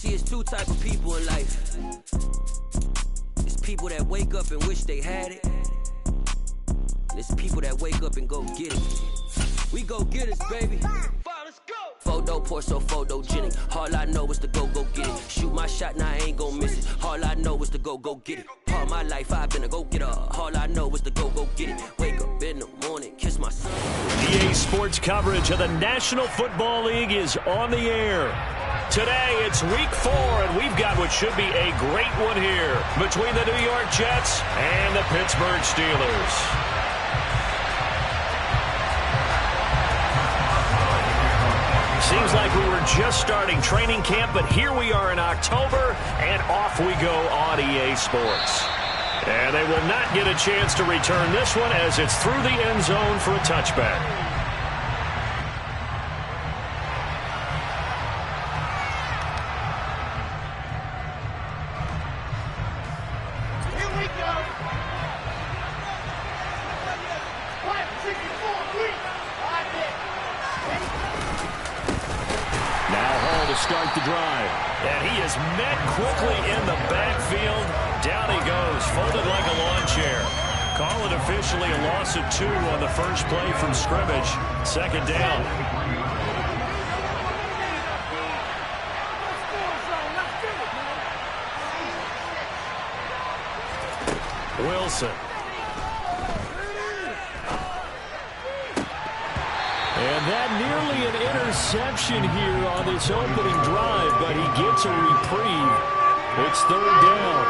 See, it's two types of people in life. It's people that wake up and wish they had it. And it's people that wake up and go get it. We go get it, baby. Let's go. Photo pour so photogenic. All I know is to go get it. Shoot my shot, now I ain't gon' miss it. All I know is to go get it. All my life I've been a go-getter. All I know is to go get it. Wake up in the morning, kiss my son. EA Sports coverage of the National Football League is on the air. Today, it's Week 4, and we've got what should be a great one here between the New York Jets and the Pittsburgh Steelers. Seems like we were just starting training camp, but here we are in October, and off we go on EA Sports. And they will not get a chance to return this one as it's through the end zone for a touchback. Start the drive. And he is met quickly in the backfield. Down he goes, folded like a lawn chair. Call it officially a loss of 2 on the first play from scrimmage. Second down. Wilson. And that nearly an interception here on this opening drive, but he gets a reprieve. It's third down.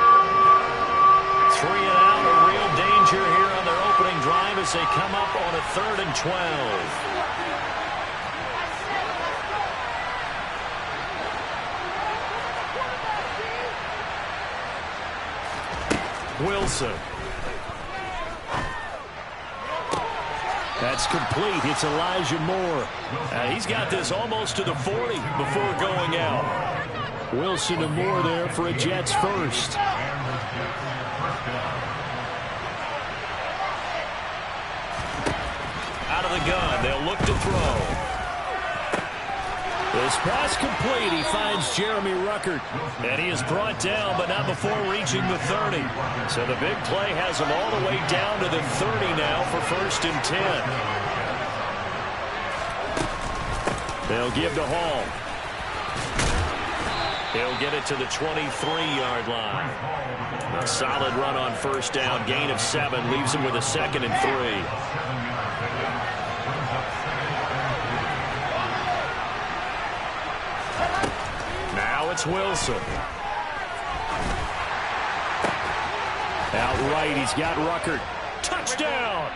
3 and out, a real danger here on their opening drive as they come up on a 3rd and 12. Wilson. That's complete. It's Elijah Moore. He's got this almost to the 40 before going out. Wilson and Moore there for a Jets first. Out of the gun. They'll look to throw. This pass complete. He finds Jeremy Ruckert. And he is brought down, but not before reaching the 30. So the big play has him all the way down to the 30 now for 1st and 10. They'll give to Hall. He'll get it to the 23-yard line. A solid run on 1st down. Gain of 7 leaves him with a 2nd and 3. It's Wilson. Outright, he's got Ruckert. Touchdown!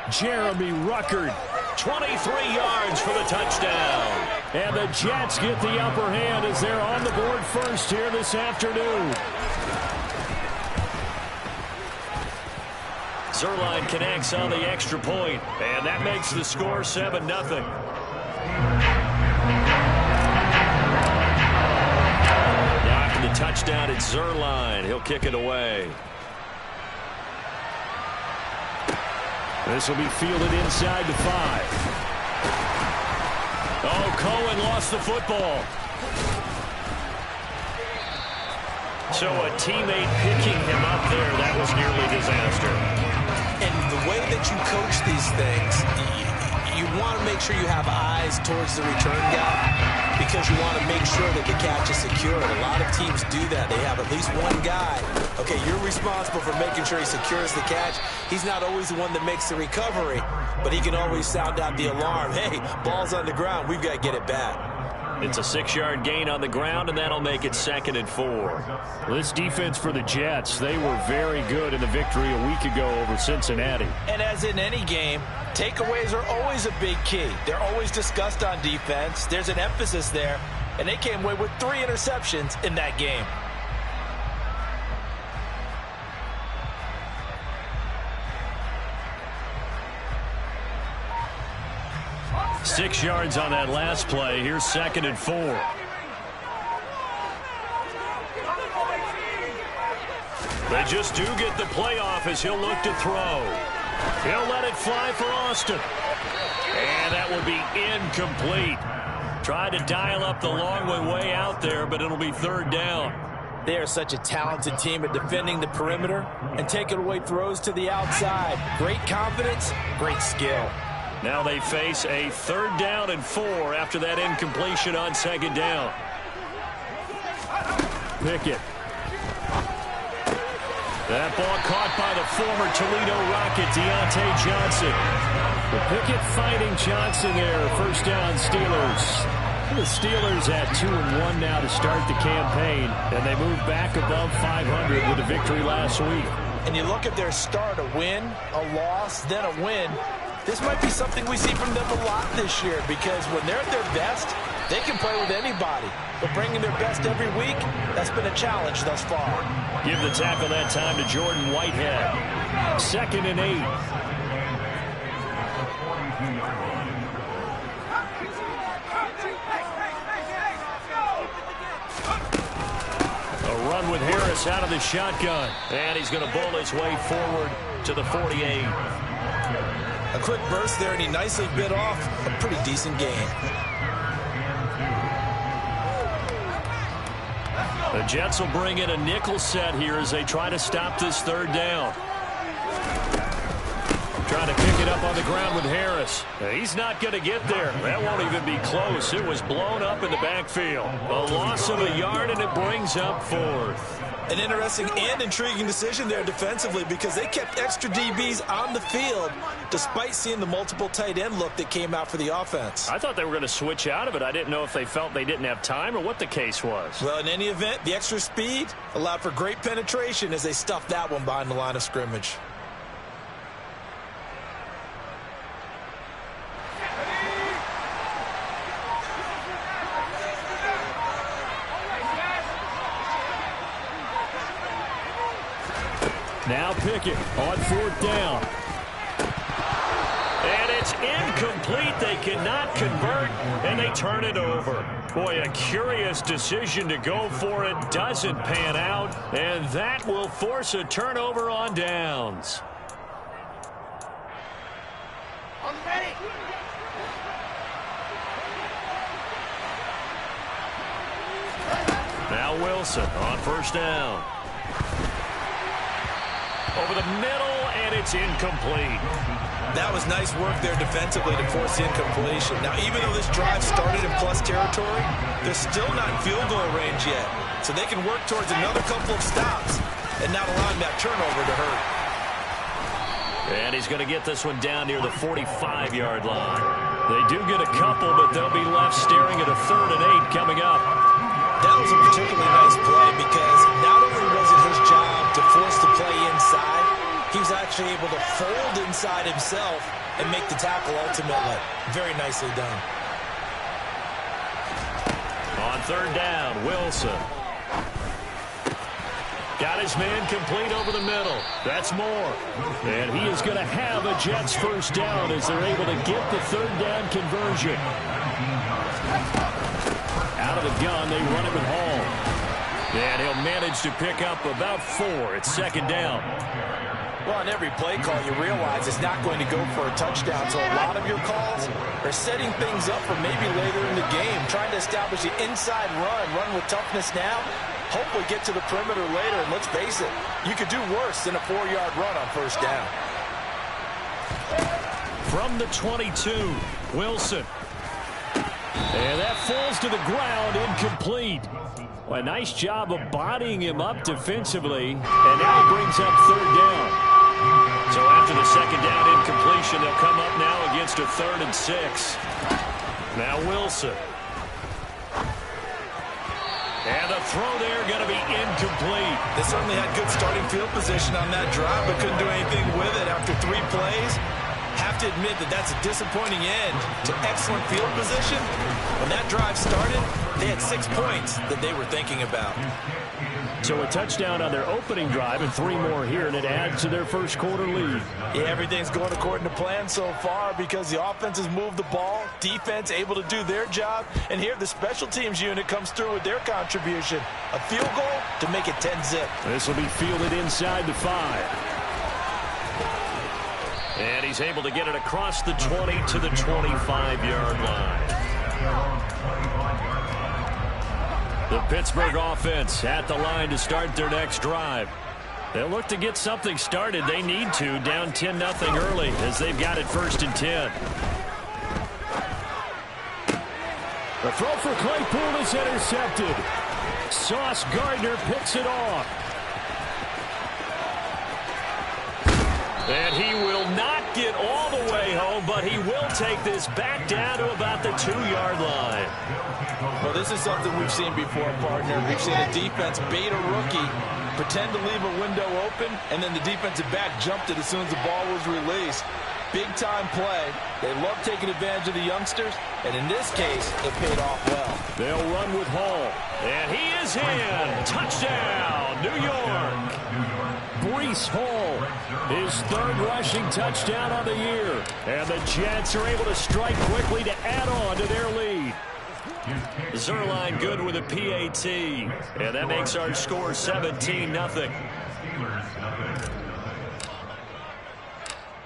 Jeremy Ruckert. 23 yards for the touchdown. And the Jets get the upper hand as they're on the board first here this afternoon. Zerline connects on the extra point, and that makes the score 7-0. The touchdown at Zerline. He'll kick it away. This will be fielded inside the 5. Oh, Cohen lost the football. So a teammate picking him up there, that was nearly disaster. And the way that you coach these things, you want to make sure you have eyes towards the return guy because you want to make sure that the catch is secure. A lot of teams do that. They have at least one guy. Okay, you're responsible for making sure he secures the catch. He's not always the one that makes the recovery, but he can always sound out the alarm. Hey, ball's on the ground. We've got to get it back. It's a 6-yard gain on the ground, and that'll make it 2nd and 4. Well, this defense for the Jets, they were very good in the victory a week ago over Cincinnati. And as in any game, takeaways are always a big key. They're always discussed on defense. There's an emphasis there, and they came away with 3 interceptions in that game. 6 yards on that last play. Here's 2nd and 4. They just do get the playoff as he'll look to throw. He'll let it fly for Austin. And that will be incomplete. Tried to dial up the long way out there, but it'll be third down. They are such a talented team at defending the perimeter and taking away throws to the outside. Great confidence, great skill. Now they face a 3rd down and 4 after that incompletion on 2nd down. Pickett. That ball caught by the former Toledo Rocket, Deontay Johnson. The Pickett fighting Johnson there. 1st down Steelers. The Steelers at 2-1 now to start the campaign, and they move back above 500 with a victory last week. And you look at their start, a win, a loss, then a win. This might be something we see from them a lot this year, because when they're at their best, they can play with anybody. But bringing their best every week, that's been a challenge thus far. Give the tackle that time to Jordan Whitehead. 2nd and 8. Run with Harris out of the shotgun. And he's going to bowl his way forward to the 48. A quick burst there, and he nicely bit off a pretty decent gain. The Jets will bring in a nickel set here as they try to stop this 3rd down. Trying to pick it up on the ground with Harris. He's not going to get there. That won't even be close. It was blown up in the backfield. A loss of a yard, and it brings up 4th. An interesting and intriguing decision there defensively, because they kept extra DBs on the field despite seeing the multiple tight end look that came out for the offense. I thought they were going to switch out of it. I didn't know if they felt they didn't have time or what the case was. Well, in any event, the extra speed allowed for great penetration as they stuffed that one behind the line of scrimmage. Now Pickett on 4th down. And it's incomplete. They cannot convert, and they turn it over. Boy, a curious decision to go for it. Doesn't pan out, and that will force a turnover on downs. Now Wilson on 1st down. Over the middle, and it's incomplete. That was nice work there defensively to force the incompletion. Now, even though this drive started in plus territory, they're still not in field goal range yet. So they can work towards another couple of stops and not allowing that turnover to hurt. And he's going to get this one down near the 45-yard line. They do get a couple, but they'll be left staring at a 3rd and 8 coming up. That was a particularly nice play, because not only was it his job to force the play inside, he was actually able to fold inside himself and make the tackle ultimately. Very nicely done. On 3rd down, Wilson. Got his man complete over the middle. That's more. And he is going to have a Jets 1st down as they're able to get the 3rd down conversion. Out of the gun, they run it with Hall. And he'll manage to pick up about 4. It's 2nd down. Well, on every play call, you realize it's not going to go for a touchdown. So a lot of your calls are setting things up for maybe later in the game, trying to establish the inside run with toughness now. Hopefully get to the perimeter later, and let's face it, you could do worse than a 4-yard run on 1st down. From the 22, Wilson. And that falls to the ground, incomplete. Well, a nice job of bodying him up defensively, and now he brings up 3rd down. So after the 2nd down incompletion, they'll come up now against a 3rd and 6. Now Wilson. And the throw there going to be incomplete. They certainly had good starting field position on that drive, but couldn't do anything with it after 3 plays. Have to admit that that's a disappointing end to excellent field position. When that drive started, they had 6 points that they were thinking about. So a touchdown on their opening drive and 3 more here, and it adds to their 1st quarter lead. Yeah, everything's going according to plan so far because the offense has moved the ball, defense able to do their job, and here the special teams unit comes through with their contribution. A field goal to make it 10-zip. This will be fielded inside the 5. And he's able to get it across the 20 to the 25-yard line. The Pittsburgh offense at the line to start their next drive. They'll look to get something started. They need to, down 10-0 early as they've got it 1st and 10. The throw for Claypool is intercepted. Sauce Gardner picks it off. And he will not get all the way home, but he will take this back down to about the 2-yard line. Well, this is something we've seen before, partner. We've seen a defense bait a rookie, pretend to leave a window open, and then the defensive back jumped it as soon as the ball was released. Big-time play. They love taking advantage of the youngsters, and in this case, it paid off well. They'll run with Hall. And he is in. Touchdown, New York. Breece Hall, his 3rd rushing touchdown on the year. And the Jets are able to strike quickly to add on to their lead. Zerline good with a PAT. And that makes our score 17-0.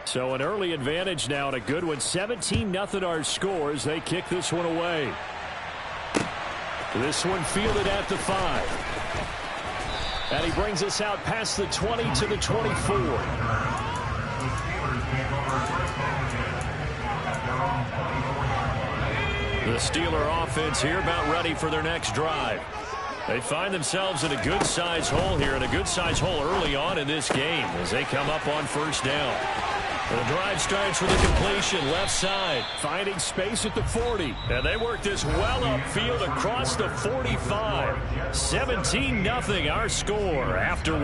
So an early advantage now and a good one. 17-0 our scores. They kick this one away. This one fielded at the 5. And he brings us out past the 20 to the 24. The Steeler offense here about ready for their next drive. They find themselves in a good-sized hole here, and a good-sized hole early on in this game as they come up on 1st down. The drive starts with a completion left side, finding space at the 40. And they work this well upfield across the 45. 17-0 our score after 1.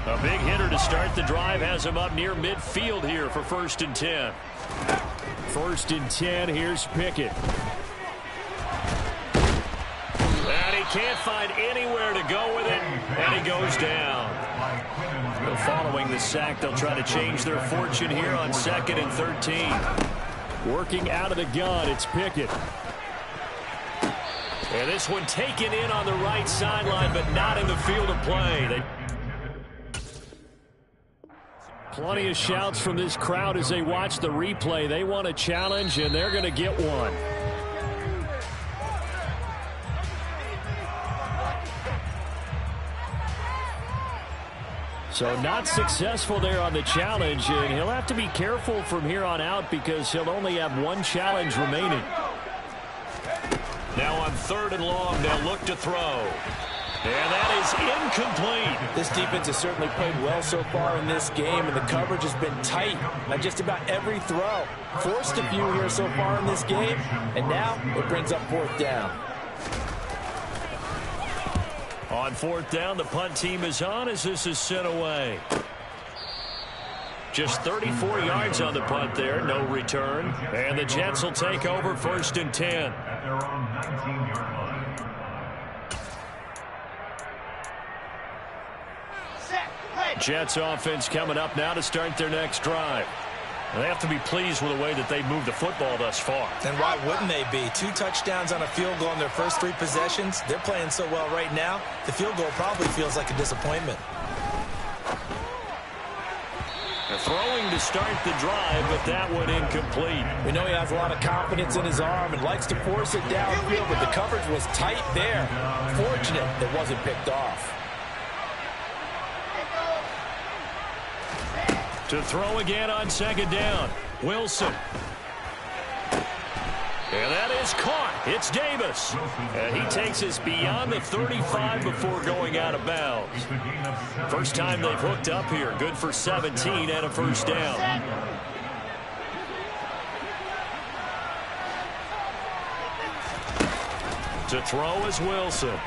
A big hitter to start the drive has him up near midfield here for 1st and 10. 1st and 10, here's Pickett. And he can't find anywhere to go with it, and he goes down. But following the sack, they'll try to change their fortune here on 2nd and 13. Working out of the gun, it's Pickett. And this one taken in on the right sideline, but not in the field of play. Plenty of shouts from this crowd as they watch the replay. They want a challenge, and they're going to get one. So not successful there on the challenge, and he'll have to be careful from here on out because he'll only have one challenge remaining. Now on 3rd and long, they'll look to throw. And that is incomplete. This defense has certainly played well so far in this game, and the coverage has been tight on just about every throw. Forced a few here so far in this game, and now it brings up 4th down. On 4th down, the punt team is on as this is sent away. Just 34 yards on the punt there, no return. And the Jets will take over 1st and 10. Jets offense coming up now to start their next drive. They have to be pleased with the way that they've moved the football thus far. And why wouldn't they be? 2 touchdowns on a field goal in their first 3 possessions. They're playing so well right now, the field goal probably feels like a disappointment. They're throwing to start the drive, but that one incomplete. We know he has a lot of confidence in his arm and likes to force it downfield, but the coverage was tight there. Fortunate it wasn't picked off. To throw again on 2nd down. Wilson. And that is caught. It's Davis. And he takes us beyond the 35 before going out of bounds. First time they've hooked up here. Good for 17 and a 1st down. To throw is Wilson.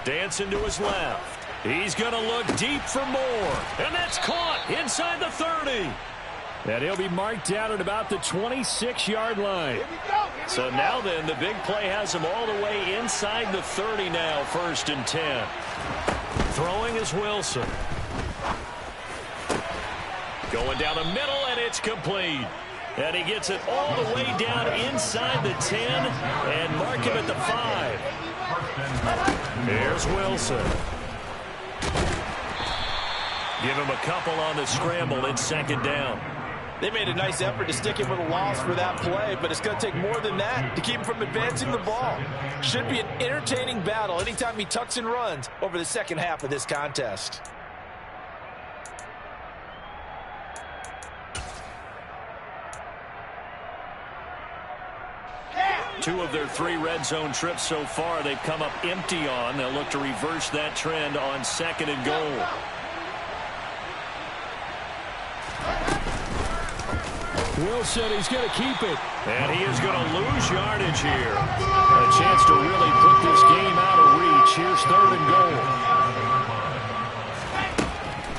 Dancing to his left. He's going to look deep for more. And that's caught inside the 30. And he'll be marked down at about the 26-yard line. So now then, the big play has him all the way inside the 30 now, 1st and 10. Throwing is Wilson. Going down the middle, and it's complete. And he gets it all the way down inside the 10 and mark him at the 5. Here's Wilson. Give him a couple on the scramble in second down. They made a nice effort to stick him with a loss for that play, but it's going to take more than that to keep him from advancing the ball. Should be an entertaining battle anytime he tucks and runs over the second half of this contest. Two of their 3 red zone trips so far they've come up empty on. They'll look to reverse that trend on second and goal. Wilson, he's going to keep it. And he is going to lose yardage here. A chance to really put this game out of reach. Here's third and goal.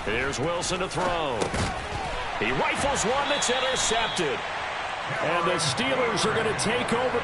Here's Wilson to throw. He rifles one that's intercepted. And the Steelers are going to take over.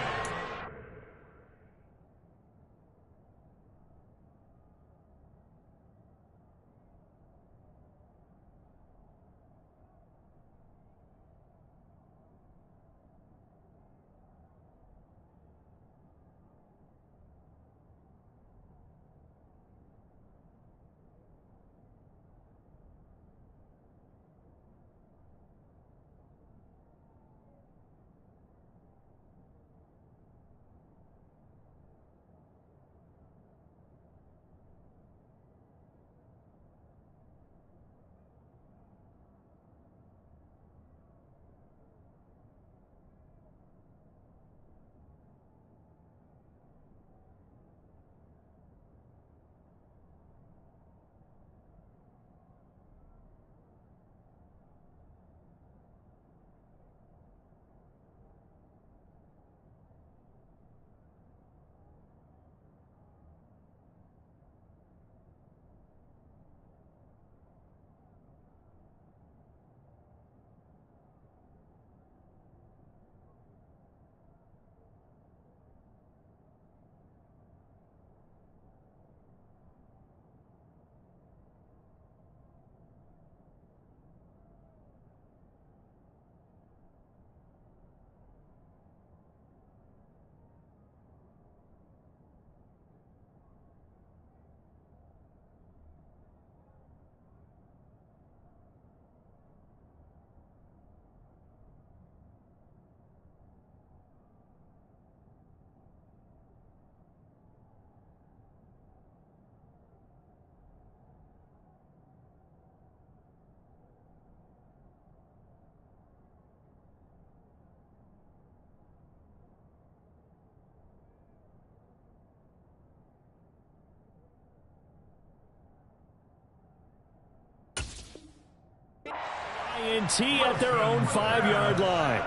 INT at their own 5-yard line.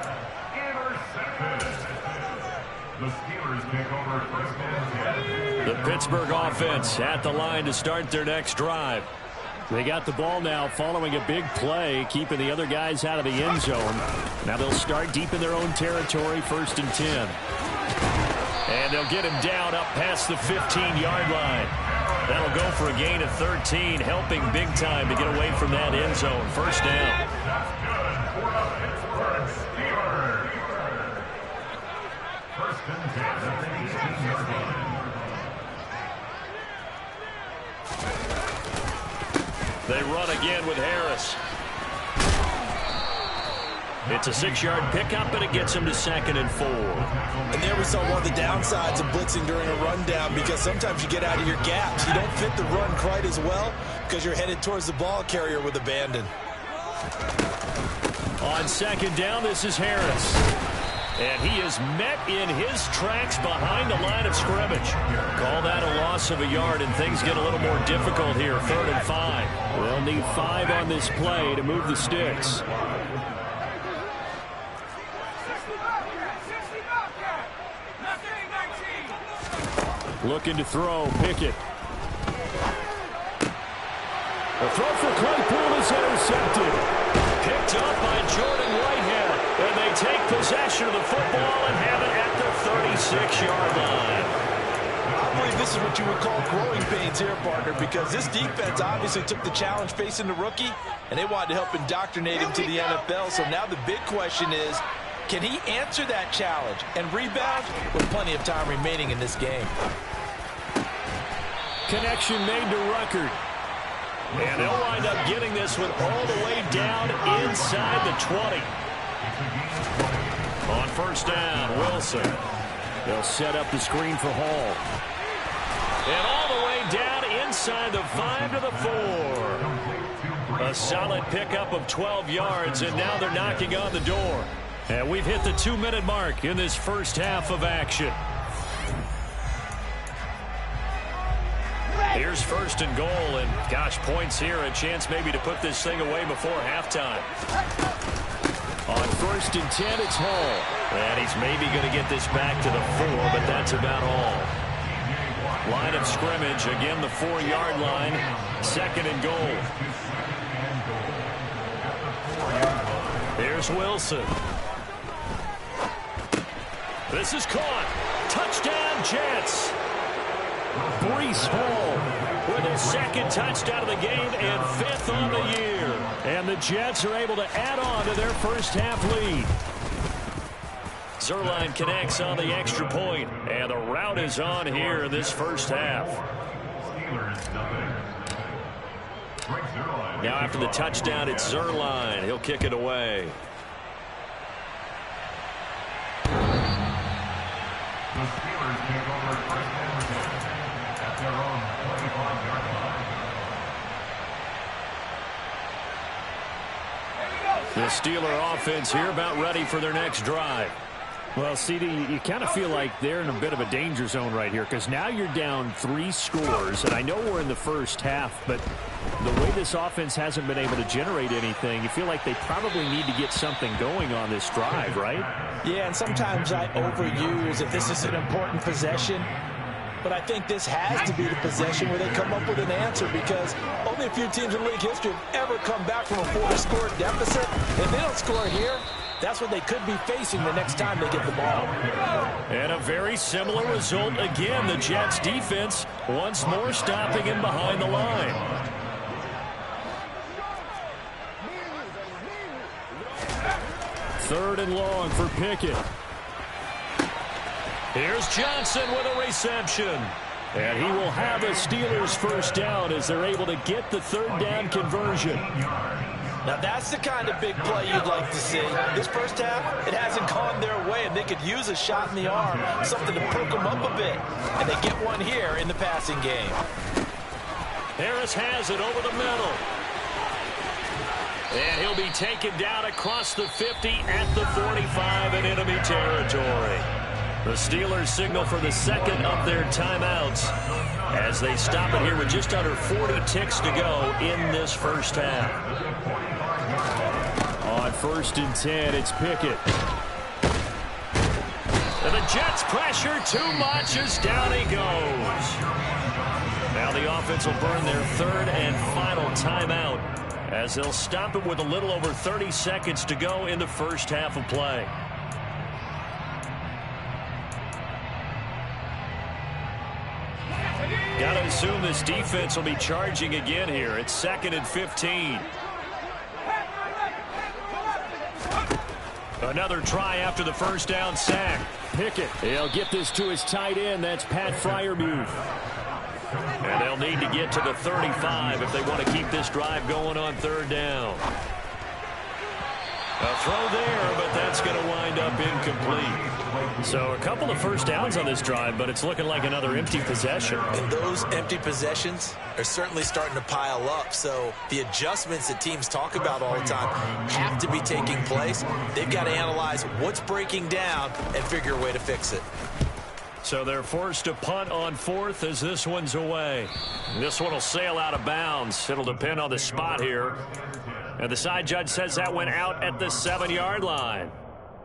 The Steelers take over first and 10. The Pittsburgh offense at the line to start their next drive. They got the ball now following a big play, keeping the other guys out of the end zone. Now they'll start deep in their own territory, first and 10. And they'll get him down up past the 15-yard line. That'll go for a gain of 13, helping big time to get away from that end zone. First down. That's good for the Pittsburgh Steelers. First and 10 at the 18-yard line. They run again with Harris. It's a 6-yard pickup, and it gets him to second and 4. And there we saw one of the downsides of blitzing during a rundown, because sometimes you get out of your gaps. You don't fit the run quite as well because you're headed towards the ball carrier with abandon. On second down, this is Harris. And he is met in his tracks behind the line of scrimmage. Call that a loss of a yard, and things get a little more difficult here. Third and 5. They'll need 5 on this play to move the sticks. Looking to throw, Pickett. The throw for Claypool is intercepted. Picked up by Jordan Whitehead. And they take possession of the football and have it at the 36-yard line. I believe this is what you would call growing pains here, partner, because this defense obviously took the challenge facing the rookie, and they wanted to help indoctrinate him to the NFL. So now the big question is, can he answer that challenge and rebound with plenty of time remaining in this game? Connection made to Ruckert. And they'll wind up getting this one all the way down inside the 20. On first down, Wilson. They'll set up the screen for Hall. And all the way down inside the 5 to the 4. A solid pickup of 12 yards, and now they're knocking on the door. And we've hit the 2-minute mark in this first half of action. Here's first and goal, and gosh, points here, a chance maybe to put this thing away before halftime. On first and 10, it's Hall. And he's maybe going to get this back to the 4, but that's about all. Line of scrimmage, again the 4-yard line, second and goal. Here's Wilson. This is caught. Touchdown, Jets. Breece Hall with his second touchdown of the game and 5th on the year. And the Jets are able to add on to their first half lead. Zerline connects on the extra point, and the route is on here in this first half. Now after the touchdown, it's Zerline. He'll kick it away. The Steelers take over first and 10 at their own 25-yard line. The Steeler offense here about ready for their next drive. Well, CD, you kind of feel like they're in a bit of a danger zone right here because now you're down 3 scores, and I know we're in the first half, but the way this offense hasn't been able to generate anything, you feel like they probably need to get something going on this drive, right? Yeah, and sometimes I overuse if this is an important possession. But I think this has to be the possession where they come up with an answer because only a few teams in league history have ever come back from a 4-score deficit. If they don't score here, that's what they could be facing the next time they get the ball. And a very similar result again. The Jets defense once more stopping him behind the line. Third and long for Pickett. Here's Johnson with a reception. And he will have a Steelers first down as they're able to get the third down conversion. Now that's the kind of big play you'd like to see. This first half, it hasn't gone their way, and they could use a shot in the arm, something to perk them up a bit. And they get one here in the passing game. Harris has it over the middle. And he'll be taken down across the 50 at the 45 in enemy territory. The Steelers signal for the second of their timeouts as they stop it here with just under 40 ticks to go in this first half. On first and 10, it's Pickett. And the Jets pressure too much as down he goes. Now the offense will burn their third and final timeout as they'll stop it with a little over 30 seconds to go in the first half of play. Got to assume this defense will be charging again here. It's 2nd and 15. Another try after the first down sack. Pickett, he'll get this to his tight end. That's Pat Freiermuth. And they'll need to get to the 35 if they want to keep this drive going on third down. A throw there, but that's going to wind up incomplete. So a couple of first downs on this drive, but it's looking like another empty possession. And those empty possessions are certainly starting to pile up. So the adjustments that teams talk about all the time have to be taking place. They've got to analyze what's breaking down and figure a way to fix it. So they're forced to punt on fourth as this one's away. This one will sail out of bounds. It'll depend on the spot here. And the side judge says that went out at the 7-yard line.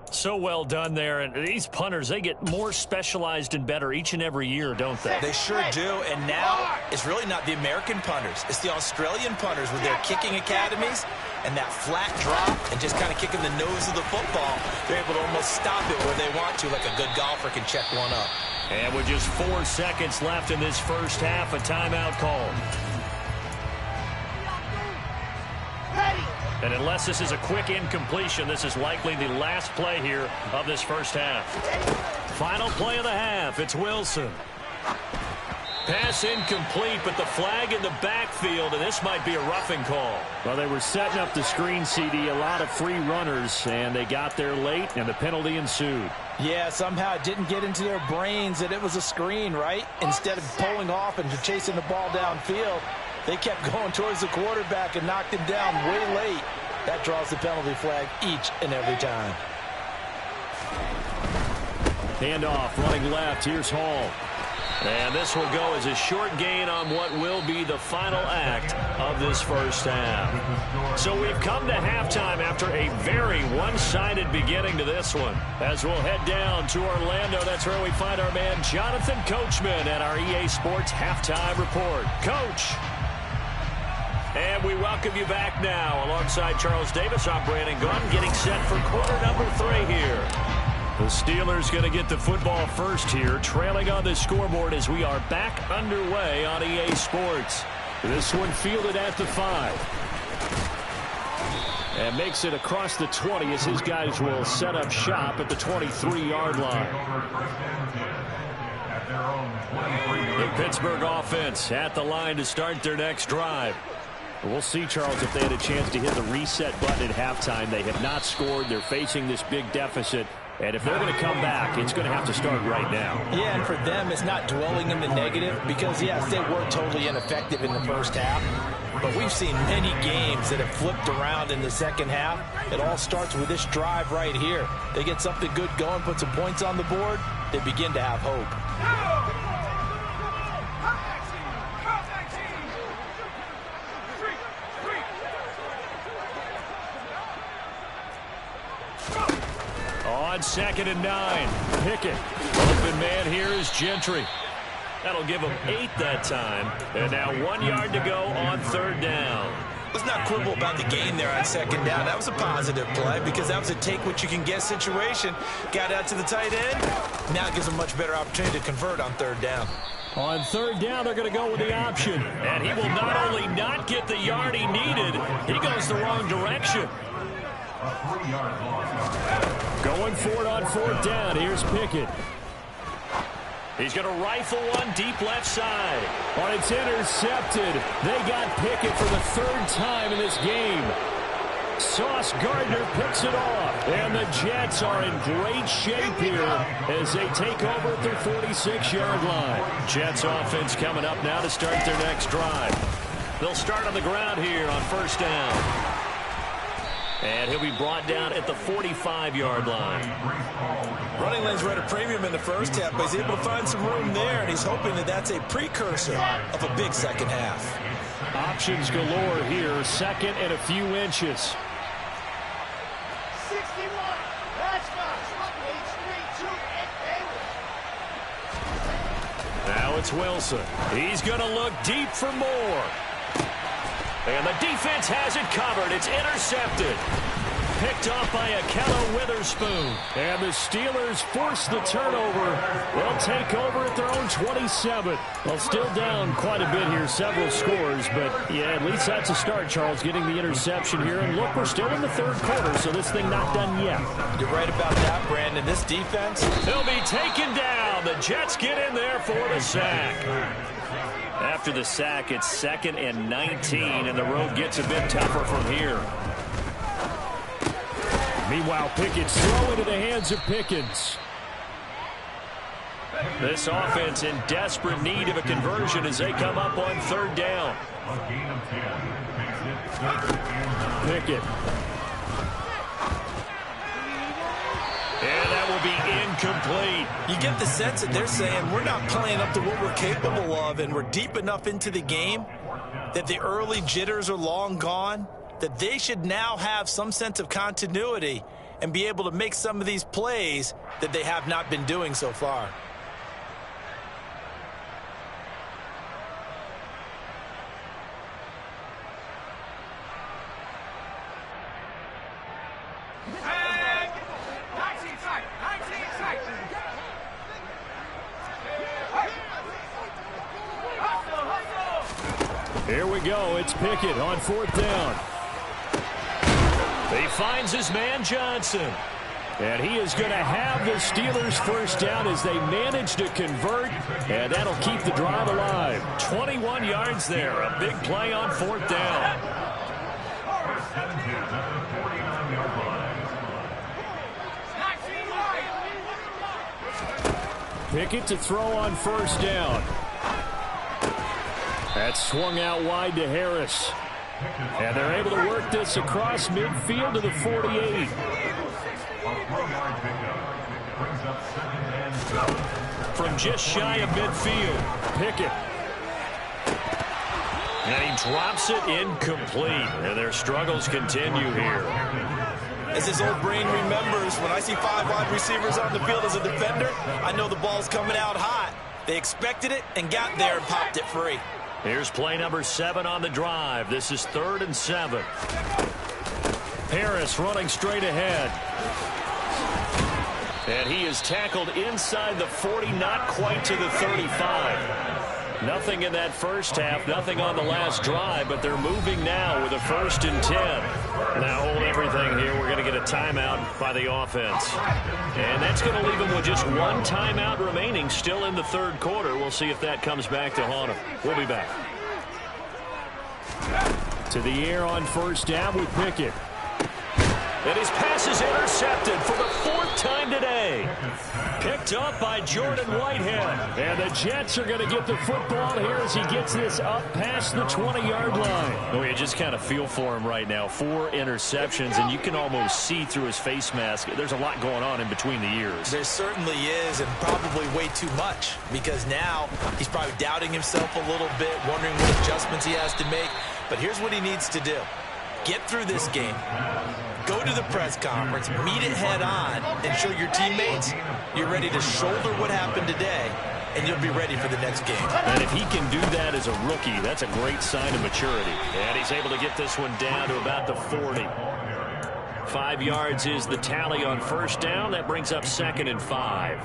So well done there. And these punters, they get more specialized and better each and every year, don't they? They sure do. And now it's really not the American punters. It's the Australian punters with their kicking academies and that flat drop and just kind of kicking the nose of the football. They're able to almost stop it where they want to, like a good golfer can check one up. And with just 4 seconds left in this first half, a timeout call. And unless this is a quick incompletion, this is likely the last play here of this first half. Final play of the half. It's Wilson. Pass incomplete, but the flag in the backfield, and this might be a roughing call. Well, they were setting up the screen, CD, a lot of free runners, and they got there late, and the penalty ensued. Yeah, somehow it didn't get into their brains that it was a screen, right? Instead of pulling off and chasing the ball downfield, they kept going towards the quarterback and knocked him down way late. That draws the penalty flag each and every time. Handoff, running left. Here's Hall. And this will go as a short gain on what will be the final act of this first half. So we've come to halftime after a very one-sided beginning to this one. As we'll head down to Orlando, that's where we find our man Jonathan Coachman at our EA Sports Halftime Report. Coach. And we welcome you back now. Alongside Charles Davis, I'm Brandon Gunn, getting set for quarter number 3 here. The Steelers going to get the football first here, trailing on the scoreboard as we are back underway on EA Sports. This one fielded at the 5. And makes it across the 20 as his guys will set up shop at the 23-yard line. The Pittsburgh offense at the line to start their next drive. We'll see, Charles, if they had a chance to hit the reset button at halftime. They have not scored. They're facing this big deficit. And if they're going to come back, it's going to have to start right now. Yeah, and for them, it's not dwelling in the negative because, yes, they were totally ineffective in the first half. But we've seen many games that have flipped around in the second half. It all starts with this drive right here. They get something good going, put some points on the board, they begin to have hope. On 2nd and 9, Pickett. Open man here is Gentry. That'll give him 8 that time. And now 1 yard to go on 3rd down. Let's not quibble about the gain there on 2nd down. That was a positive play because that was a take-what-you-can-get situation. Got out to the tight end. Now it gives them a much better opportunity to convert on 3rd down. On 3rd down, they're going to go with the option. And he will not only not get the yard he needed, he goes the wrong direction. Going for it on 4th down. Here's Pickett. He's going to rifle one deep left side. But it's intercepted. They got Pickett for the 3rd time in this game. Sauce Gardner picks it off. And the Jets are in great shape here as they take over at their 46-yard line. Jets offense coming up now to start their next drive. They'll start on the ground here on 1st down. And he'll be brought down at the 45-yard line. Running lanes were at a premium in the first half, but he's able to find some room there, and he's hoping that that's a precursor of a big second half. Options galore here, 2nd and a few inches. 61. That's Now it's Wilson. He's going to look deep for more. And the defense has it covered. It's intercepted. Picked off by Akello Witherspoon. And the Steelers force the turnover. They'll take over at their own 27. Well, still down quite a bit here, several scores. But, yeah, at least that's a start, Charles, getting the interception here. And, look, we're still in the 3rd quarter, so this thing not done yet. You're right about that, Brandon. This defense. He'll be taken down. The Jets get in there for the sack. After the sack, it's 2nd and 19, and the road gets a bit tougher from here. Meanwhile, Pickett's throw into the hands of Pickens. This offense in desperate need of a conversion as they come up on 3rd down. Pickett. And that will be incomplete. You get the sense that they're saying we're not playing up to what we're capable of, and we're deep enough into the game that the early jitters are long gone, that they should now have some sense of continuity and be able to make some of these plays that they have not been doing so far. Here we go. It's Pickett on 4th down. He finds his man Johnson. And he is going to have the Steelers first down as they manage to convert, and that'll keep the drive alive. 21 yards there, a big play on 4th down. Pickett to throw on 1st down. That's swung out wide to Harris. And they're able to work this across midfield to the 48. From just shy of midfield, Pickett. And he drops it incomplete. And their struggles continue here. As his old brain remembers, when I see 5 wide receivers on the field as a defender, I know the ball's coming out hot. They expected it and got there and popped it free. Here's play number 7 on the drive. This is 3rd and 7. Harris running straight ahead. And he is tackled inside the 40, not quite to the 35. Nothing in that first half, nothing on the last drive, but they're moving now with a 1st and 10. Now hold everything here. We're going to get a timeout by the offense. And that's going to leave them with just 1 timeout remaining still in the 3rd quarter. We'll see if that comes back to haunt them. We'll be back. To the air on 1st down with Pickett. And his pass is intercepted for the 4th time today. Picked up by Jordan Whitehead. And the Jets are going to get the football here as he gets this up past the 20-yard line. Oh, you just kind of feel for him right now. 4 interceptions, and you can almost see through his face mask. There's a lot going on in between the ears. There certainly is, and probably way too much, because now he's probably doubting himself a little bit, wondering what adjustments he has to make. But here's what he needs to do. Get through this game, go to the press conference, meet it head on, and show your teammates you're ready to shoulder what happened today, and you'll be ready for the next game. And if he can do that as a rookie, that's a great sign of maturity. And he's able to get this one down to about the 40. 5 yards is the tally on 1st down. That brings up 2nd and 5.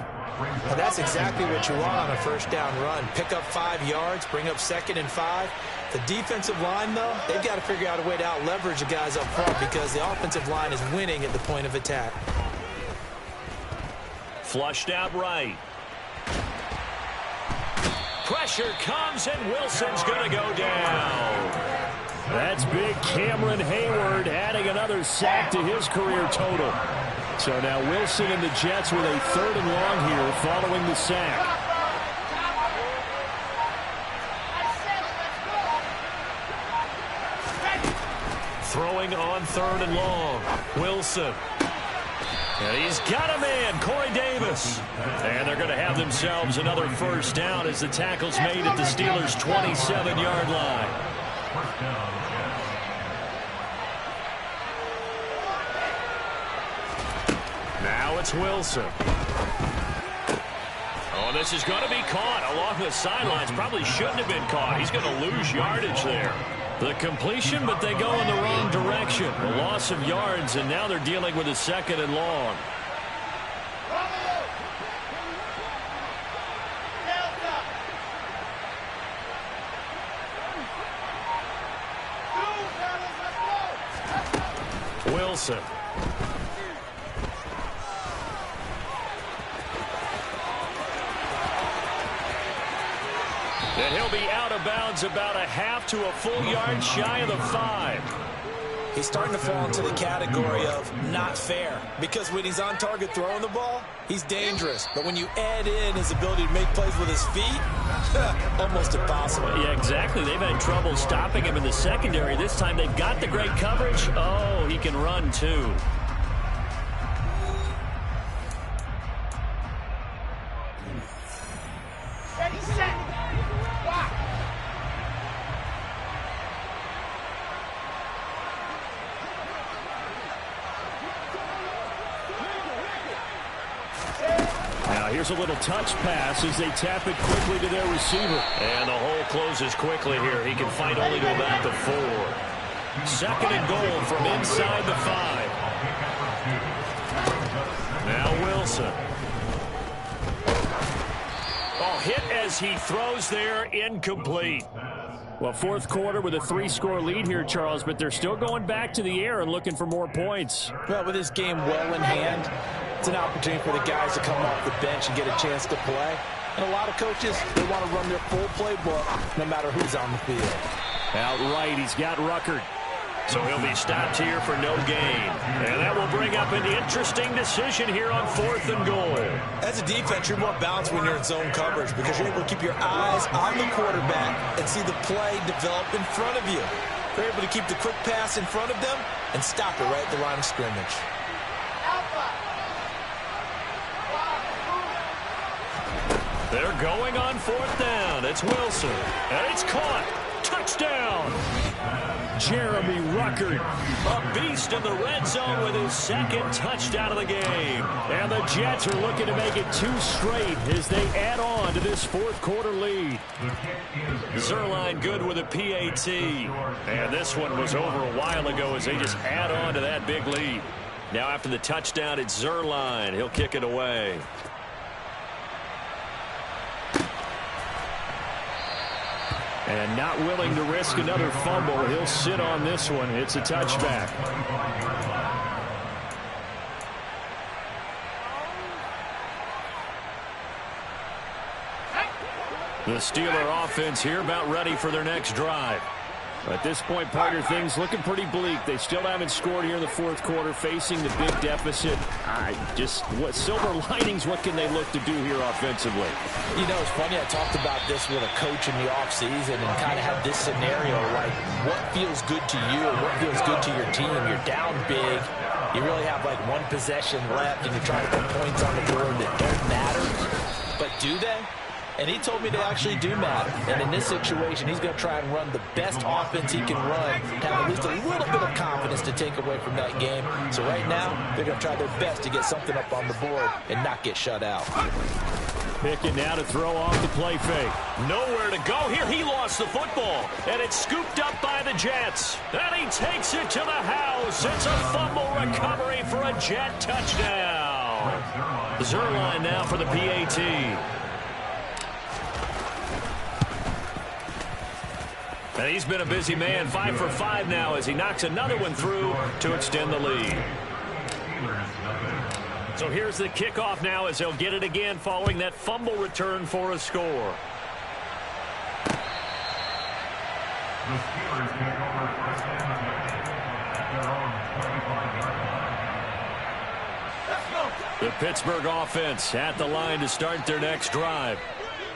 And that's exactly what you want on a 1st down run. Pick up 5 yards, bring up 2nd and 5. The defensive line, though, they've got to figure out a way to out-leverage the guys up front because the offensive line is winning at the point of attack. Flushed out right. Pressure comes, and Wilson's going to go down. That's big Cameron Hayward adding another sack to his career total. So now Wilson and the Jets with a 3rd and long here following the sack. Throwing on 3rd and long. Wilson. And he's got a man, Corey Davis. And they're going to have themselves another 1st down as the tackle's made at the Steelers' 27-yard line. Now it's Wilson. Oh, this is going to be caught along the sidelines. Probably shouldn't have been caught. He's going to lose yardage there. The completion, but they go in the wrong direction. A loss of yards, and now they're dealing with a 2nd and long. Wilson. And he'll be out of bounds about a half to a full yard shy of the 5. He's starting to fall into the category of not fair because when he's on target throwing the ball, he's dangerous. But when you add in his ability to make plays with his feet, almost impossible. Yeah, exactly. They've had trouble stopping him in the secondary. This time they've got the great coverage. Oh, he can run too. Ready, set, walk. Now here's a little touch pass as they tap it quickly to their receiver. And the hole closes quickly here. He can fight only to about the 4. 2nd and goal from inside the 5. Now Wilson. Oh, hit as he throws there, incomplete. Well, 4th quarter with a 3-score lead here, Charles, but they're still going back to the air and looking for more points. Well, with this game well in hand, It's an opportunity for the guys to come off the bench and get a chance to play. And a lot of coaches, they want to run their full playbook no matter who's on the field. Outright, he's got Ruckert. So he'll be stopped here for no gain. And that will bring up an interesting decision here on 4th and goal. As a defense, you're more balanced when you're in zone coverage because you're able to keep your eyes on the quarterback and see the play develop in front of you. You're able to keep the quick pass in front of them and stop it right at the line of scrimmage. They're going on 4th down. It's Wilson. And it's caught. Touchdown. Jeremy Ruckert, a beast in the red zone with his 2nd touchdown of the game. And the Jets are looking to make it 2 straight as they add on to this 4th quarter lead. Zerline good with a PAT. And this one was over a while ago as they just add on to that big lead. Now after the touchdown, it's Zerline. He'll kick it away. And not willing to risk another fumble. He'll sit on this one. It's a touchback. The Steeler offense here about ready for their next drive. At this point, partner, things looking pretty bleak. They still haven't scored here in the 4th quarter, facing the big deficit. What silver linings, what can they look to do here offensively? You know, it's funny, I talked about this with a coach in the offseason and kind of had this scenario, like what feels good to you and what feels good to your team. You're down big. You really have like 1 possession left and you're trying to put points on the board that don't matter. But do they? And he told me they actually do matter. And in this situation, he's going to try and run the best offense he can run to have at least a little bit of confidence to take away from that game. So right now, they're going to try their best to get something up on the board and not get shut out. Pickett now to throw off the play fake. Nowhere to go here. He lost the football. And it's scooped up by the Jets. And he takes it to the house. It's a fumble recovery for a Jet touchdown. Zerline now for the PAT. And he's been a busy man, 5 for 5 now as he knocks another one through to extend the lead. So here's the kickoff now as they'll get it again following that fumble return for a score. The Steelers take over 1st and 10 at their own 25-yard line. The Pittsburgh offense at the line to start their next drive.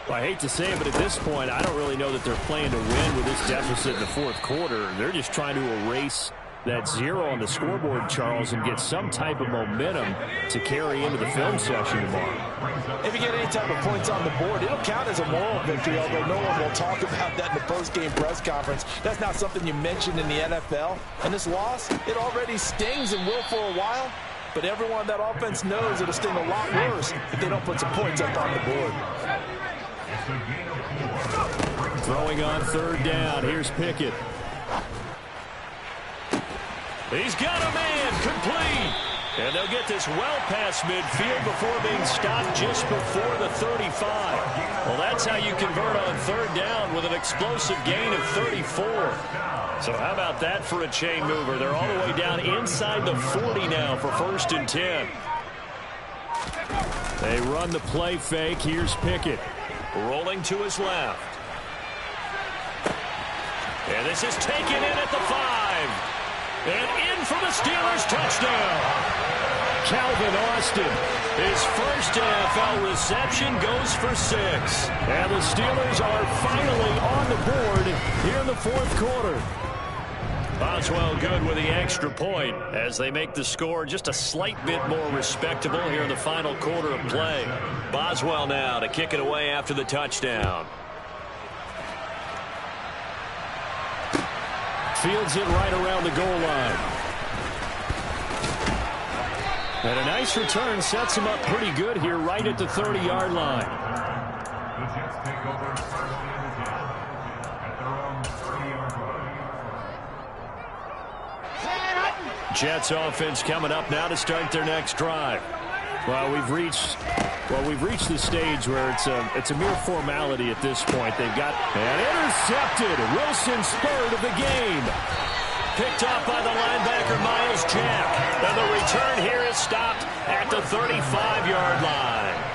Well, I hate to say it, but at this point, I don't really know that they're playing to win with this deficit in the 4th quarter. They're just trying to erase that 0 on the scoreboard, Charles, and get some type of momentum to carry into the film session tomorrow. If you get any type of points on the board, it'll count as a moral victory, although no one will talk about that in the post-game press conference. That's not something you mentioned in the NFL. And this loss, it already stings and will for a while. But everyone on that offense knows it'll sting a lot worse if they don't put some points up on the board. Throwing on 3rd down. Here's Pickett. He's got a man complete. And they'll get this well past midfield before being stopped just before the 35. Well, that's how you convert on 3rd down with an explosive gain of 34. So how about that for a chain mover? They're all the way down inside the 40 now for 1st and 10. They run the play fake. Here's Pickett. Rolling to his left. And this is taken in at the 5. And in for the Steelers touchdown. Calvin Austin, his first NFL reception goes for 6. And the Steelers are finally on the board here in the 4th quarter. Boswell good with the extra point as they make the score just a slight bit more respectable here in the final quarter of play. Boswell now to kick it away after the touchdown. Fields it right around the goal line. And a nice return sets him up pretty good here right at the 30-yard line. The Jets take over 1st and 10 at their own 30-yard line. Jets offense coming up now to start their next drive. Well, we've reached the stage where it's a mere formality at this point. They've got an intercepted. Wilson's 3rd of the game. Picked up by the linebacker Miles Jack. And the return here is stopped at the 35-yard line.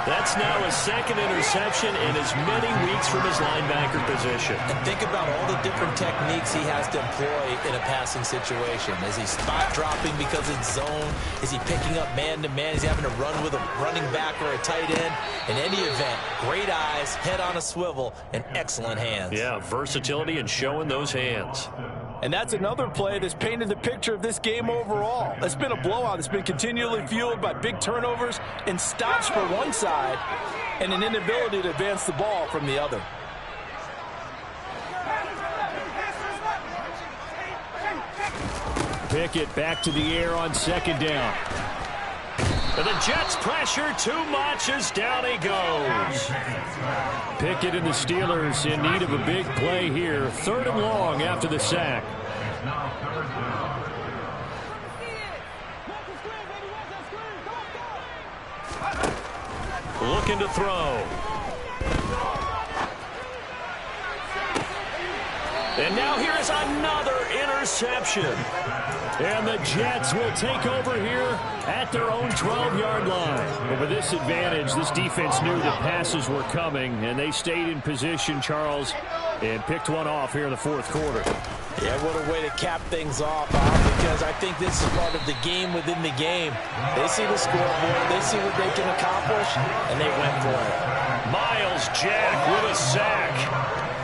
That's now his second interception in as many weeks from his linebacker position. And think about all the different techniques he has to employ in a passing situation. Is he spot dropping because it's zone? Is he picking up man-to-man? Is he having to run with a running back or a tight end? In any event, great eyes, head on a swivel, and excellent hands. Yeah, versatility and showing those hands. And that's another play that's painted the picture of this game overall. It's been a blowout. It's been continually fueled by big turnovers and stops for one side and an inability to advance the ball from the other. Pickett back to the air on second down. And the Jets pressure too much as down he goes. Pickett and the Steelers in need of a big play here. 3rd and long after the sack. Looking to throw. And now here's another interception. And the Jets will take over here at their own 12-yard line. But with this advantage, this defense knew that passes were coming, and they stayed in position, Charles, and picked one off here in the 4th quarter. Yeah, what a way to cap things off, because I think this is part of the game within the game. They see the scoreboard, they see what they can accomplish, and they went for it. Myles Jack with a sack.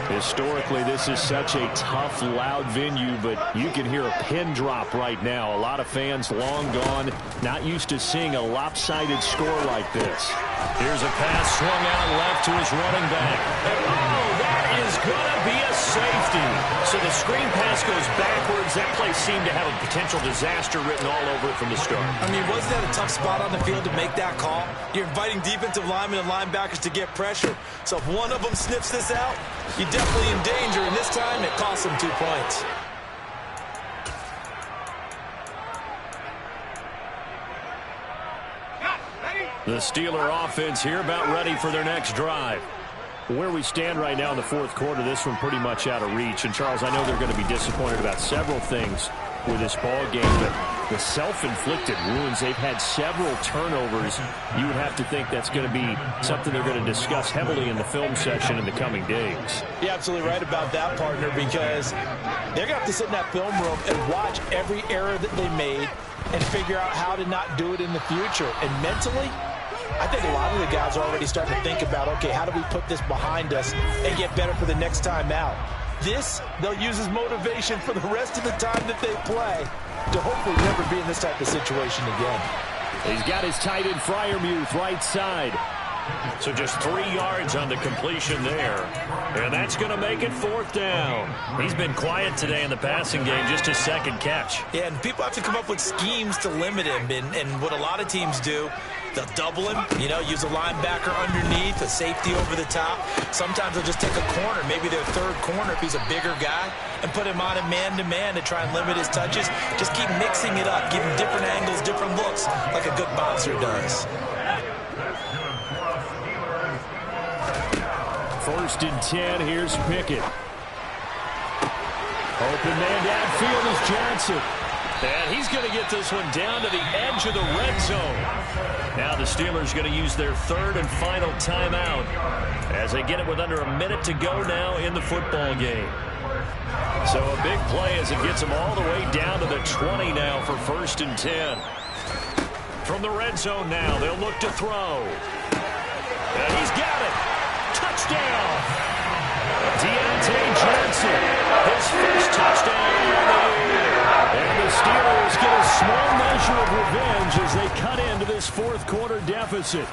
Historically, this is such a tough, loud venue, but you can hear a pin drop right now. A lot of fans long gone, not used to seeing a lopsided score like this. Here's a pass swung out left to his running back. Oh, that is going to be a safety. So the screen pass goes backwards. That play seemed to have a potential disaster written all over it from the start. I mean, wasn't that a tough spot on the field to make that call? You're inviting defensive linemen and linebackers to get pressure. So if one of them sniffs this out, you're definitely in danger, and this time it cost them 2 points. The Steeler offense here about ready for their next drive. Where we stand right now in the 4th quarter, this one pretty much out of reach. And, Charles, I know they're going to be disappointed about several things with this ball game, but the self-inflicted wounds, they've had several turnovers. You would have to think that's going to be something they're going to discuss heavily in the film session in the coming days. You're absolutely right about that, partner, because they're going to have to sit in that film room and watch every error that they made and figure out how to not do it in the future. And mentally, I think a lot of the guys are already starting to think about, okay, how do we put this behind us and get better for the next time out? This, they'll use as motivation for the rest of the time that they play to hopefully never be in this type of situation again. He's got his tight end Freiermuth right side. So just 3 yards on the completion there. And that's going to make it 4th down. He's been quiet today in the passing game, just his 2nd catch. Yeah, and people have to come up with schemes to limit him. And what a lot of teams do, they'll double him, use a linebacker underneath, a safety over the top. Sometimes they'll just take a corner, maybe their 3rd corner if he's a bigger guy, and put him on a man-to-man to try and limit his touches. Just keep mixing it up, give him different angles, different looks, like a good boxer does. 1st and 10, here's Pickett. Open man downfield is Johnson. And he's going to get this one down to the edge of the red zone. Now the Steelers going to use their 3rd and final timeout as they get it with under a minute to go now in the football game. So a big play as it gets them all the way down to the 20 now for 1st and 10. From the red zone now, they'll look to throw. And he's got it. Touchdown. Deontay Johnson, his first touchdown of the year. And the Steelers get a small measure of revenge as they cut into this 4th quarter deficit.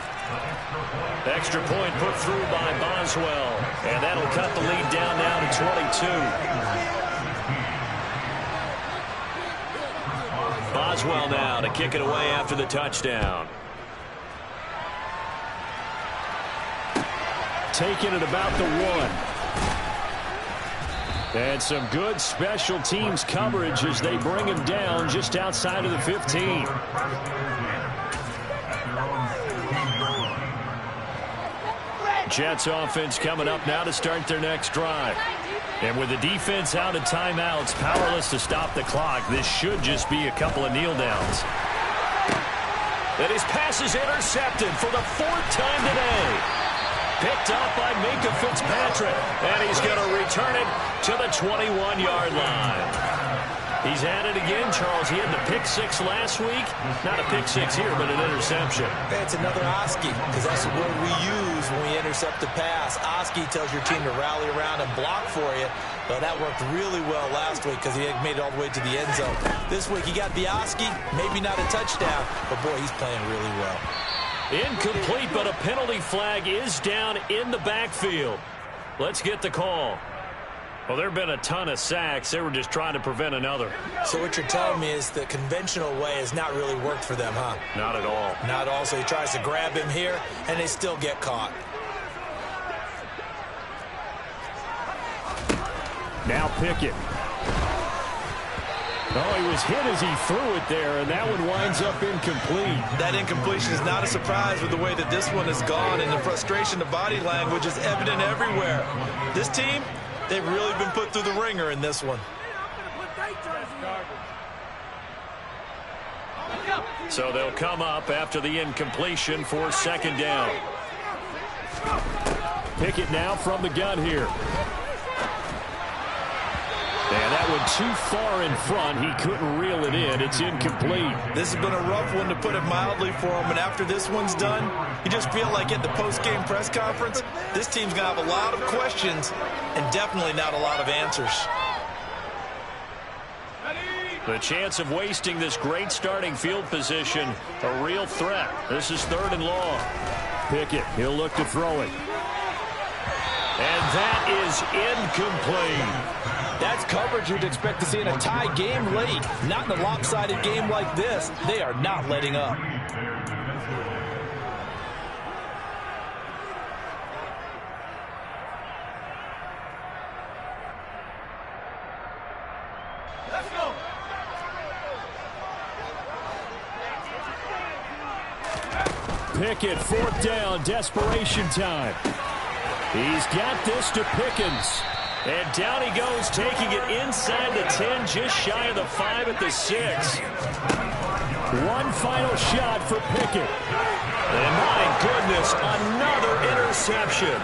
Extra point put through by Boswell. And that'll cut the lead down now to 22. Boswell now to kick it away after the touchdown. Taking it about the 1. And some good special teams coverage as they bring him down just outside of the 15. Jets offense coming up now to start their next drive. And with the defense out of timeouts, powerless to stop the clock, this should just be a couple of kneel downs. And his pass is intercepted for the 4th time today. Picked up by Minkah Fitzpatrick. And he's going to return it to the 21-yard line. He's at it again, Charles. He had the pick 6 last week. Not a pick 6 here, but an interception. It's another Oski, because that's the word we use when we intercept a pass. Oski tells your team to rally around and block for you. Well, that worked really well last week because he had made it all the way to the end zone. This week he got the Oski, maybe not a touchdown, but boy, he's playing really well. Incomplete, but a penalty flag is down in the backfield. Let's get the call. Well, there have been a ton of sacks. They were just trying to prevent another. So what you're telling me is the conventional way has not really worked for them, huh? Not at all. Not at all. So he tries to grab him here, and they still get caught. Now Pickett. Oh, he was hit as he threw it there, and that one winds up incomplete. That incompletion is not a surprise with the way that this one has gone, and the frustration of body language is evident everywhere. This team, they've really been put through the ringer in this one. So they'll come up after the incompletion for 2nd down. Pickett now from the gun here. And that one too far in front. He couldn't reel it in. It's incomplete. This has been a rough one, to put it mildly, for him. And after this one's done, you just feel like at the post-game press conference, this team's going to have a lot of questions and definitely not a lot of answers. The chance of wasting this great starting field position, a real threat. This is 3rd and long. Pickett, he'll look to throw it. And that is incomplete. That's coverage you'd expect to see in a tie game late. Not in a lopsided game like this. They are not letting up. Let's go. Pickett, 4th down, desperation time. He's got this to Pickens. And down he goes, taking it inside the 10, just shy of the 5 at the 6. One final shot for Pickett. And my goodness, another interception.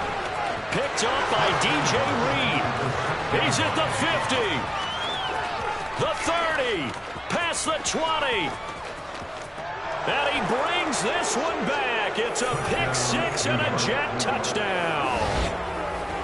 Picked up by DJ Reed. He's at the 50. The 30. Past the 20. And he brings this one back. It's a pick 6 and a Jet touchdown.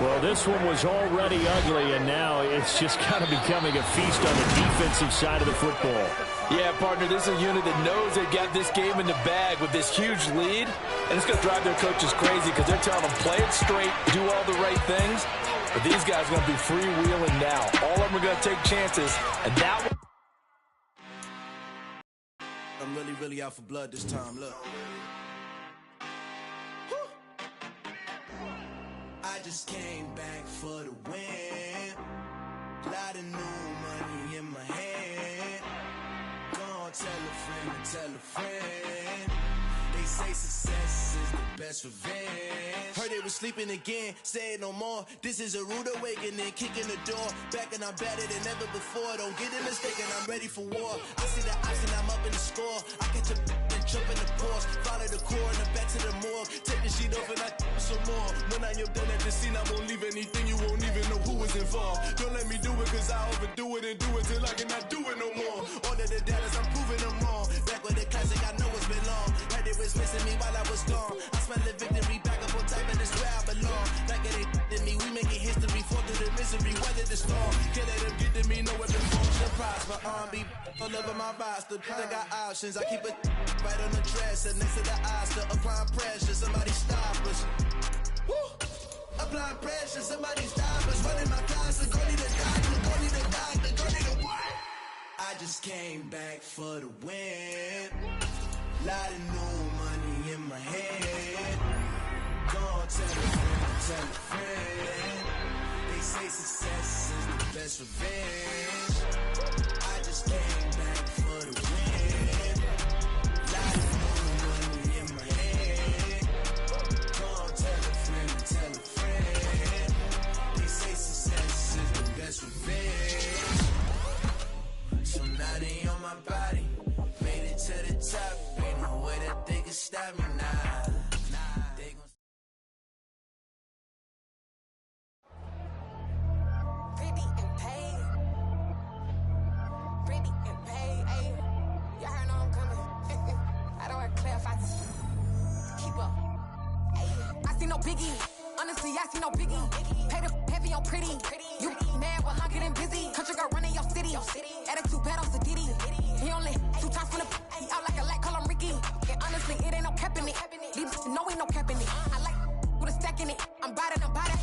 Well, this one was already ugly, and now it's just kind of becoming a feast on the defensive side of the football. Yeah, partner, this is a unit that knows they've got this game in the bag with this huge lead, and it's going to drive their coaches crazy because they're telling them play it straight, do all the right things, but these guys are going to be freewheeling now. All of them are going to take chances, and that one... I'm really out for blood this time, look. I just came back for the win. Lot of new money in my hand. Gonna tell a friend and tell a friend. They say success is the best revenge. Heard they was sleeping again, say it no more. This is a rude awakening, kicking the door. Back and I'm better than ever before. Don't get it mistaken, I'm ready for war. I see the option, I'm up in the score. I catch a and jump in the Porsche. Follow the core and the back to the morgue. Take the sheet off and I some more. When I am done at the scene, I won't leave anything. You won't even know who was involved. Don't let me do it, cause I overdo it and do it till I cannot do it no more. All of the dallas, I'm proving them wrong. Back with the classic, I know it's been long. Heard they was missing me while I was gone. I smell the victory, back up on time, and it's where I belong. Like it ain't to me, we making history. Fall through the misery, weather the storm. Can't let them get to me, no weapon forms to prosper. R&B all over my roster. I got options, I keep it right on the dresser. Next to the Oscar, applying pressure. Somebody stop us. Woo! Applying pressure, somebody stop us. Running my closet, go need a doctor, go need a doctor, go need a what? I just came back for the win. Lot of new money in my head. Gonna tell a friend, tell a friend. They say success is the best revenge. I just came back for the win. Lot of new money in my head. Gonna tell a friend, tell a friend. They say success is the best revenge. So now they on my body. Made it to the top. Ain't no way that see no biggie. Honestly, I see no biggie. Pay the heavy on pretty. You mad while I'm getting busy. Country girl running your city. Attitude bad on Sadiddy. He only 2 times from the he out like a light, call him Ricky. And honestly, it ain't no cap in it. These know ain't no cap in it. I like with a stack in it. I'm bout it.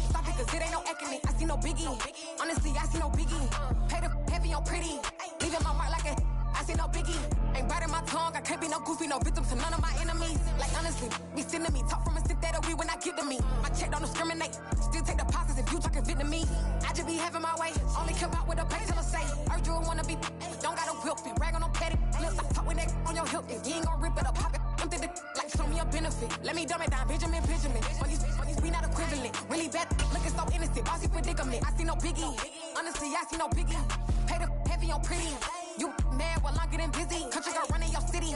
Stop it, cause it ain't no eck in it. I see no biggie. Honestly, I see no biggie. Pay the heavy on pretty. Leaving my mark like a I see no biggie. Ain't biting my tongue. I can't be no goofy, no victim to none of my enemies. Like honestly, be sending me talk from a sit that we when I get to me. My check don't discriminate. Still take deposits if you talking Vietnamese. I just be having my way. Only come out with a pay till I say. Urge you wanna be. Don't gotta whip it. Rag on no petty. Lips like talk with that on your hip. If you ain't gon' rip it up, pop it. Empty the like show me a benefit. Let me dumb it down, Benjamin. On these we not equivalent. Really bad, looking so innocent. Bossy predicament. I see no biggie. Honestly, I see no biggie. Pay the heavy on pretty. You mad while I'm getting busy. Country girl running your city.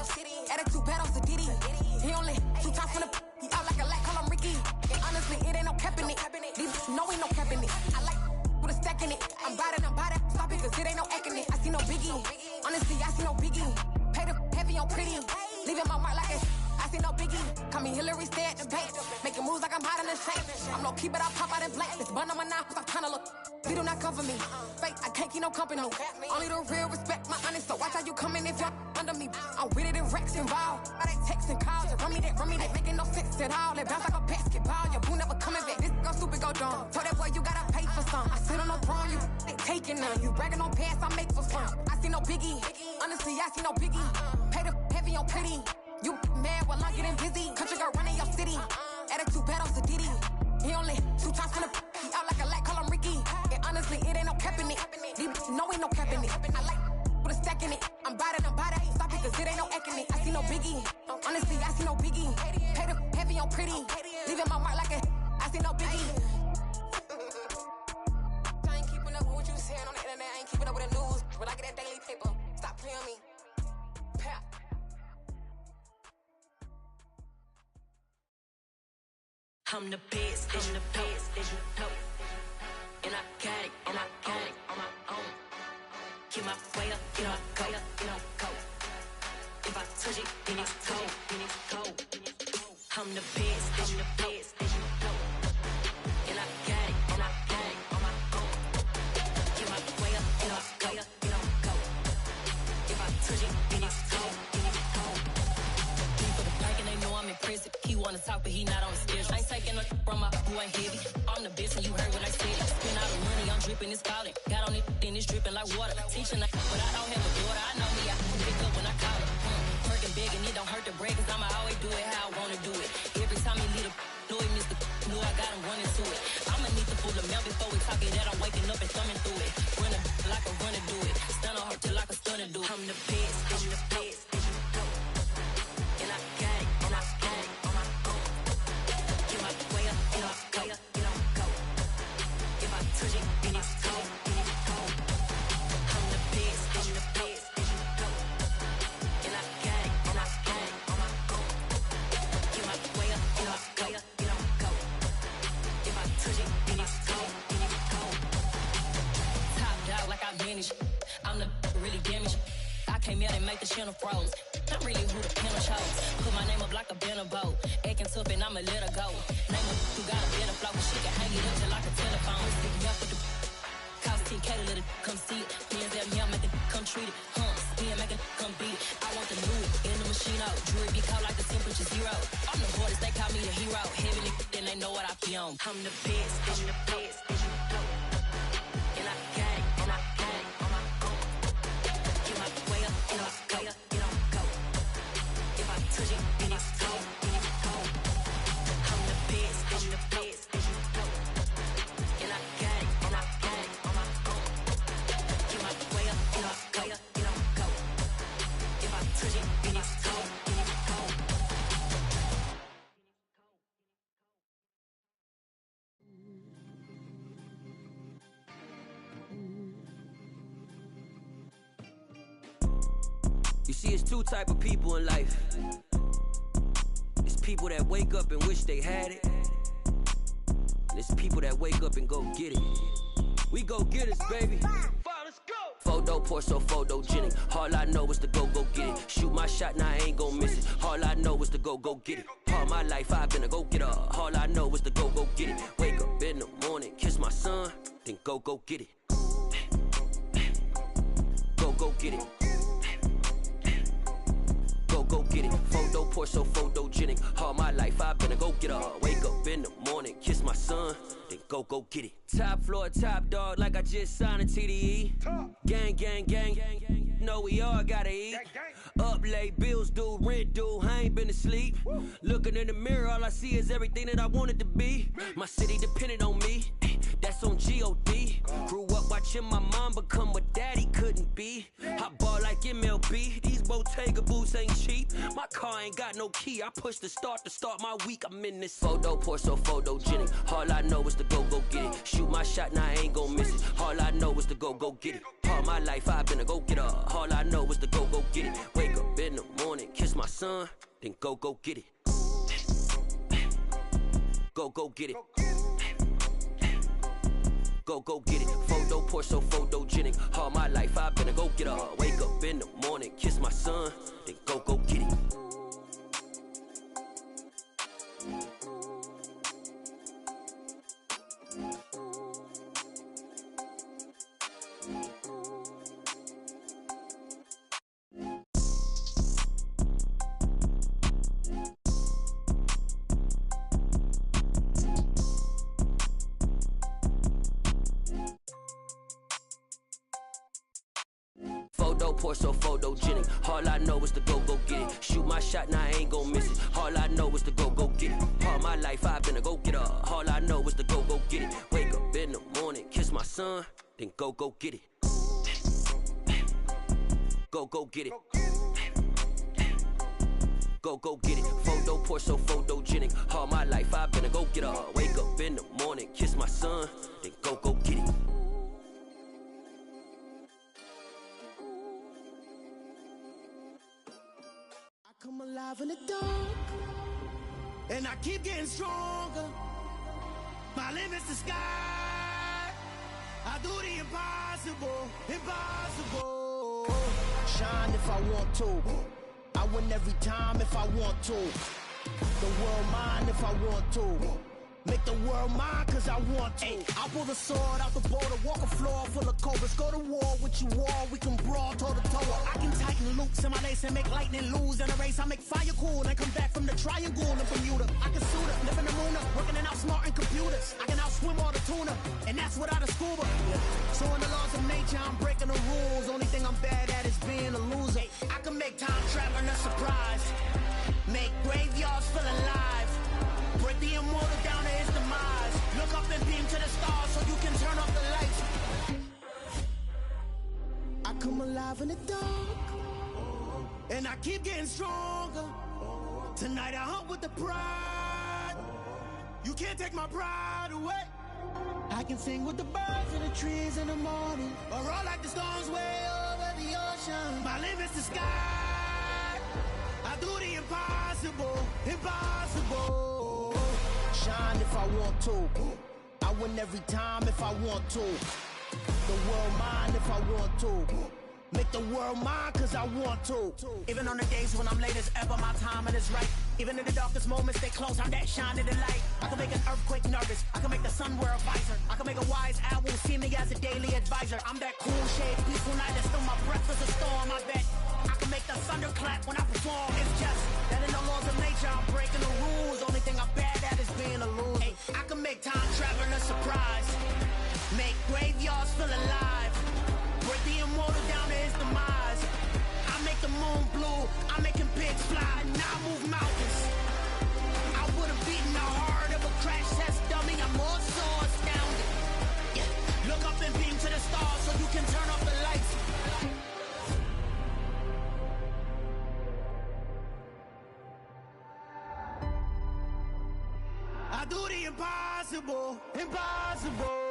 Attitude bad on Sadiddy. He only 2 times from the he out like a light, call him Ricky. And honestly, it ain't no cap in it. These know ain't no cap in it. I like with a stack in it. I'm bout it. Stop it, cause it ain't no eck in it. I see no biggie. Honestly, I see no biggie. Pay the heavy on pretty. Leaving my mark like a I see no biggie. Call me Hillary, stay at the bank. Making moves like I'm hot in the shake. I'm low key, but I pop out in blank. This bun on my knife, I'm trying to look. They do not cover me. Fake, I can't keep no company. Only the real respect my honest. So watch how you come in if you're under me. I'm with it in Rex involved. I they text and calls. Run me that. Making no sense at all. They bounce like a basketball. Your boo never coming back. This go stupid, go dumb. Told that boy you gotta pay for some. I sit on no throne, you ain't taking none. You bragging on pants, I make for fun. I see no biggie. Honestly, I see no biggie. Pay the heavy on pretty. You mad while I'm getting busy. Country girl running your city. Attitude bad on Sadiddy. He only 2 times from the he out like a light, call him Ricky. And honestly, it ain't no cap in it. These know ain't no cap in it. I like with a stack in it. I'm bout it. Stop it, cause it ain't no eck in it. I see no biggie. Honestly, I see no biggie. Pay the heavy on pretty. Leaving my mark like a I see no biggie. I ain't keeping up with what you saying on the internet. I ain't keeping up with the news. But I get that daily paper. Stop playing me. Pap. I'm the best, and you know. And I got it on my own. Get my way up, get my go, go. If I touch it, then it's cold. I'm the best, and you know. And I got it on my own. Get my way up, get my go. If I touch it, then it's cold. He for the bank and they know I'm impressive. He wanna talk, but he not on the schedule. I ain't taking a from my who ain't heavy. I'm the best and you heard what I said. Spend all the money, I'm dripping, it's falling. Got on it, then it's dripping like water. Teaching but I don't have a daughter. I know me, I can pick up when I call it. Working big and it don't hurt to break, cause I'ma always do it how I wanna do it. Every time he lead a know he missed the know I got him running to it. I'ma need to pull the mail before we talk it that I'm waking up and thumbing through it. Run like a runner do it. Stun on her till like a stunner do it. I'm the best, and the best, and you know. And I got it, on my own. Get my way up, get my go. If I touch it, then it's cold. I'm the best, and the best, and you know. And I got it, on my own. Get my way up, get my go. If I touch it, then it's cold. Top dog like I manage. I'm the really damaged. I came out and make the channel froze. Not really who the panel chose. Put my name up like a banner boat. Acting tough and I'ma let her go. Name her who got a better flow. She can hang it up just like a telephone. Stick me up with the cost 10K to let it come see it. Hands at me, I make it come treat it. Spin, make it come beat it. I want the new in the machine out. Jewelry be caught like the temperature 0. I'm the hardest, they call me the hero. Heaven then they know what I be on. I'm the best, and the best, and you know. And I got it, on my own. Get my way up, get my go. If I touch it, then it's cold. I'm the best, and the best, and you know. And I got it, on my own. Get my way up, get my go. If I touch it, then it's cold. You see, it's 2 type of people in life. It's people that wake up and wish they had it. And it's people that wake up and go get it. We go get it, baby. 4 Photo poor, so photogenic. All I know is to go get it. Shoot my shot, now I ain't gon' miss it. All I know is to go get it. All my life I've been a go-getter. All I know is to go get it. Wake up in the morning, kiss my son, then go get it. Go get it. Go get it. Photo poor, so photogenic. All my life I've been a go-getter. Wake up in the morning, kiss my son, then go get it. Top floor, top dog, like I just signed a TDE. Gang, gang, gang, gang, gang. Know we all gotta eat. Up late, bills due, rent due, I ain't been asleep. Looking in the mirror, all I see is everything that I wanted to be. My city depended on me, that's on G.O.D. Grew up watching my mom become what daddy couldn't be. I ball like MLB, these Bottega boots ain't cheap. My car ain't got no key, I push the start to start my week. I'm in this photo poor, so photogenic. All I know is to go get it. Shoot my shot, now I ain't gon' miss it. All I know is to go get it. All my life I've been a go-getter. All I know is to go get it. Wake up in the morning, kiss my son, then go get it. Go get it. Go get it. Photo poor, so photogenic. All my life I've been a go-getter. Wake up in the morning, kiss my son, then go get it. Photo poor, so photogenic. All I know is to go get it. Shoot my shot, now I ain't gon' miss it. All I know is to go get it. All my life I've been a go-getter. All I know is to go get it. Wake up in the morning, kiss my son, then go get it. Go get it. Go get it. Photo poor, so photogenic. All my life I've been a go-getter. Wake up in the morning, kiss my son, then go get it. Come alive in the dark, and I keep getting stronger. My limit's the sky. I do the impossible, impossible. Shine if I want to. I win every time if I want to. The world mine if I want to. Make the world mine cause I want to. I'll pull the sword out the border, walk a floor full of cobras. Go to war with you all, we can brawl toe to toe. I can tighten loops in my lace and make lightning lose in a race. I make fire cool and come back from the triangle in Bermuda. I can suit up, live in the moon up, working and outsmarting computers. I can outswim all the tuna, and that's without a scuba. So in the laws of nature, I'm breaking the rules. Only thing I'm bad at is being a loser. I can make time traveling a surprise, make graveyards feel alive. Break the immortal down to his demise. Look up and beam to the stars so you can turn off the lights. I come alive in the dark, and I keep getting stronger. Tonight I hunt with the pride. You can't take my pride away. I can sing with the birds and the trees in the morning, or roll like the storms way over the ocean. My limit's the sky. I do the impossible, impossible. Shine if I want to. I win every time if I want to. The world mine if I want to. Make the world mine cause I want to. Even on the days when I'm late as ever, my timing is right. Even in the darkest moments, they close, I'm that shining the light. I can make an earthquake nervous, I can make the sun wear a visor. I can make a wise owl see me as a daily advisor. I'm that cool shade, peaceful night, that's still my breath is a storm, I bet. I can make the thunder clap when I perform. It's just that in the laws of nature, I'm breaking the rules. Only thing I'm bad at is being a loser. Hey, I can make time traveling a surprise, make graveyards feel alive. Break the immortal down to his demise. I make the moon blue, I'm making pigs fly. Now I move mountains. I would've beaten the heart of a crash test dummy. I'm more so astounded. Yeah. Look up and beam to the stars so you can turn off the lights. I do the impossible, impossible.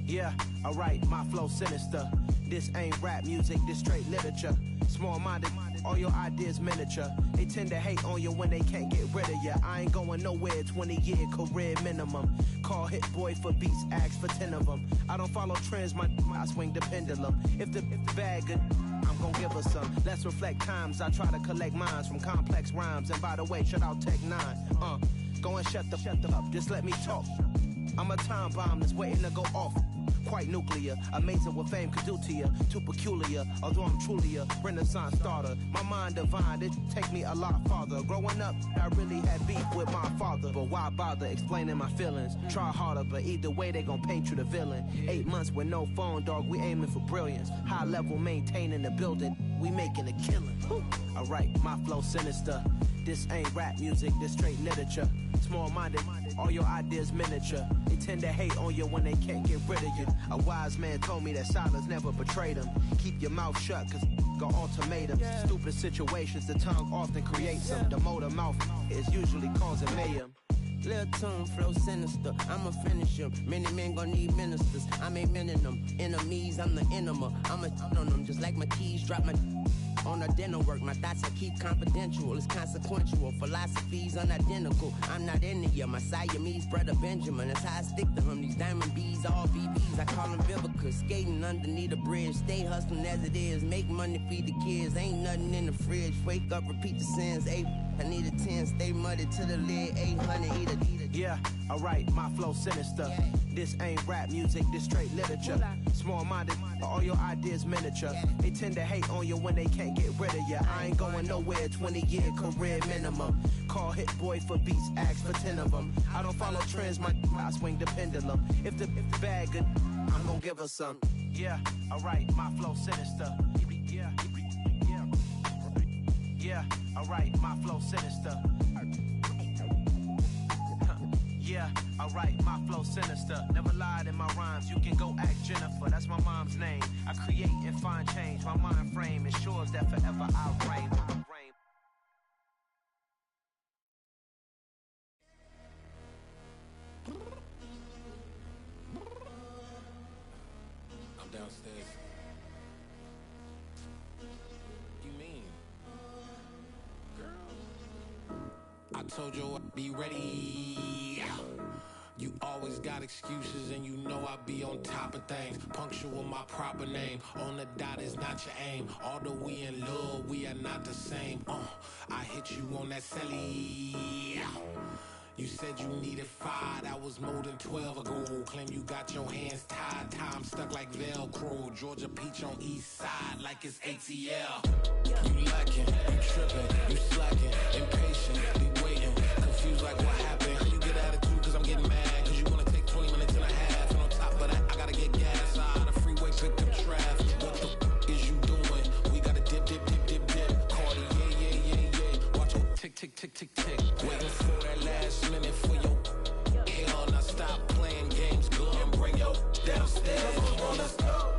Yeah, alright, my flow sinister. This ain't rap music, this straight literature. Small-minded, all your ideas miniature. They tend to hate on you when they can't get rid of you. I ain't going nowhere, 20-year career minimum. Call Hit Boy for beats, ask for 10 of them. I don't follow trends, I swing the pendulum. If the bag good, I'm gon' give her some. Let's reflect times, I try to collect minds from complex rhymes. And by the way, shout out Tech 9. Go and shut the up, just let me talk. I'm a time bomb that's waiting to go off. Quite nuclear, amazing what fame could do to you. Too peculiar, although I'm truly a renaissance starter. My mind divine, it take me a lot farther. Growing up, I really had beef with my father. But why bother explaining my feelings? Try harder, but either way they gon' paint you the villain. 8 months with no phone, dog, we aiming for brilliance. High level maintaining the building, we making a killing. Alright, my flow sinister. This ain't rap music, this straight literature. Small-minded, all your ideas miniature. They tend to hate on you when they can't get rid of you. A wise man told me that silence never betrayed him. Keep your mouth shut, cause got ultimatums. Stupid situations, the tongue often creates them. The motor mouth is usually causing mayhem. Lil' tune, flow sinister, I'ma finish him. Many men gon' need ministers, I'm aiming them. Enemies, I'm the enema. I'ma on them, just like my keys, drop my on the dinner work. My thoughts I keep confidential, it's consequential. Philosophies unidentical, I'm not in the my Siamese brother Benjamin. That's how I stick to him, these diamond bees, all BBs. I call them Vivica, skating underneath the bridge. Stay hustling as it is, make money, feed the kids. Ain't nothing in the fridge, wake up, repeat the sins. I need a 10, stay muddy to the lid. 800, eat a. Yeah, alright, my flow sinister. This ain't rap music, this straight literature. Small-minded, all your ideas miniature. They tend to hate on you when they can't get rid of you. I ain't going nowhere, 20-year career minimum. Call Hit Boy for beats, ask for 10 of them. I don't follow trends, I swing the pendulum. If the bag good, I'm gon' give her some. Yeah, alright, my flow sinister. Yeah, alright, my flow sinister. Yeah, alright, my flow sinister. Never lied in my rhymes, you can go ask Jennifer. That's my mom's name. I create and find change. My mind frame ensures that forever I'll reign. I'm downstairs. You mean? Girl, I told you I'd be ready. You always got excuses and you know I be on top of things. Punctual my proper name. On the dot is not your aim. Although we in love, we are not the same. I hit you on that celly. You said you needed 5, that was more than 12 ago. Claim you got your hands tied, time stuck like Velcro. Georgia Peach on east side like it's ATL. You lacking, you tripping, you slacking, impatient, be waiting, confused like what happened. How you get attitude cause I'm getting mad, cause you wanna take 20 minutes and a half. And on top of that, I gotta get gas out of the freeway, pick up traffic. What the is you doing? We gotta dip, Cardi, yeah. Watch your tick, waiting for that last minute for your hell. Now stop playing games, go and bring your downstairs. Come on, let's go.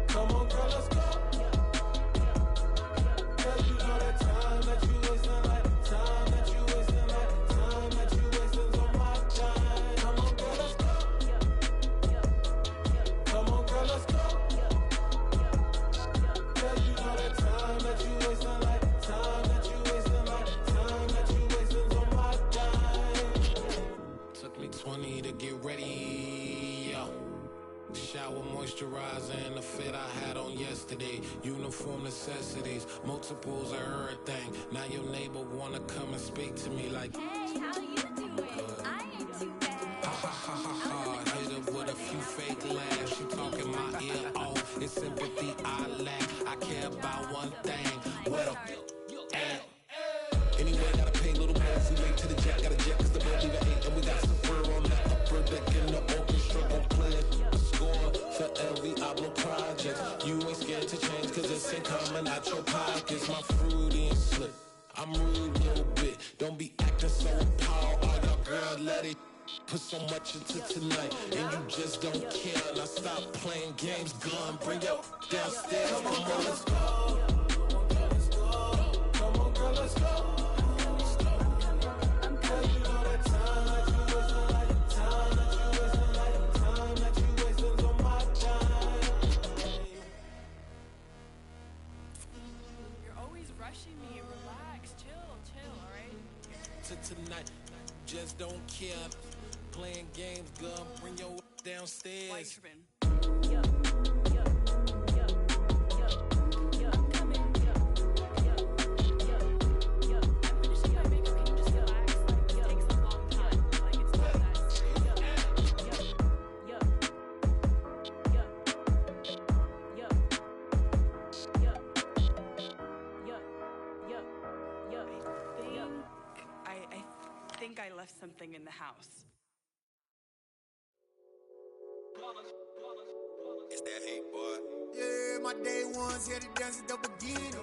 Come on, girl, let's go. Cause you know that time that you wasting, like time that you wasting, like time that you wasting on my time. Come on, girl, let's go. Come on, girl, let's go. Cause you know that time that you wasting, like time that you wasting, like time that you wasting on my time. Took me 20 to get ready, yo. Shower, moisturizer, and the fit I had on yesterday. Uniform necessities, multiples of everything. Now your neighbor wanna come and speak to me like, hey, how you doing? I ain't too bad. Ha. Hit her with a few fake laughs. She talking my ear off. It's sympathy I lack. I care about one thing. What up? Anyway, gotta pay a little more if we late to the jet. Got a jet cause the boat leave at 8. And we got Safari on that upper deck in the orchestra. Gon' play a score for every Ablo project. You ain't scared to change cause this ain't coming out your pockets. My fruity and slip, I'm rude a little bit. Don't be acting so appalled. All y'all girl, let it put so much into tonight. And you just don't care. Now stop playing games, gun, bring your downstairs. Come on, girl, let's go. Come on, girl, let's go. Cause you know that time that you wasting, like time that you wasting, like to tonight. Just don't care. Playing games, girl. Bring your downstairs. I think I left something in the house. It's that hate, boy. Yeah, my day ones here to dance at the beginning.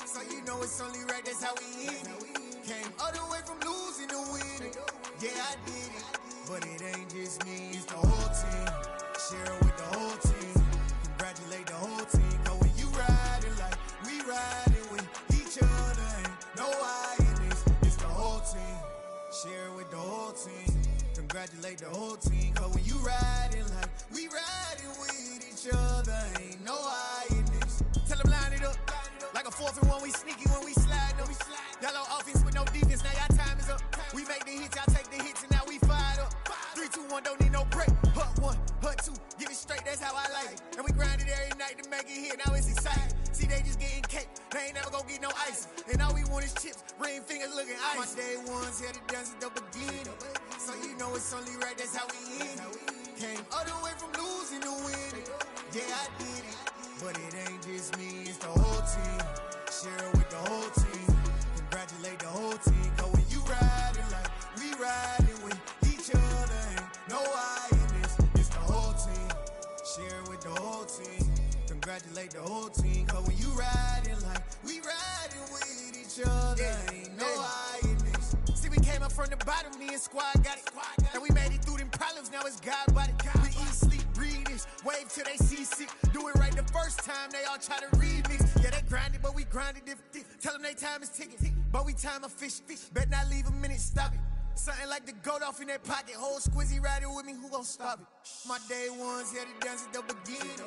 So you know it's only right, that's how we end it. Came all the way from losing to winning. Yeah, I did it. But it ain't just me, it's the whole team. Share it with the whole team. Congratulate the whole team. Cause when you riding like we riding with each other, ain't no I in this. It's the whole team. Share it with the whole team. Congratulate the whole team. Cause when you riding like we riding with each other, ain't no I in this. Tell them line it up. Like a 4th and 1, we sneaky when we slide them. Yellow offense with no defense, now y'all time is up. We make the hits, y'all take the hits, and now we fired up. 3, 2, 1, don't need no break. Hut 1, hut 2, give it straight, that's how I like it. And we grind it every night to make it hit, now it's exciting. See, they just getting cake, they ain't never gonna get no ice. And all we want is chips, ring fingers looking ice. My day ones here to dance at the beginning. So you know it's only right, that's how we end it. Came all the way from losing to winning. Yeah, I did it. But it ain't just me, it's the whole team. Share it with the whole team. Congratulate the whole team. Cause when you riding like we riding with each other, ain't no I in this. It's the whole team. Share it with the whole team. Congratulate the whole team. Cause when you riding like we riding with each other, ain't no I in this. See, we came up from the bottom, me and squad got it. And we made it through them problems, now it's God body. We eat, sleep, breathe this, wave till they seasick. Do it right the first time, they all try to remix. Yeah, they grinded, but we grinded different. Tell them they time is ticking, but we time a fish. Bet not leave a minute, stop it. Something like the goat off in their pocket. Whole squizzy riding with me, who gon' stop it? My day ones here to dance at the beginning.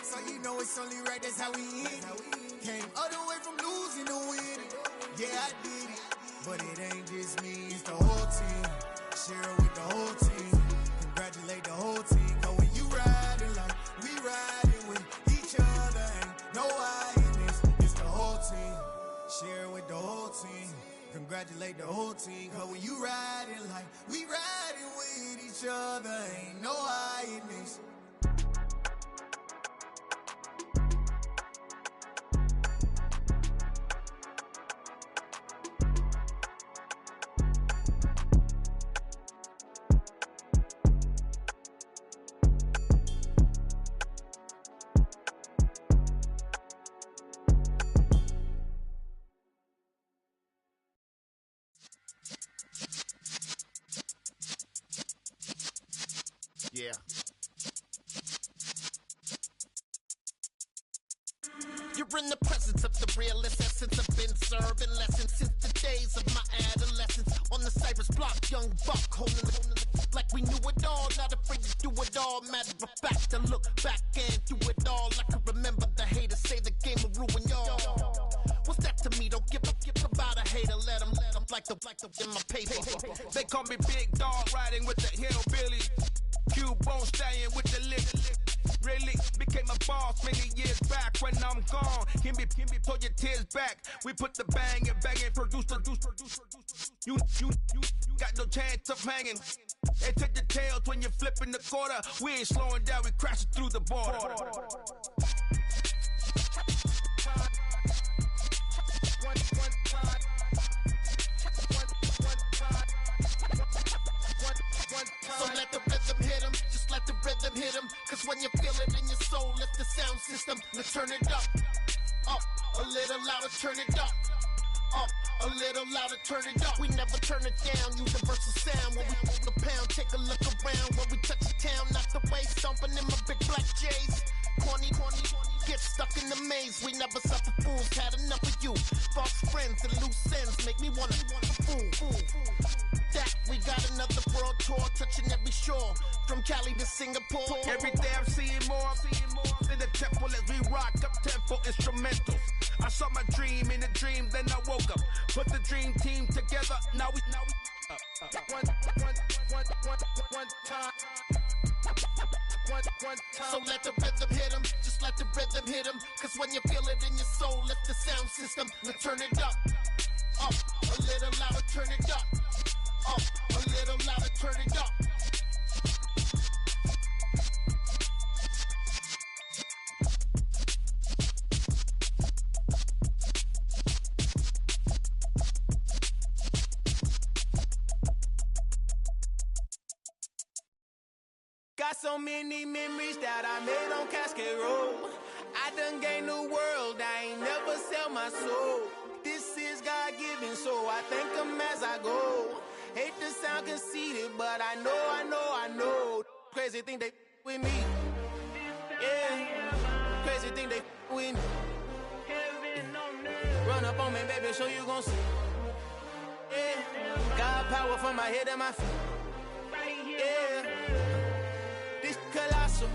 So you know it's only right, that's how we end it. Came all the way from losing to winning. Yeah, I did it. But it ain't just me, it's the whole team. Share it with the whole team. Congratulate the whole team. Cause when you riding like we riding with each other, ain't no I in this. It's the whole team. Share it with the whole team. Congratulate the whole team. Cause when you riding like we riding with each other, ain't no I in this. Yeah. You're in the presence of the realest essence. I've been serving lessons since the days of my adolescence. On the Cypress block, young buck holding the like we knew it all. Not afraid to do it all. Matter of fact, to look back and do it all. I can remember the haters say the game will ruin y'all. What's that to me? Don't give about a hater. Let them like the in my paper. They call me Big Dog, riding with the hillbilly. Cubone staying with the lick. Really became a boss many years back. When I'm gone, can be pull your tears back. We put the bang and produce. You got no chance of hanging. They take the tails when you're flipping the quarter. We ain't slowing down, we crashing through the border. So let the rhythm hit him, just let the rhythm hit him. Cause when you feel it in your soul, it's the sound system. Let's turn it up, a little louder, turn it up, a little louder, turn it up. We never turn it down, universal sound. When we move the pound, take a look around. When we touch the town, not the way, stomping in my big black J's. Corny, get stuck in the maze. We never suffer fools, had enough of you. False friends and loose ends make me wanna fool. That we got another world tour, touching every shore, from Cali to Singapore. Every day I'm seeing more in the temple as we rock up tempo instrumentals. I saw my dream in a dream, then I woke up. Put the dream team together, now we So let the rhythm hit 'em, just let the rhythm hit 'em. Cause when you feel it in your soul, lift the sound system. Now turn it up, a little louder, turn it up, a little louder, turn it up. Got so many memories that I made on Cascade Road. I done gained the world, I ain't never sell my soul. This is God-given, so I thank him as I go. Hate to sound conceited, but I know. Crazy thing they with me. Yeah, crazy thing they with me. Run up on me, baby, so you gon' see. Yeah, got power from my head and my feet. Yeah. Colossal,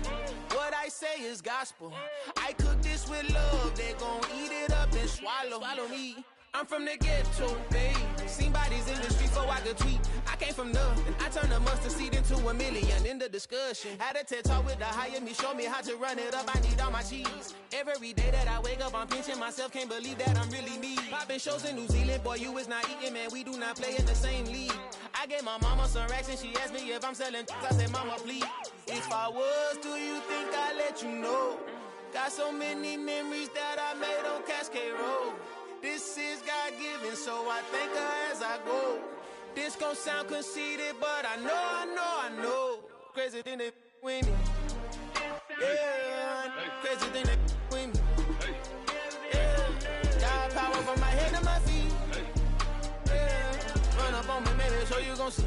what I say is gospel. I cook this with love, they gon' eat it up and swallow me. I'm from the ghetto, baby. Seen bodies in the streets so I could tweet. I came from nothing, I turned a mustard seed into a million. In the discussion, had a TED talk with the higher me, show me how to run it up. I need all my cheese. Every day that I wake up, I'm pinching myself, can't believe that I'm really me. Popping shows in New Zealand, boy, you is not eating, man. We do not play in the same league. I gave my mama some racks and she asked me if I'm selling. I said, mama, please. If I was, do you think I'd let you know? Got so many memories that I made on Cascade Road. This is God-given, so I thank her as I go. This gon' sound conceited, but I know. Crazy thing they with me. Yeah, crazy thing they with me. Yeah, got power from my head to my feet. Yeah, run up on me, maybe, so you gon' see.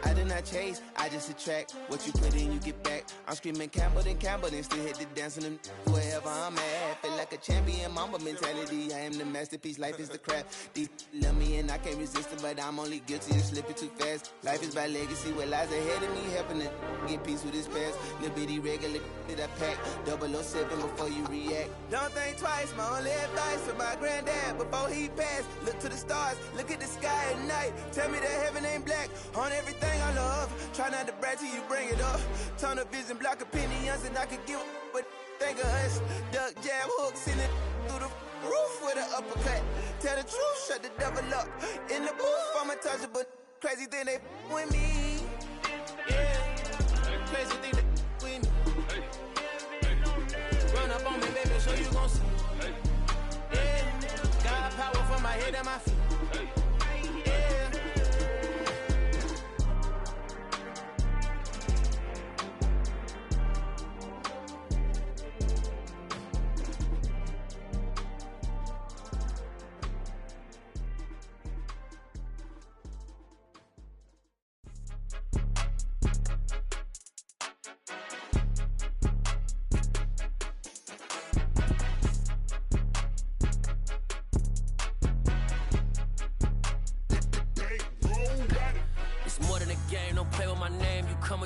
I did not chase, I just attract. What you put in, you get back. I'm screaming Campbell, then still hit the dance and them wherever I'm at. Feel like a champion, mama mentality. I am the masterpiece, life is the crap. Deep love me and I can't resist it, but I'm only guilty of slipping too fast. Life is by legacy, what lies ahead of me, helping to get peace with this past. Little bitty regular that I pack, 007 before you react. Don't think twice, my only advice for my granddad before he passed. Look to the stars, look at the sky at night. Tell me that heaven ain't black on everything I love. Try not to brag till you bring it up. Tunnel vision, block opinions, and I could give but think of us. Duck jab hooks in it through the roof with an uppercut. Tell the truth, shut the devil up. In the booth, I'm untouchable. Crazy thing they with me. Yeah, crazy thing they with me. Run up on me, baby, so you gon' see. Yeah, got power from my head and my feet.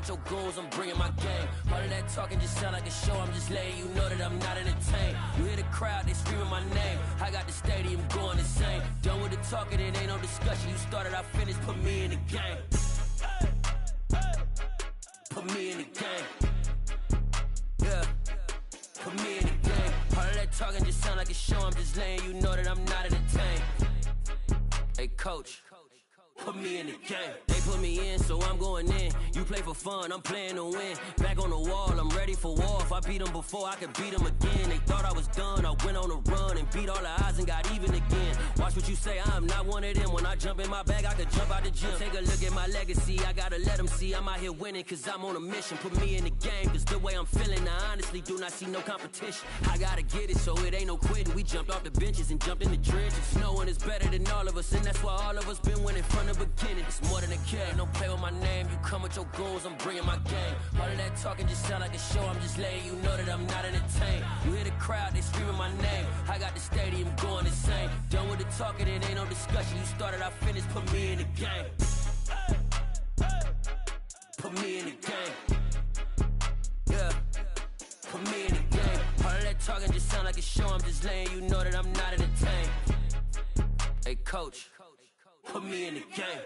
Your goals, I'm bringing my game. All of that talking just sound like a show. I'm just letting you know that I'm not entertained. You hear the crowd, they screaming my name. I got the stadium going insane. Done with the talking, it ain't no discussion. You started, I finished, put me in the game. Put me in the game. Yeah, put me in the game. All of that talking just sound like a show. I'm just letting you know that I'm not entertained. Hey, coach, put me in the game. They put me in, so I'm going in. You play for fun, I'm playing to win. Back on the wall, I'm ready for war. If I beat them before, I could beat them again. They thought I was done, I went on a run and beat all the odds and got even again. Watch what you say, I'm not one of them. When I jump in my bag, I could jump out the gym. Take a look at my legacy, I gotta let them see I'm out here winning, cause I'm on a mission. Put me in the game, cause the way I'm feeling, I honestly do not see no competition. I gotta get it, so it ain't no quitting. We jumped off the benches and jumped in the trenches. No one is better than all of us, and that's why all of us been winning from the beginning. It's more than a game, don't play with my name. You come with your goals, I'm bringing my game. All of that talking just sound like a show. I'm just letting you know that I'm not entertained. You hear the crowd, they screaming my name. I got the stadium going insane. Done with the talking, it ain't no discussion. You started, I finished, put me in the game. Put me in the game. Yeah, put me in the game. All of that talking just sound like a show. I'm just letting you know that I'm not entertained. Hey, coach, put me in the game.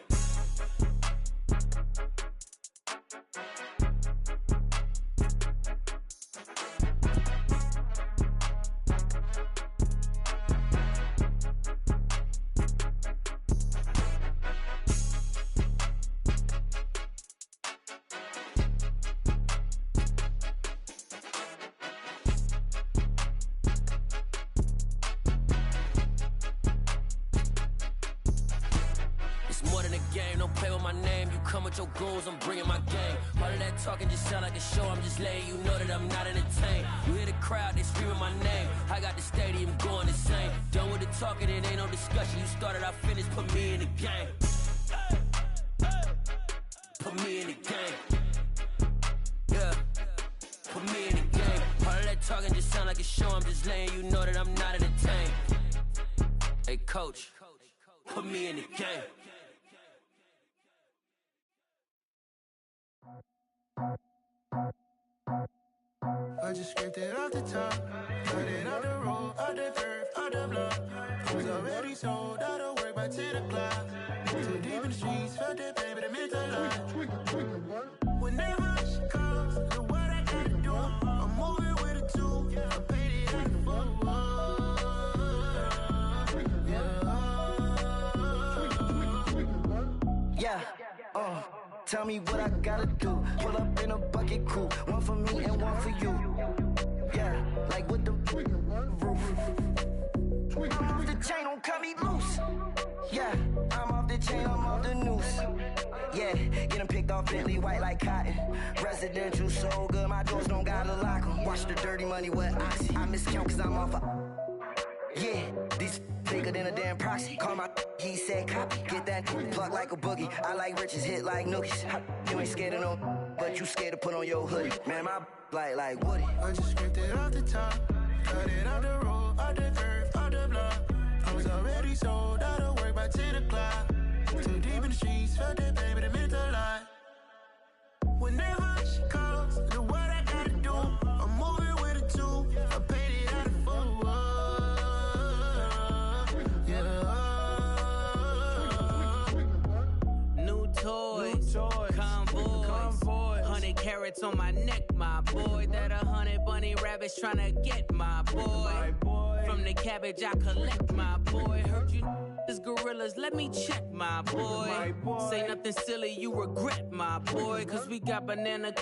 in the game, don't play with my name. You come with your goons, I'm bringing my game. All of that talking just sound like a show, I'm just letting you know that I'm not entertained. You hear the crowd, they screaming my name. I got the stadium going insane. Done with the talking, it ain't no discussion. You started, I finished, put me in the game. Put me in the game. Yeah, put me in the game. All of that talking just sound like a show, I'm just letting you know that I'm not entertained. Hey coach, put me in the game. I just scraped it off the top, cut it off the road, off the curve, off the block. I was already sold out of work by 10 o'clock. Too deep in the streets, felt that pain, but it meant a lot. Whenever she calls, know what I gotta do. I'm moving with a two, I paid it out the Yeah, tell me what I gotta do. Pull up in a bucket crew, one for me and one for you. Yeah, like with the roof. I'm off the chain, don't cut me loose. Yeah, I'm off the chain, I'm off the noose. Yeah, getting picked off Bentley white like cotton. Residential so good, my doors don't gotta lock 'em. Watch the dirty money with oxy. I miscount cause I'm off a... Yeah, these bigger than a damn proxy. Call my he said copy. Get that plug like a boogie. I like riches, hit like nookies. You ain't scared of no, but you scared to put on your hoodie. Man, my like Woody. I just scraped it off the top, cut it off the road, off the curve, off the block. I was already sold out of work by 10 o'clock. Too deep in the streets, felt that pain, but it meant a lot. Whenever she calls, know what I gotta do. I'm moving with a two, I paid it out of full. New toys, convoy, 100 carats on my neck, my boy. That 100 bunny rabbits tryna get my boy. From the cabbage I collect, my boy. Heard you is gorillas, let me check, my boy. Say nothing silly, you regret, my boy. Cause we got banana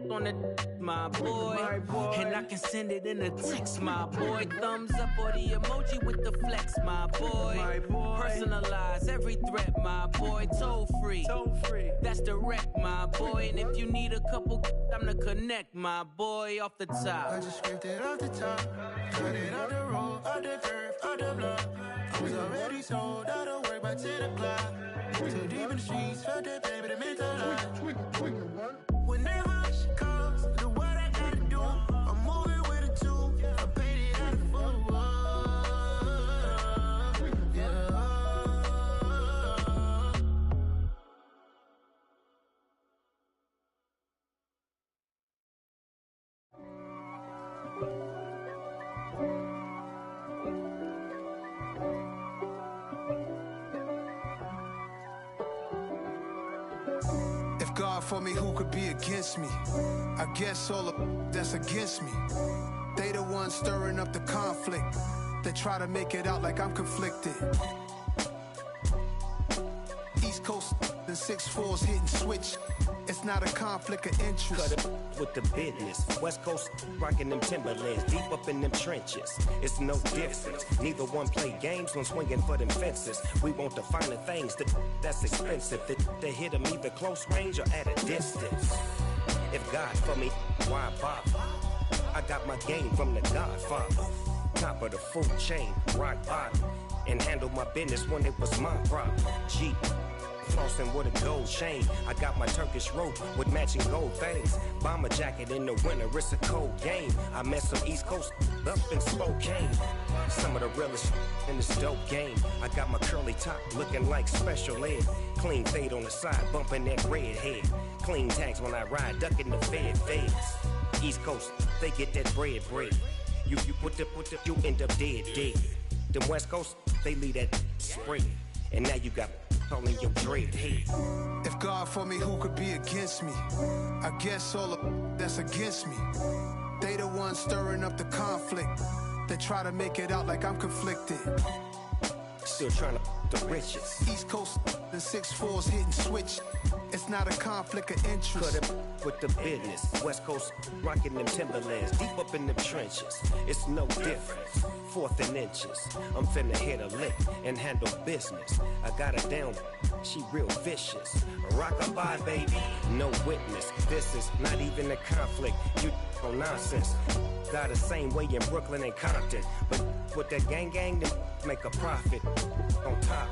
on the my boy. And I can send it in a text, my boy. Thumbs up or the emoji with the flex, my boy. Personalize every threat, my boy. Toll free, that's direct, my boy. And if you need a couple, I'm the connect, my boy. Off the top, I just scraped it off the top, cut it off the road, off the curve, off the block. I was already sold out of work by 10 o'clock. Too deep in the streets, felt that pain, but it meant a lot. Whenever she calls, know what I gotta do. I'm moving with a two, I paid it out of full. God for me, who could be against me? I guess all of that's against me. They the ones stirring up the conflict. They try to make it out like I'm conflicted. East Coast and 6'4s hitting switch. It's not a conflict of interest. Cut it with the business. West Coast rocking them Timberlands, deep up in them trenches. It's no difference. Neither one play games when swinging for them fences. We want the finer things that's expensive. They hit them either close range or at a distance. If God for me, why bother? I got my game from the Godfather. Top of the food chain, rock bottom. And handle my business when it was my problem. G. Flossing with a gold chain. I got my Turkish rope with matching gold things. Bomber jacket in the winter, it's a cold game. I met some East Coast up in Spokane. Some of the realest in this dope game. I got my curly top looking like special ed. Clean fade on the side, bumping that red head. Clean tags when I ride, ducking the feds. East Coast, they get that bread. You you end up dead. Them West Coast, they leave that spread. And now you got calling your dread head. If God for me, who could be against me? I guess all of that's against me. They the ones stirring up the conflict. They try to make it out like I'm conflicted. Still trying to the richest. East Coast and 6'4s hitting switch. It's not a conflict of interest. Cut it with the business. West Coast rocking them Timberlands, deep up in them trenches. It's no difference. Fourth and inches. I'm finna hit a lick and handle business. I got her down, she real vicious. Rock-a-bye, baby, no witness. This is not even a conflict. You on nonsense. Got the same way in Brooklyn and Compton, but with that gang, then make a profit. On top,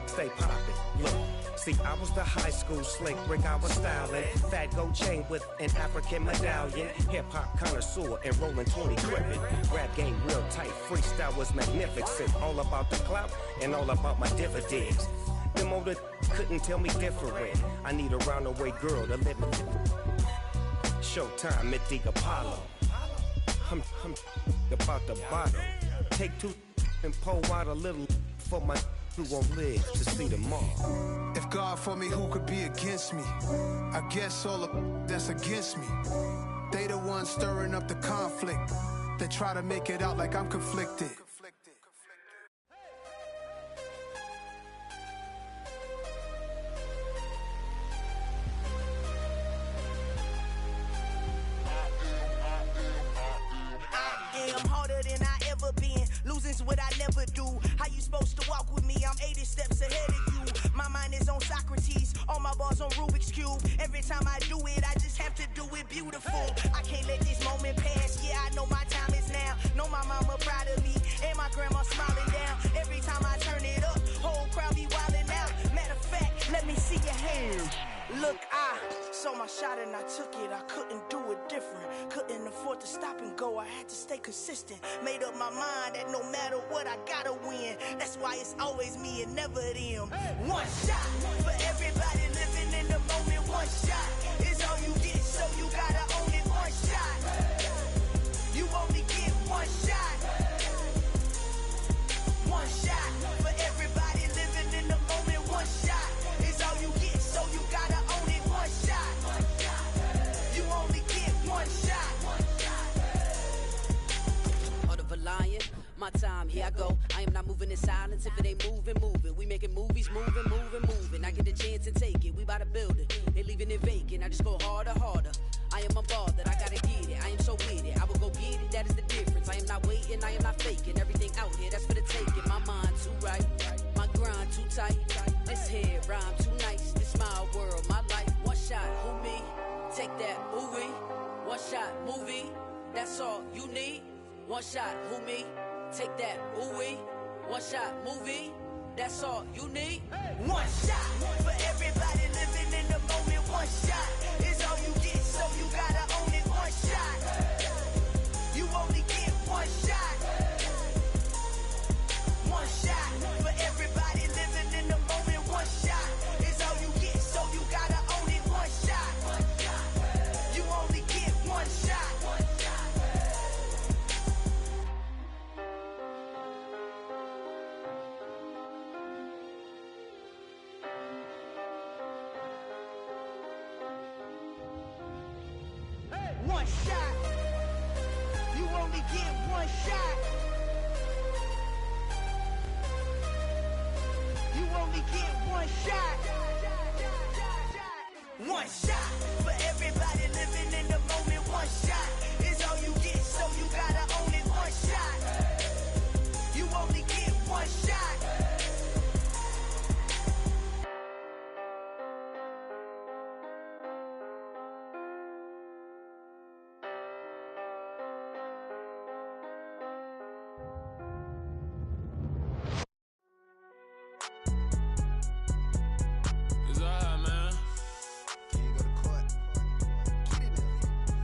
stay poppin'. Look. See, I was the high school slick Rick, I was styling. Fat gold chain with an African medallion. Hip-hop connoisseur and rolling 20 cribbin'. Rap game real tight, freestyle was magnificent. All about the clout and all about my dividends. Them older couldn't tell me different. I need a roundaway girl to live with. Showtime at the Apollo. I'm about the bottom. Take two and pour out a little for my who won't live to see tomorrow. If God for me, who could be against me? I guess all of that's against me. They the ones stirring up the conflict. They try to make it out like I'm conflicted. I'm harder than I ever been. Losing's what I never do. How you supposed to walk with me? I'm 80 steps ahead of you. My mind is on Socrates. All my bars on Rubik's Cube. Every time I do it, I just have to do it beautiful. I can't let this moment pass. Yeah, I know my time is now. Know my mama proud of me. And my grandma smiling down. Every time I turn it up, whole crowd be wildin' out. Matter of fact, let me see your hands. Look, I saw my shot and I took it. I couldn't do it different. Couldn't afford to stop and go. I had to stay consistent. Made up my mind that no matter what, I gotta win. That's why it's always me and never them. One shot for everybody living in the moment. One shot is all you get, so you gotta own it. One shot. You only get one shot. One shot for everybody living in the moment. One shot is all you get, so you gotta own it. One shot. You only get one shot. Heart of a lion, my time, here I go. I am not moving in silence. If it ain't moving, moving. We making movies, moving. I get a chance and take it. We bout to build it. They leaving it vacant. I just go harder. I am a ball that I gotta get it. I am so with it. I will go get it. That is the difference. I am not waiting. I am not faking. Everything out here, that's for the taking. My mind too right. My grind too tight. This head rhyme too nice. This my world, my life. One shot, who me? Take that, ooh wee. One shot, movie. That's all you need. One shot, who me? Take that, ooh wee. One shot, movie. That's all you need. One shot for everybody living in the moment. One shot is all you get, so you gotta own it. One shot. You only get one shot. One shot for everybody living in the moment. One shot is all you get, so you gotta own it. One shot. You only get one shot. One shot. You only get one shot. You only get one shot. One shot for everybody living in the moment. One shot is all you get, so you gotta own it. One shot. You only get one shot. It's alright, man.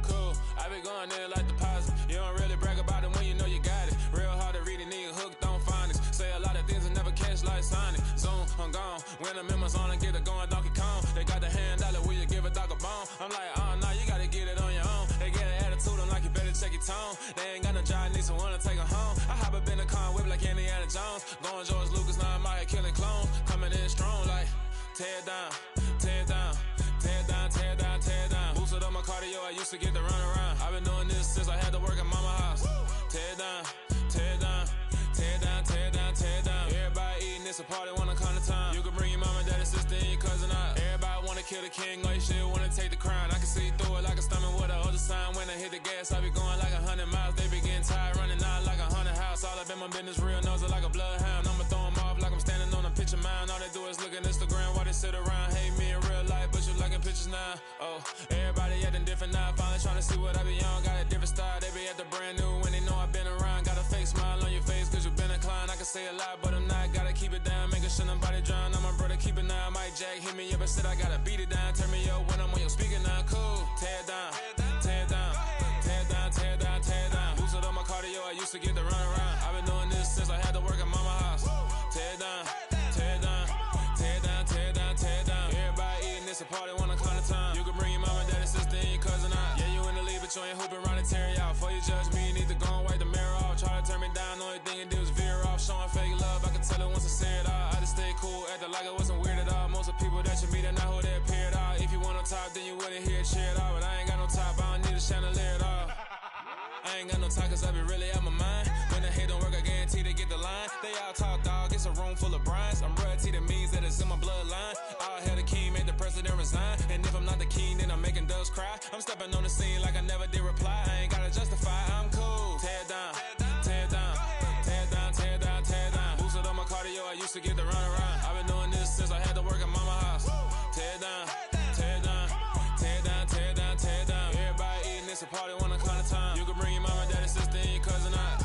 Cool. I be going there like deposit. You don't really brag about it when you know you got it. Real hard to read a nigga hooked on phonics. Say a lot of things and never catch like Sonic. Zoom, I'm gone. When I'm in my zone, I get it going Donkey Kong. They got the hand dollar, will you give a dog a bone? I'm like, oh no, you gotta get it on your own. They get an attitude, I'm like, you better check your tone. They ain't got no job, need someone to take her home. I hop up in the car, whip like Indiana Jones. Going George Lucas, now I'm out here killing clones. Coming in strong like, tear down, tear down, tear down, tear down, tear down. Boosted up my cardio, I used to get to run around. I've been doing this since I had to work at mama house. Tear down, tear down, tear down, tear down, tear down. Everybody eating this apart. party when I come to town. You can bring your mama, daddy, sister, and your cousin out. Everybody wanna kill the king, or you shit wanna take the crown. I can see through it like a stomach with a other sign. When I hit the gas, I be going like 100 miles. They be getting tired, running out like 100 house. All up in my business, real nose like a bloodhound. I'ma throw them off like I'm standing on a picture mound. All they do is look at Instagram while they sit around. Hate me in real life, but you liking pictures now. Oh, everybody acting different now. Finally trying to see what I be on. Got a different style, they be at the brand new when they know I've been around. Got a fake smile on your face cause you been inclined. I can say a lot, but I'm not. Gotta keep it down, making sure nobody drown. I'm my brother, keep it now. Mike Jack hit me up and said I gotta beat it down. Turn me up when I'm on your speaker now. Cool, tear it down, tear it down, tear it down, tear it down, tear it down. Boosted up my cardio, I used to get the run around. I've been doing this since I had to work at mama house. Tear it down, tear it down, tear it down, tear it down, tear it down. Everybody eating this a party when I come to town. You can bring your mama, daddy, sister, and your cousin out. Yeah, you in the lead, but you ain't hooping around and tear you out. Before you judge me, you need to go and wipe the mirror off. Try to turn me down, only thing you do is veer off. Showing fake love, I can tell it once I say it all. I just stay cool, acting like it wasn't weird at all. Most of the people that you meet are not who they appear at all. If you want on top, then you wouldn't hear it cheer at all. But I ain't got no top, I don't need a chandelier at all. I ain't got no time cause I be really out my mind. When the hate don't work, I guarantee they get the line. They all talk dog, it's a room full of brines. I'm royalty, that means that it's in my bloodline. All hell the king, made the president resign. And if I'm not the king, then I'm making doves cry. I'm stepping on the scene like I never did reply. I ain't gotta justify, I'm cool. Tear it down, tear it down, tear it down, tear it down, tear it down. Boosted up my cardio, I used to get the run around. I've been doing this since I had to work at mama house. Tear it down, tear it down, tear it down, tear it down, tear it down. Everybody eating this a party when I come to town. You can bring your mama, daddy, sister, and your cousin out.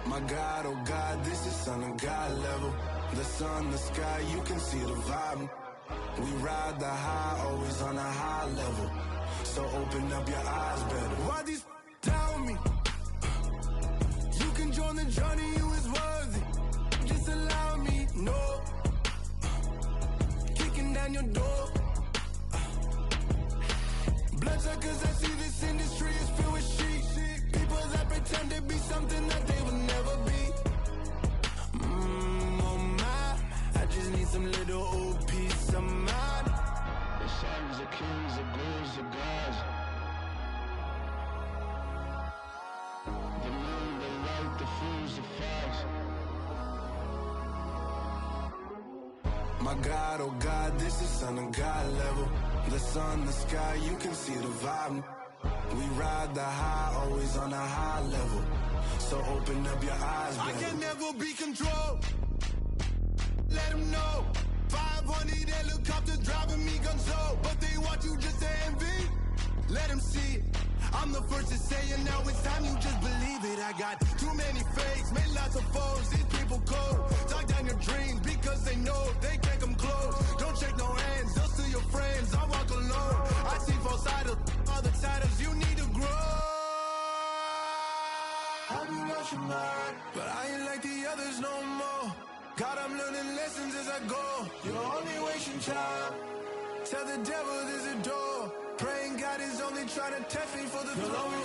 My God, oh God, this is Son of God level. The sun, the sky, you can see the vibe. We ride the high, always on a high level. So open up your eyes better. Why these tell me? You can join the journey, you is worthy. Just allow me, no. Kicking down your door. Bloodsuckers, I see this industry is filled with sheep. People that pretend to be something that they will never be. Oh my, I just need some little old peace of mind. The sons of kings, the ghouls, the gods. The moon, the light, the fools, the facts. My God, oh God, this is Son of God level. The sun, the sky, you can see the vibe. We ride the high, always on a high level. So open up your eyes, baby. I can never be controlled. Let them know. 500 helicopters driving me gonzo. But they want you just to envy. Let them see it. I'm the first to say it, now it's time you just believe it. I got too many fakes, made lots of foes. These people cold. Talk down your dreams because they know they can't come close. Don't shake no hands, they'll steal your friends. I walk alone. I see false idols, other titles. You need to grow. I've been watching mine, but I ain't like the others no more. God, I'm learning lessons as I go. You're only wasting time. Tell the devil there's a door. Praying God is only trying to test me for the throne.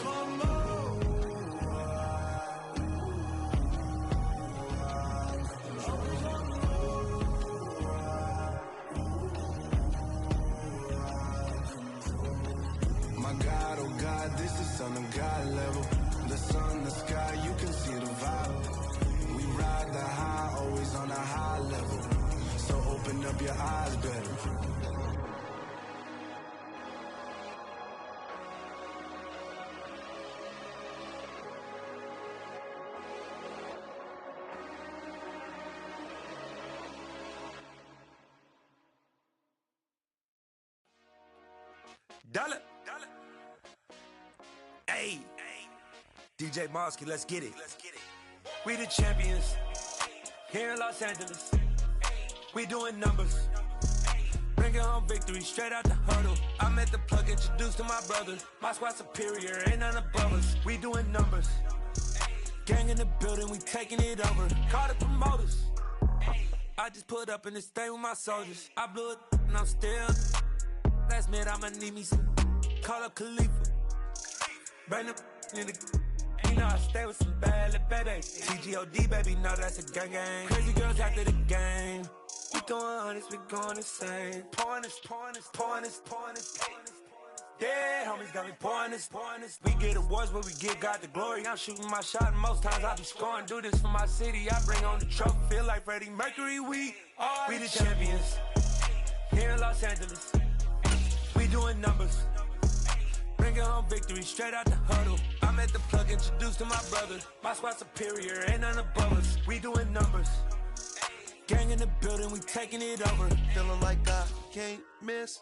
My God, oh God, this is Son of God level. The sun, the sky, you can see the vibe. We ride Dollar. Hey. DJ Mosky, let's get it. We the champions. Here in Los Angeles. We doing numbers. Bringing home victory straight out the huddle. I met the plug, introduced to my brother. My squad superior, ain't none above us. We doing numbers. Gang in the building, we taking it over. Call the promoters. I just put up in this thing with my soldiers. I blew it and I'm still. Last minute I'ma need me some. Call up Khalifa. Bring the in the. You know I stay with some bad little baby. TGOD baby, know that's a gang gang. Crazy girls after the game. We throwing hundreds, we going insane. Pouring this. Yeah, homies got me pouring this. We get awards, but we give God the glory. I'm shooting my shot, and most times I be scoring. Do this for my city, I bring on the trophy. Feel like Freddie Mercury, we the champions. Here in Los Angeles, we doing numbers. Bringing home victory straight out the huddle. I'm at the plug, introduced to my brother. My squad superior, ain't none above us. We doing numbers. Gang in the building, we taking it over. Feeling like I can't miss.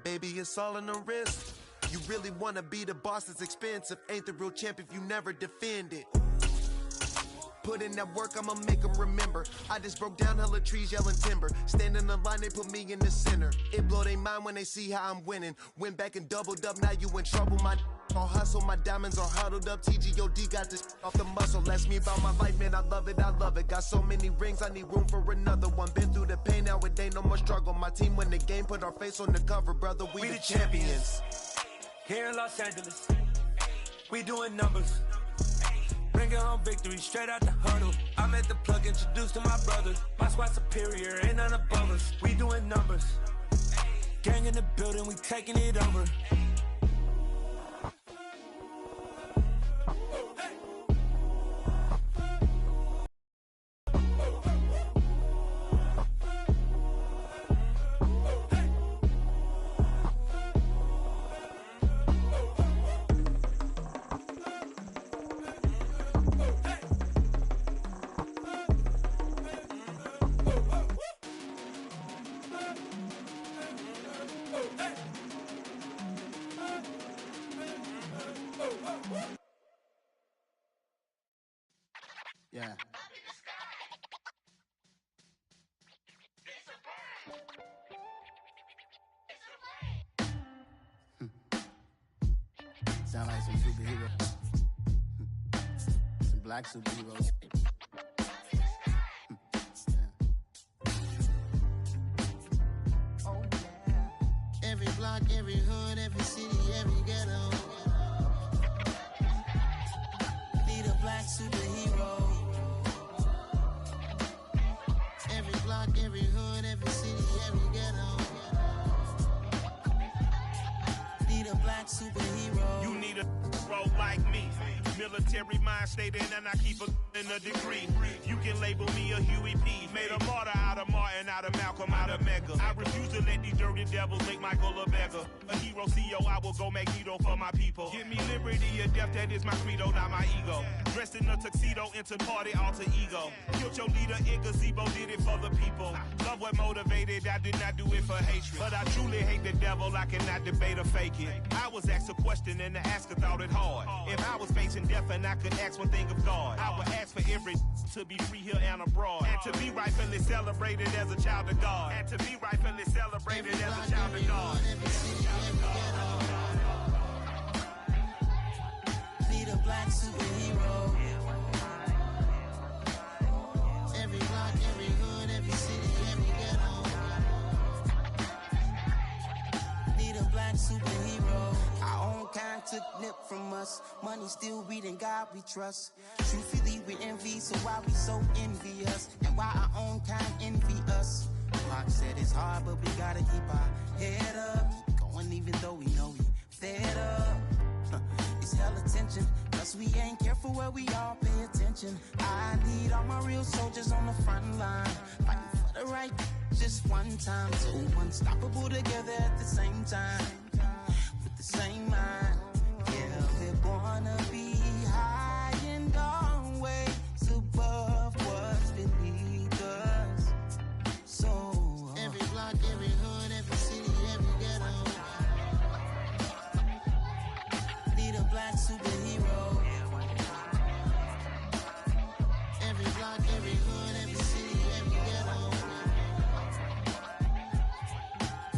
Baby, it's all in the wrist. You really wanna be the boss, it's expensive. Ain't the real champ if you never defend it. Put in that work, I'ma make them remember. I just broke down hella trees, yelling timber. Stand in the line, they put me in the center. It blow their mind when they see how I'm winning. Went back and doubled up, now you in trouble. My all hustle, my diamonds are huddled up. TGOD got this off the muscle. Ask me about my life, man, I love it. Got so many rings, I need room for another one. Been through the pain, now it ain't no more struggle. My team win the game, put our face on the cover, brother. We the champions. Here in Los Angeles, we doing numbers. Bringing home victory straight out the huddle. I'm at the plug, introduced to my brother. My squad superior, ain't none above us. We doing numbers. Gang in the building, we taking it over. Yeah. Sound like some superheroes. Some black superheroes. Oh, yeah. Every block, every hood, every city, every ghetto. Need a black superhero. Every block, every hood, every city, every ghetto. Need a black superhero. You need a role like me. Military mind stated, and I keep in a degree. You can label me a Huey P. Made a martyr out of Martin, out of Malcolm, out of Mega. I refuse to let these dirty devils make Michael a beggar. A hero CEO, I will go Magneto for my people. Give me liberty or death, that is my credo, not my ego. Dressed in a tuxedo, into party, alter ego. Killed your leader in gazebo, did it for the people. Love what motivated, I did not do it for hatred. But I truly hate the devil, I cannot debate or fake it. I was asked a question and the asker thought it hard. If I was facing death and I could ask one thing of God, I would ask for every to be free here and abroad. And to be rightfully celebrated as a child of God. And to be rightfully celebrated as a child of God. Need a black superhero. Every block, every hood, every city, every ghetto. Need a black superhero. Our own kind took nip from us. Money still reading God we trust. Truthfully we envy, so why we so envious? And why our own kind envy us? Mark said it's hard, but we gotta keep our head up. Keep going even though we know we fed up. It's hell attention, cause we ain't careful where we all pay attention. I need all my real soldiers on the front line, fighting for the right just one time. So unstoppable together at the same time, with the same mind. Yeah, we're gonna be high and always above what's beneath us. So every block, every hood, every city, every ghetto. every hood, every city, every ghetto.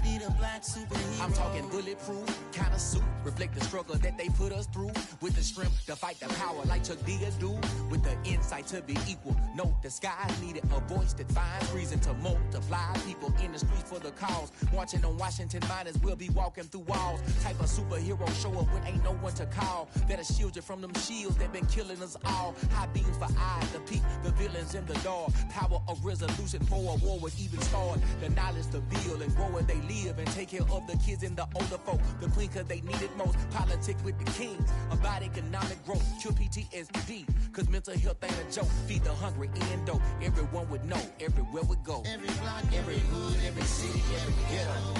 Need a black superhero. I'm talking bulletproof, kind of suit, reflect the struggle that they put us through. With the strength to fight the power like Chuck D do. With the insight to be equal, note the skies needed a voice that finds reason to multiply. People in the streets for the cause, marching on Washington miners will be walking through walls. Type of superhero show up when ain't no one to call. That'll shield you from them shields that been killing us all. High beams for eyes to peek the villains in the dark. Power of resolution for a war would even start. The knowledge to build and grow where they live and take care of the kids and the older folk. The clean cause they need it most. Politic with the kings about economic growth. Cure PTSD cause mental health ain't a joke. Feed the hungry and dope. Everyone would know everywhere we go. Every block, every hood, every city, every ghetto.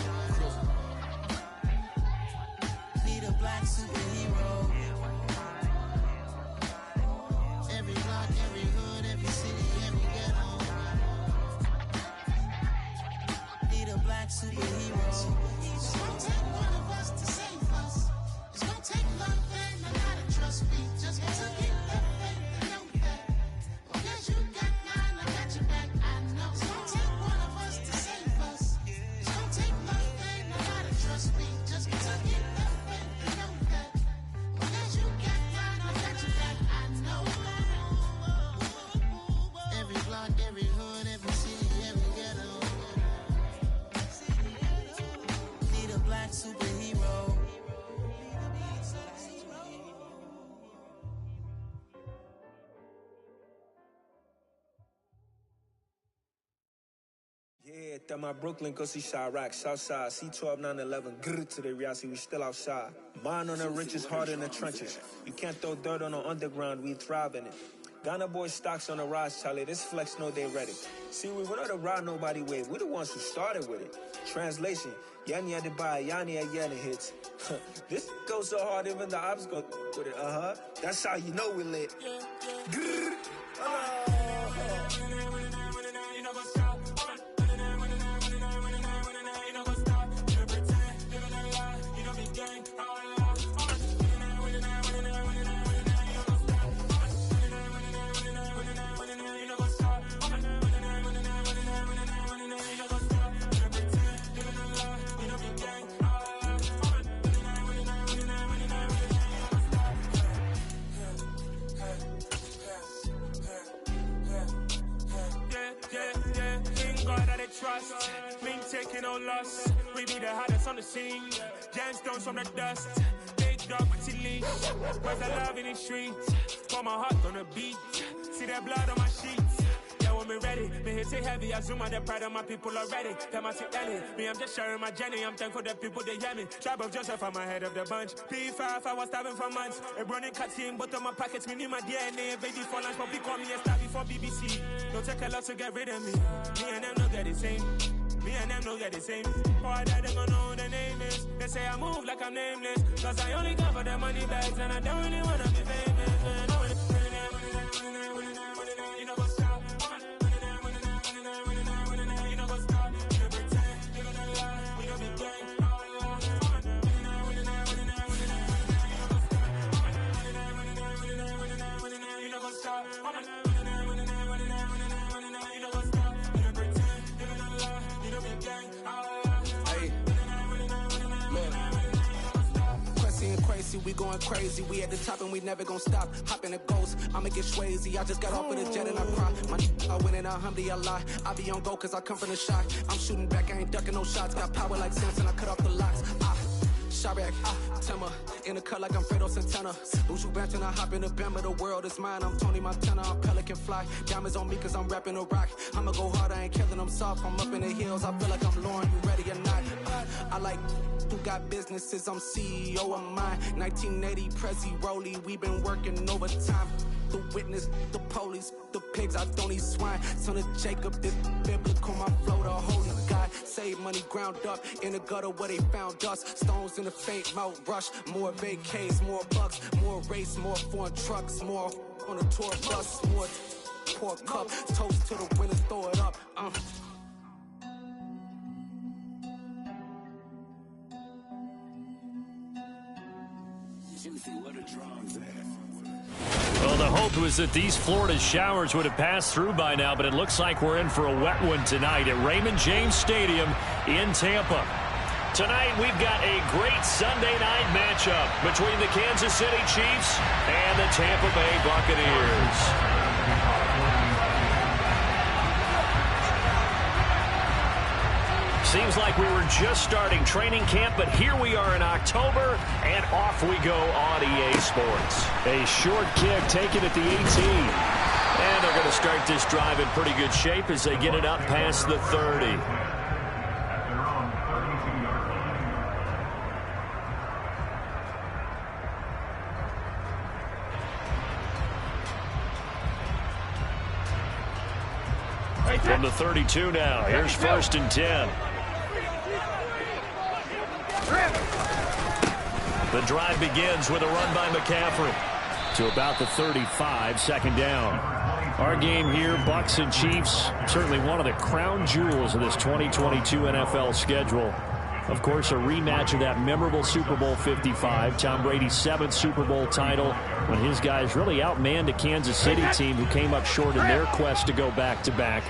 Need a black superhero. Every block, every hood, every city, every ghetto. Need a black superhero. It's gonna take one of us to save us. It's gonna take love and a lot of trust. We just got to get that faith and know that. Because you got mine, I got your back. I know. It's gonna take one of us to save us. It's gonna take love and a lot of trust. We just got to get that faith and know that. Because you got mine, I got your back. I know. Every block, every hood, every city, every ghetto. Need a black superhero. Yeah, that my Brooklyn, go see Chirac, Southside, C12, 911, grrr to the reality, we still outside. Mine on the riches, hard in the trenches. You can't throw dirt on the underground, we thrive in it. Ghana boys stocks on the rise, Charlie, this flex know they ready. See, we not a ride nobody wave, we the ones who started with it. Translation, Yani had to buy, Yani had Yanni hits. This goes so hard, even the ops go with it, That's how you know we lit. Grrr, trust, me taking no loss. We be the hottest on the scene. Gemstones from the dust. Big dog with your leash. Where's the love in the streets? Pour my heart on the beat. See that blood on my sheets. Yeah, when me ready, me hit it heavy. I zoom on the pride of my people already. Tell my Ellie, me I'm just sharing my journey. I'm thankful that people they hear me. Tribe of Joseph, I'm ahead of the bunch. P5, I was starving for months. A running cut team, but on my pockets, me need my DNA. Baby for lunch, but we call me a star before BBC. Don't take a lot to get rid of me. Me and them no get the same. Me and them no get the same. Boy, that they gonna know who the name is. They say I move like I'm nameless. Cause I only come for the money bags and I don't really wanna be famous. You know what's up? You know what's up? You pretend, you gonna lie. We don't be gang. You know what's up? We going crazy, we at the top and we never gonna stop. Hop in a ghost, I'ma get swayzy. I just got off of the jet and I cry. My I win and alhamdulillah. I be on go cause I come from the shot. I'm shooting back, I ain't ducking no shots. Got power like Samson, I cut off the locks. Chirac, Timmer, in the cut like I'm Fredo Santana. Buju Banton, I hop in the Bama, the world is mine. I'm Tony Montana, I'm Pelican Fly. Diamonds on me cause I'm rapping a rock. I'ma go hard, I ain't killing them soft. I'm up in the hills, I feel like I'm Lauren, you ready or not? I like who got businesses, I'm CEO of mine. 1980, Prezi Rolly, we been working overtime. The witness, the police, the pigs, I don't eat swine. Son of Jacob, this biblical, my flow, the holy God. Save money ground up in the gutter where they found us. Stones in the faint mouth rush. More vacays, more bucks, more race, more foreign trucks, more on a tour bus, more pour cup. Toast to the winners, throw it up. Well, the hope hope was that these Florida showers would have passed through by now, but it looks like we're in for a wet one tonight at Raymond James Stadium in Tampa. Tonight, we've got a great Sunday night matchup between the Kansas City Chiefs and the Tampa Bay Buccaneers. Seems like we were just starting training camp, but here we are in October, and off we go on EA Sports. A short kick taken at the 18. And they're going to start this drive in pretty good shape as they get it up past the 30. From the 32 now, here's 1st and 10. The drive begins with a run by McCaffrey to about the 35, 2nd down. Our game here, Bucs and Chiefs, certainly one of the crown jewels of this 2022 NFL schedule. Of course, a rematch of that memorable Super Bowl 55, Tom Brady's 7th Super Bowl title, when his guys really outmanned a Kansas City team who came up short in their quest to go back-to-back.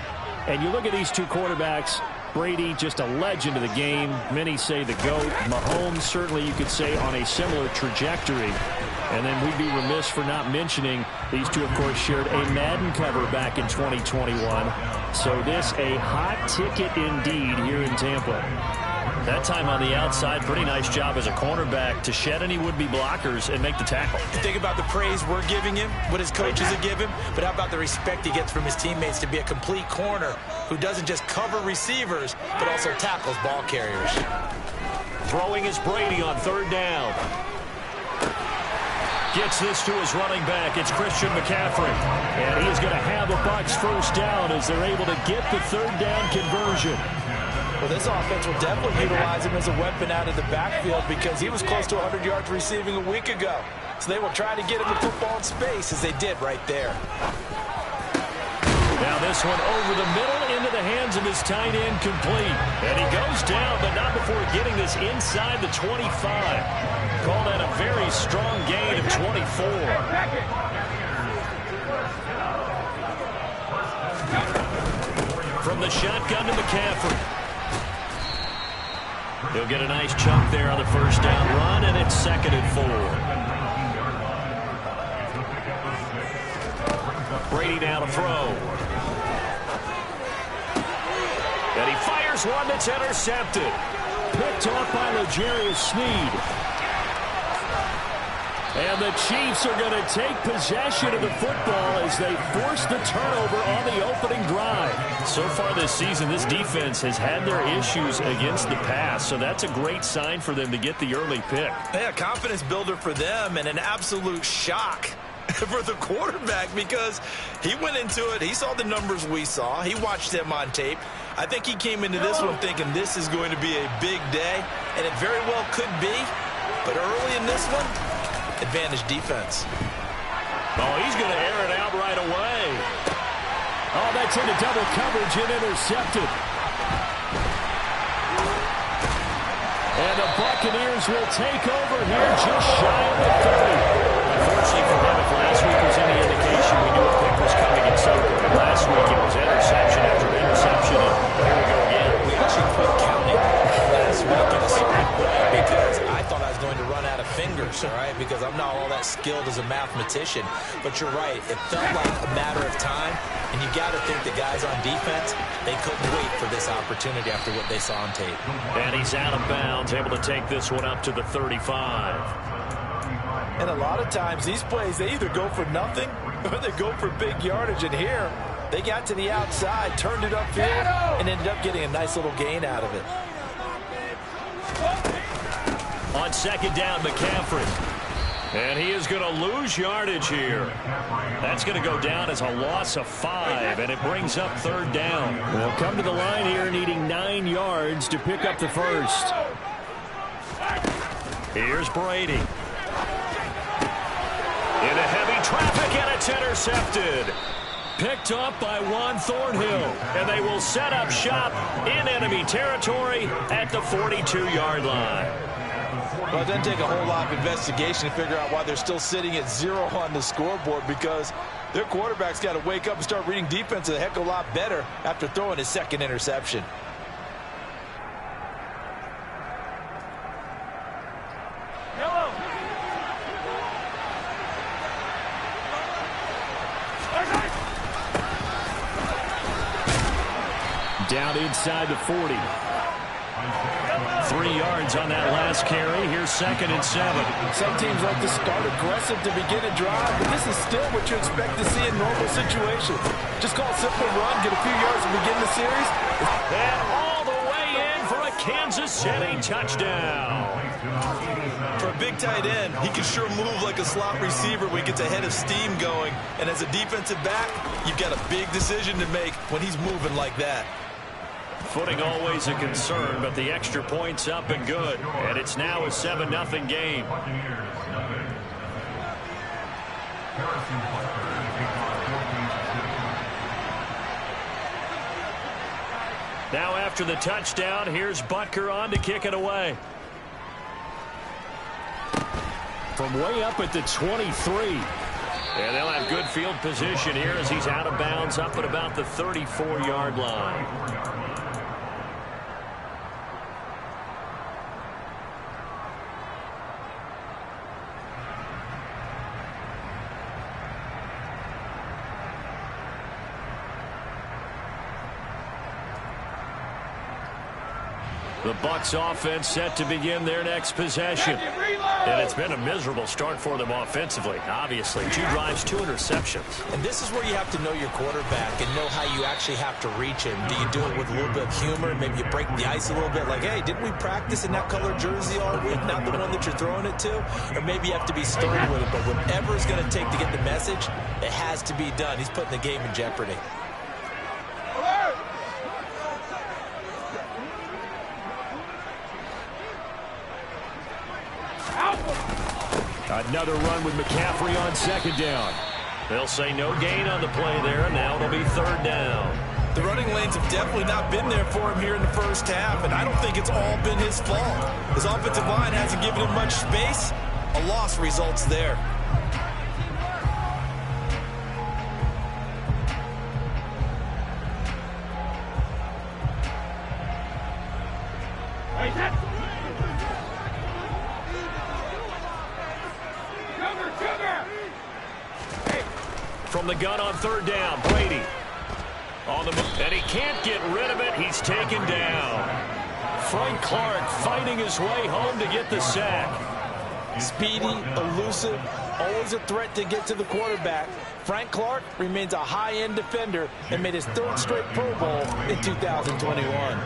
And you look at these two quarterbacks, Brady, just a legend of the game. Many say the GOAT. Mahomes, certainly you could say, on a similar trajectory. And then we'd be remiss for not mentioning these two, of course, shared a Madden cover back in 2021. So this a hot ticket indeed here in Tampa. That time on the outside, pretty nice job as a cornerback to shed any would-be blockers and make the tackle. Think about the praise we're giving him, what his coaches have given him, but how about the respect he gets from his teammates to be a complete corner who doesn't just cover receivers, but also tackles ball carriers. Throwing is Brady on 3rd down. Gets this to his running back. It's Christian McCaffrey. And he's going to have the Bucs 1st down as they're able to get the 3rd down conversion. Well, this offense will definitely utilize him as a weapon out of the backfield because he was close to 100 yards receiving a week ago. So they will try to get him the football in space as they did right there. Now this one over the middle into the hands of his tight end, complete. And he goes down, but not before getting this inside the 25. Call that a very strong gain of 24. From the shotgun to McCaffrey. He'll get a nice chunk there on the 1st down run, and it's 2nd and 4. Brady now to throw. And he fires one that's intercepted. Picked off by L'Jarius Sneed. And the Chiefs are going to take possession of the football as they force the turnover on the opening drive. So far this season, this defense has had their issues against the pass, so that's a great sign for them to get the early pick. Yeah, confidence builder for them and an absolute shock for the quarterback because he went into it. He saw the numbers we saw. He watched them on tape. I think he came into this one thinking this is going to be a big day, and it very well could be. But early in this one, advantage defense. Oh, he's going to air it out right away. Oh, that's into double coverage and intercepted. And the Buccaneers will take over here just shy of the 30. Unfortunately for them, if last week was any indication, we knew a pick was coming in so good. Last week it was interception after interception, and here we go again. We actually quit counting last week in a certain way because I thought I was going to run out of fingers, all right, because I'm not all that skilled as a mathematician. But you're right. It felt like a matter of time, and you got to think the guys on defense, they couldn't wait for this opportunity after what they saw on tape. And he's out of bounds, able to take this one up to the 35. And a lot of times these plays, they either go for nothing or they go for big yardage. And here, they got to the outside, turned it upfield, and ended up getting a nice little gain out of it. On 2nd down, McCaffrey. And he is going to lose yardage here. That's going to go down as a loss of 5, and it brings up 3rd down. They'll come to the line here needing 9 yards to pick up the 1st. Here's Brady. Into heavy traffic, and it's intercepted. Picked up by Juan Thornhill, and they will set up shop in enemy territory at the 42-yard line. Well, it doesn't take a whole lot of investigation to figure out why they're still sitting at 0 on the scoreboard, because their quarterback's got to wake up and start reading defense a heck of a lot better after throwing his second interception. Down inside the 40. 3 yards on that last carry. Here's 2nd and 7. Some teams like to start aggressive to begin a drive, but this is still what you expect to see in normal situations. Just call a simple run, get a few yards to begin the series. And all the way in for a Kansas City touchdown. For a big tight end, he can sure move like a slot receiver when he gets a head of steam going. And as a defensive back, you've got a big decision to make when he's moving like that. Footing always a concern, but the extra point's up and good. And it's now a 7-0 game. Now after the touchdown, here's Butker on to kick it away. From way up at the 23. And they'll have good field position here as he's out of bounds up at about the 34-yard line. The Bucs offense set to begin their next possession. And it's been a miserable start for them offensively, obviously. 2 drives, 2 interceptions. And this is where you have to know your quarterback and know how you actually have to reach him. Do you do it with a little bit of humor? Maybe you break the ice a little bit, like, hey, didn't we practice in that color jersey all week, not the one that you're throwing it to? Or maybe you have to be stern with it, but whatever it's going to take to get the message, it has to be done. He's putting the game in jeopardy. Another run with McCaffrey on 2nd down. They'll say no gain on the play there. Now it'll be 3rd down. The running lanes have definitely not been there for him here in the first half, and I don't think it's all been his fault. His offensive line hasn't given him much space. A loss results there. From the gun on 3rd down, Brady. On the move, and he can't get rid of it. He's taken down. Frank Clark fighting his way home to get the sack. Speedy, elusive, always a threat to get to the quarterback. Frank Clark remains a high-end defender and made his 3rd straight Pro Bowl in 2021.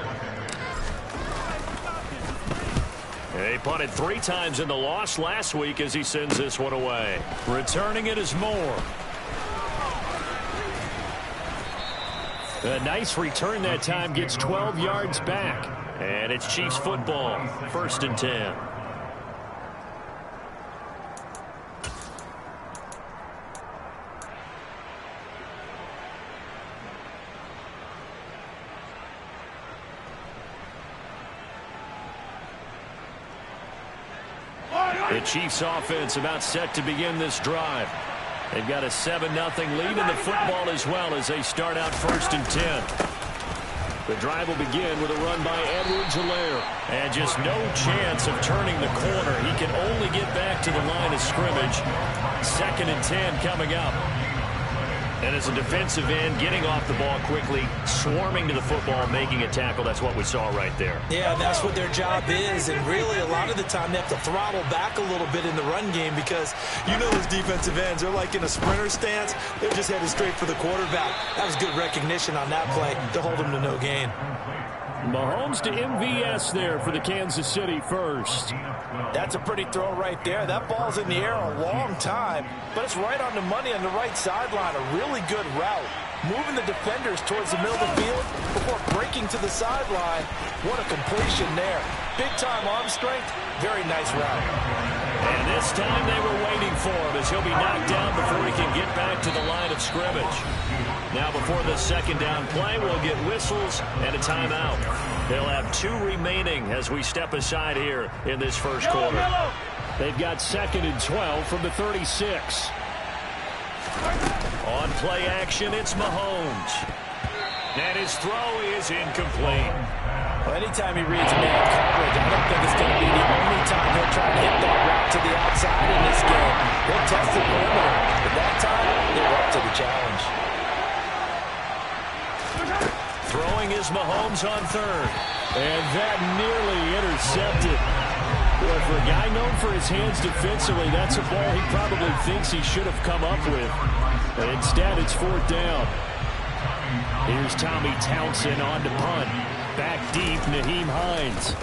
He punted 3 times in the loss last week as he sends this one away. Returning it is Moore. A nice return that time, gets 12 yards back. And it's Chiefs football, 1st and 10. The Chiefs offense about set to begin this drive. They've got a 7-0 lead in the football as well as they start out 1st and 10. The drive will begin with a run by Edwards-Helaire. And just no chance of turning the corner. He can only get back to the line of scrimmage. 2nd and 10 coming up. And as a defensive end, getting off the ball quickly, swarming to the football, making a tackle. That's what we saw right there. Yeah, that's what their job is. And really, a lot of the time, they have to throttle back a little bit in the run game because you know those defensive ends, they're like in a sprinter stance. They're just headed straight for the quarterback. That was good recognition on that play to hold him to no gain. Mahomes to MVS there for the Kansas City first. That's a pretty throw right there. That ball's in the air a long time, but it's right on the money on the right sideline. A really good route. Moving the defenders towards the middle of the field before breaking to the sideline. What a completion there. Big-time arm strength. Very nice route. And this time they were waiting for him as he'll be knocked down before he can get back to the line of scrimmage. Now before the second down play, we'll get whistles and a timeout. They'll have 2 remaining as we step aside here in this first quarter. They've got 2nd and 12 from the 36. On play action, it's Mahomes. And his throw is incomplete. Well, anytime he reads man coverage, I don't think it's going to be the only time he'll try to hit that route to the outside in this game. He'll test the perimeter, but that time, they're up to the challenge. Throwing is Mahomes on 3rd. And that nearly intercepted. Boy, for a guy known for his hands defensively, that's a ball he probably thinks he should have come up with. But instead, it's 4th down. Here's Tommy Townsend on to punt. Back deep, Nyheim Hines.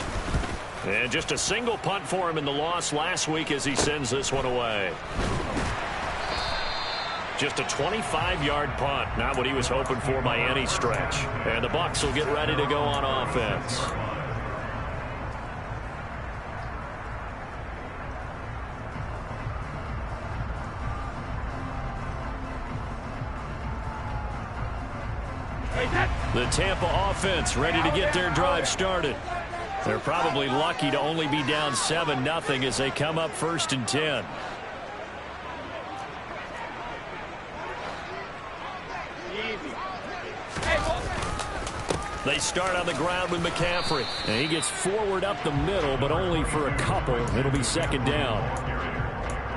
And just a single punt for him in the loss last week as he sends this one away. Just a 25-yard punt, not what he was hoping for by any stretch. And the Bucs will get ready to go on offense. The Tampa offense ready to get their drive started. They're probably lucky to only be down 7-0 as they come up 1st and 10. They start on the ground with McCaffrey. And he gets forward up the middle, but only for a couple. It'll be 2nd down.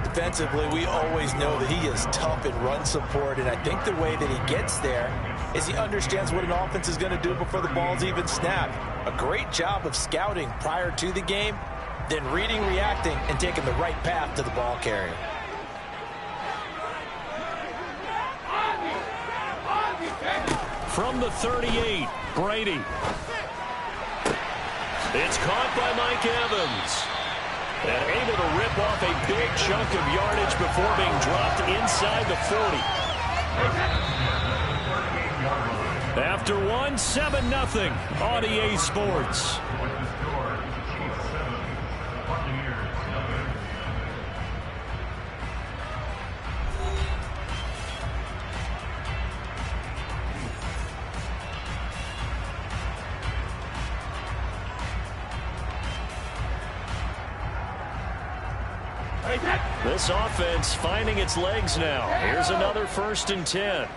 Defensively, we always know that he is tough in run support, and I think the way that he gets there is he understands what an offense is going to do before the ball's even snapped. A great job of scouting prior to the game, then reading, reacting, and taking the right path to the ball carrier. From the 38, Brady. It's caught by Mike Evans. And able to rip off a big chunk of yardage before being dropped inside the 40. After 7-0 on EA Sports. This offense finding its legs now. Here's another 1st and 10.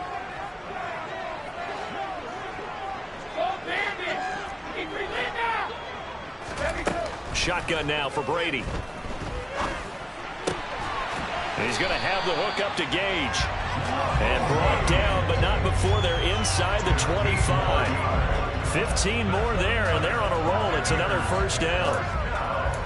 Shotgun now for Brady. And he's going to have the hook up to Gage. And brought down, but not before they're inside the 25. 15 more there, and they're on a roll. It's another 1st down.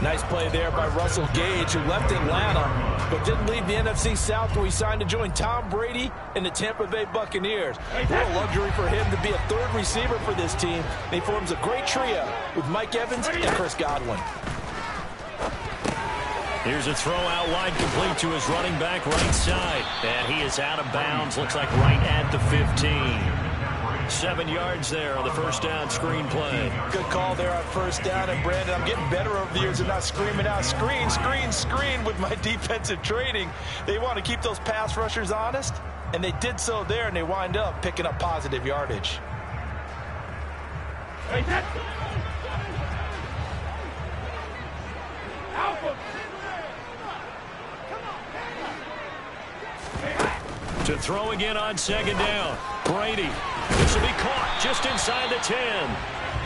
Nice play there by Russell Gage, who left Atlanta, but didn't leave the NFC South, where he signed to join Tom Brady and the Tampa Bay Buccaneers. What a luxury for him to be a 3rd receiver for this team. He forms a great trio with Mike Evans and Chris Godwin. Here's a throw out wide, complete to his running back right side. And he is out of bounds, looks like right at the 15. 7 yards there on the 1st down screen play. Good call there on 1st down. And Brandon, I'm getting better over the years and not screaming out screen, screen, screen with my defensive training. They want to keep those pass rushers honest, and they did so there, and they wind up picking up positive yardage. To throw again on 2nd down. Brady. This will be caught just inside the 10.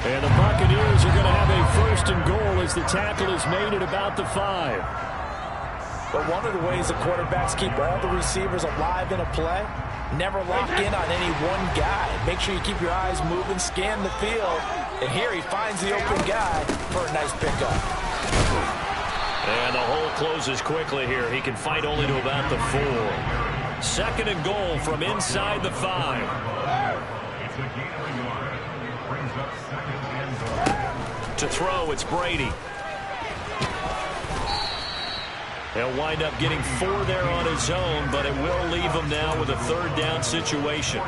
And the Buccaneers are going to have a 1st and goal as the tackle is made at about the 5. But one of the ways the quarterbacks keep all the receivers alive in a play, never lock in on any one guy. Make sure you keep your eyes moving, scan the field. And here he finds the open guy for a nice pickup. And the hole closes quickly here. He can fight only to about the 4. 2nd and goal from inside the 5. To throw, it's Brady. He'll wind up getting 4 there on his own, but it will leave him now with a 3rd down situation.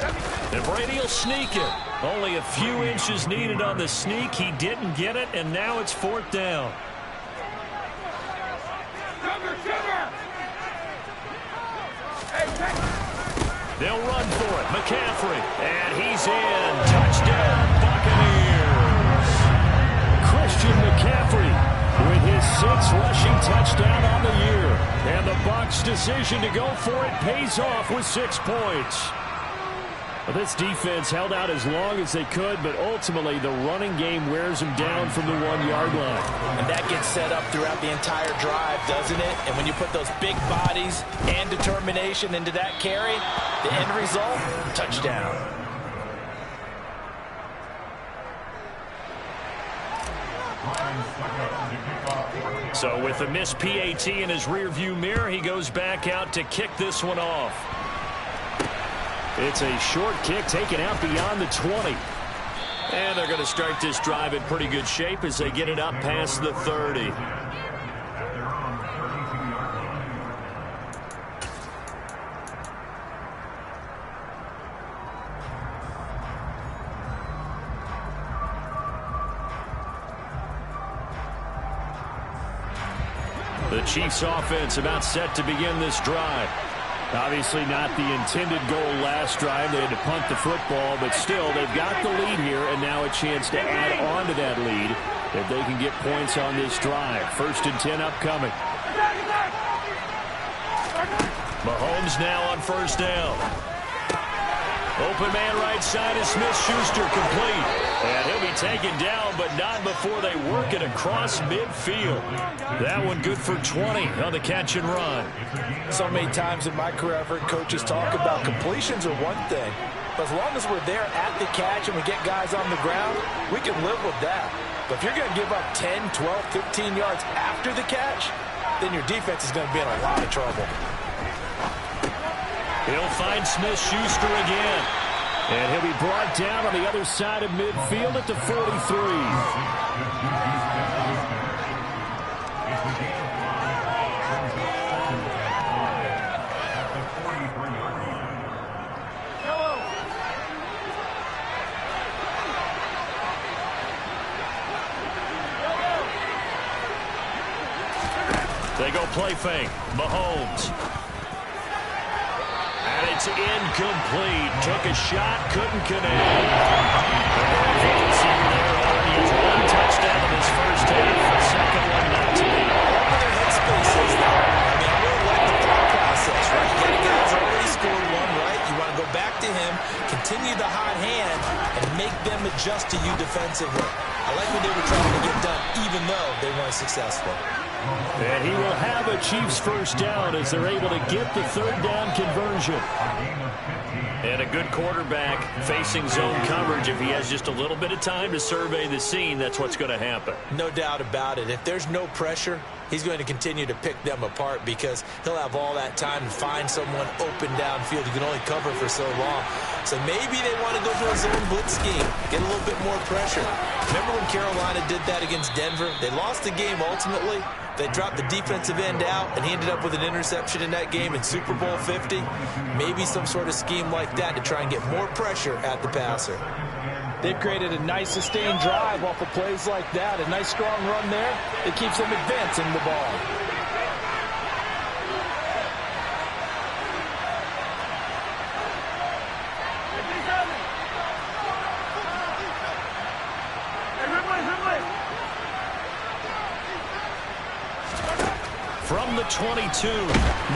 And Brady will sneak it. Only a few inches needed on the sneak. He didn't get it, and now it's 4th down. They'll run for it. McCaffrey. And he's in. Touchdown, Buccaneers. Christian McCaffrey with his 6th rushing touchdown on the year. And the Bucs' decision to go for it pays off with 6 points. Well, this defense held out as long as they could, but ultimately the running game wears them down from the 1-yard line. And that gets set up throughout the entire drive, doesn't it? And when you put those big bodies and determination into that carry, the end result, touchdown. So with a missed PAT in his rearview mirror, he goes back out to kick this one off. It's a short kick taken out beyond the 20. And they're going to start this drive in pretty good shape as they get it up past the 30. The Chiefs offense about set to begin this drive. Obviously not the intended goal last drive. They had to punt the football, but still they've got the lead here and now a chance to add on to that lead if they can get points on this drive. 1st and 10 upcoming. Mahomes now on 1st down. Open man right side is Smith-Schuster, complete. And he'll be taken down, but not before they work it across midfield. That one good for 20 on the catch and run. So many times in my career, I've heard coaches talk about completions are one thing. But as long as we're there at the catch and we get guys on the ground, we can live with that. But if you're going to give up 10, 12, 15 yards after the catch, then your defense is going to be in a lot of trouble. He'll find Smith-Schuster again. And he'll be brought down on the other side of midfield at the 43. They go play fake. Mahomes. And it's incomplete. Took a shot, couldn't connect. One touchdown in his first half. The second one not to be. Their headspace is there. I mean, I really like the thought process, right? You got a guy who's already scored one, right? You want to go back to him, continue the hot hand, and make them adjust to you defensively. I like what they were trying to get done, even though they weren't successful. And he will have a Chiefs 1st down as they're able to get the 3rd down conversion. And a good quarterback facing zone coverage. If he has just a little bit of time to survey the scene, that's what's going to happen. No doubt about it. If there's no pressure, he's going to continue to pick them apart because he'll have all that time to find someone open downfield. He can only cover for so long. So maybe they want to go to a zone blitz scheme, get a little bit more pressure. Remember when Carolina did that against Denver? They lost the game ultimately. They dropped the defensive end out, and he ended up with an interception in that game in Super Bowl 50. Maybe some sort of scheme like that to try and get more pressure at the passer. They've created a nice sustained drive off of plays like that. A nice strong run there. It keeps them advancing the ball. From the 22,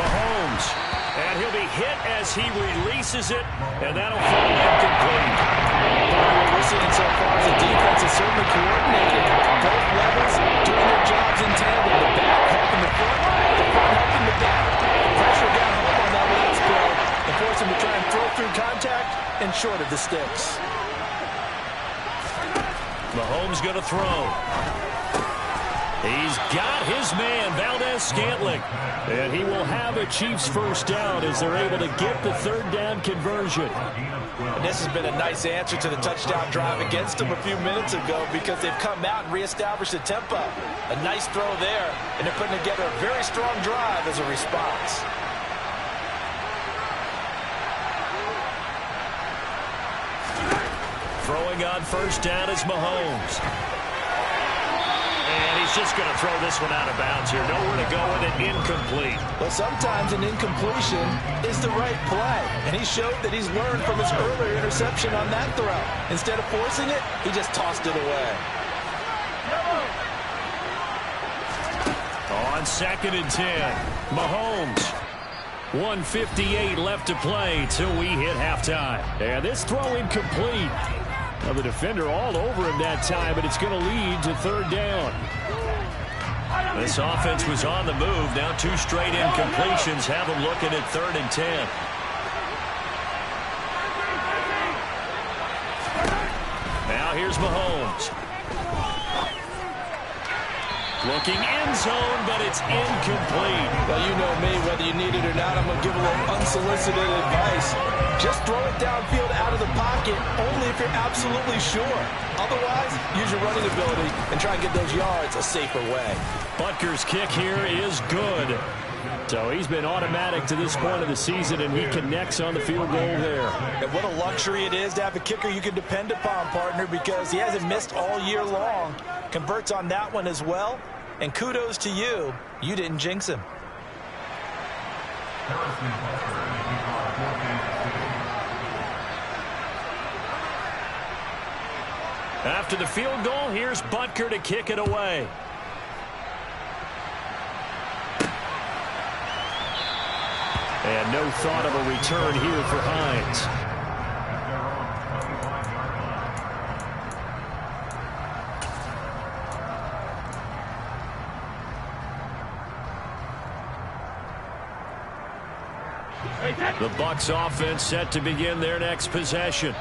Mahomes. And he'll be hit as he releases it, and that'll fall incomplete. What we're seeing so far is the defense is certainly coordinated. Both levels doing their jobs in tandem. The back helping the front helping the back. Pressure got home on that last play and forced him to try and throw through contact and short of the sticks. Mahomes going to throw. He's got his man, Valdez-Scantling. And he will have a Chiefs 1st down as they're able to get the 3rd down conversion. And this has been a nice answer to the touchdown drive against them a few minutes ago because they've come out and reestablished the tempo. A nice throw there, and they're putting together a very strong drive as a response. Throwing on first down is Mahomes. And he's just going to throw this one out of bounds here. Nowhere to go with it. Incomplete. Well, sometimes an incompletion is the right play. And he showed that he's learned from his earlier interception on that throw. Instead of forcing it, he just tossed it away. On 2nd and 10, Mahomes. 1:58 left to play till we hit halftime. And this throw incomplete. Now the defender all over him that time, but it's going to lead to 3rd down. This offense was on the move. Now 2 straight incompletions have them looking at 3rd and 10. Now here's Mahomes. Looking end zone, but it's incomplete. Well, you know me. Whether you need it or not, I'm going to give a little unsolicited advice. Just throw it downfield out of the pocket, only if you're absolutely sure. Otherwise, use your running ability and try and get those yards a safer way. Butker's kick here is good. So he's been automatic to this point of the season, and he connects on the field goal there. And what a luxury it is to have a kicker you can depend upon, partner, because he hasn't missed all year long. Converts on that one as well. And kudos to you. You didn't jinx him. After the field goal, here's Butker to kick it away. And no thought of a return here for Hines. The Bucs offense set to begin their next possession.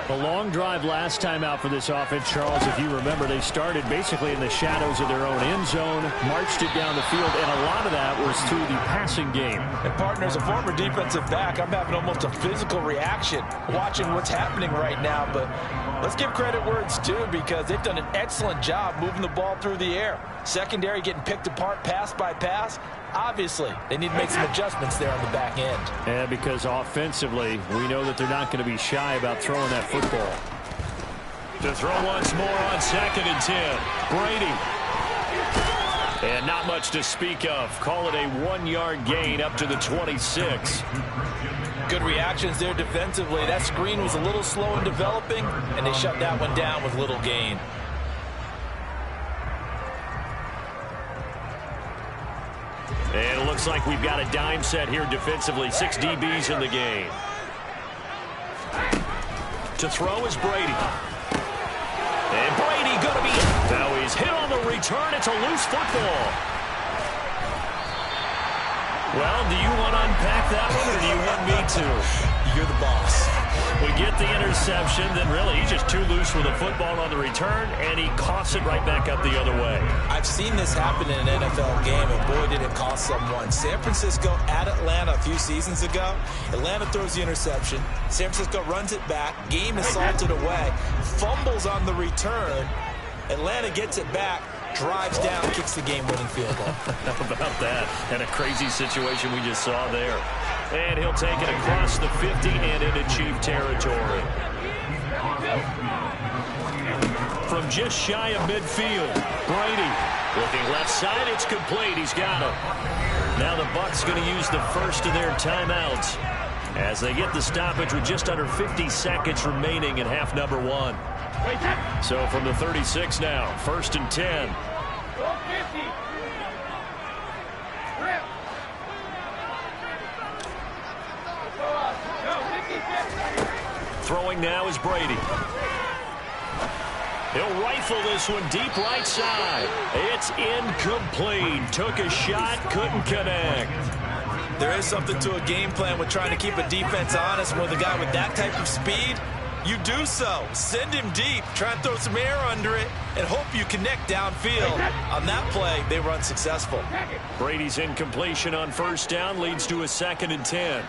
A long drive last time out for this offense, Charles. If you remember, they started basically in the shadows of their own end zone, marched it down the field, and a lot of that was through the passing game. And partner, as a former defensive back, I'm having almost a physical reaction watching what's happening right now. But let's give credit where it's due, because they've done an excellent job moving the ball through the air. Secondary getting picked apart pass by pass. Obviously, they need to make some adjustments there on the back end. Yeah, because offensively, we know that they're not going to be shy about throwing that football. To throw once more on 2nd and 10. Brady. And not much to speak of. Call it a 1-yard gain up to the 26. Good reactions there defensively. That screen was a little slow in developing, and they shut that one down with little gain. And it looks like we've got a dime set here defensively. 6 DBs in the game. To throw is Brady. And Brady going to be... Now he's hit on the return. It's a loose football. Well, do you want to unpack that one, or do you want me to? You're the boss. We get the interception, then really he's just too loose with the football on the return, and he coughs it right back up the other way. I've seen this happen in an NFL game, and boy, did it cost someone. San Francisco at Atlanta a few seasons ago. Atlanta throws the interception. San Francisco runs it back. Game is salted away. Fumbles on the return. Atlanta gets it back. Drives down, kicks the game-winning field goal. How about that? And a crazy situation we just saw there. And he'll take it across the 50 and into Chief territory. From just shy of midfield, Brady looking left side. It's complete. He's got it. Now the Bucs going to use the first of their timeouts as they get the stoppage with just under 50 seconds remaining in half number 1. So from the 36 now, 1st and 10. Throwing now is Brady. He'll rifle this one deep right side. It's incomplete. Took a shot, couldn't connect. There is something to a game plan with trying to keep a defense honest with a guy with that type of speed. You do so. Send him deep. Try and throw some air under it and hope you connect downfield. On that play, they run successful. Brady's incompletion on 1st down leads to a 2nd and 10.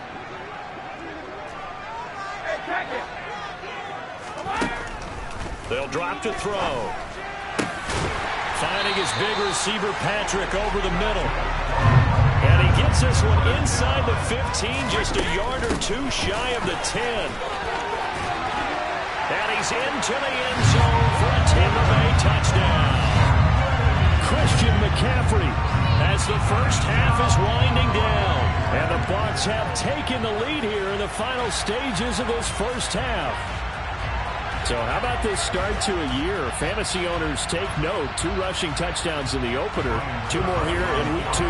They'll drop to throw. Finding his big receiver, Patrick, over the middle. And he gets this one inside the 15, just a yard or two shy of the 10. And he's into the end zone for a Tampa Bay touchdown. Christian McCaffrey as the first half is winding down. And the Bucs have taken the lead here in the final stages of this first half. So how about this start to a year? Fantasy owners take note. 2 rushing touchdowns in the opener. 2 more here in week 2.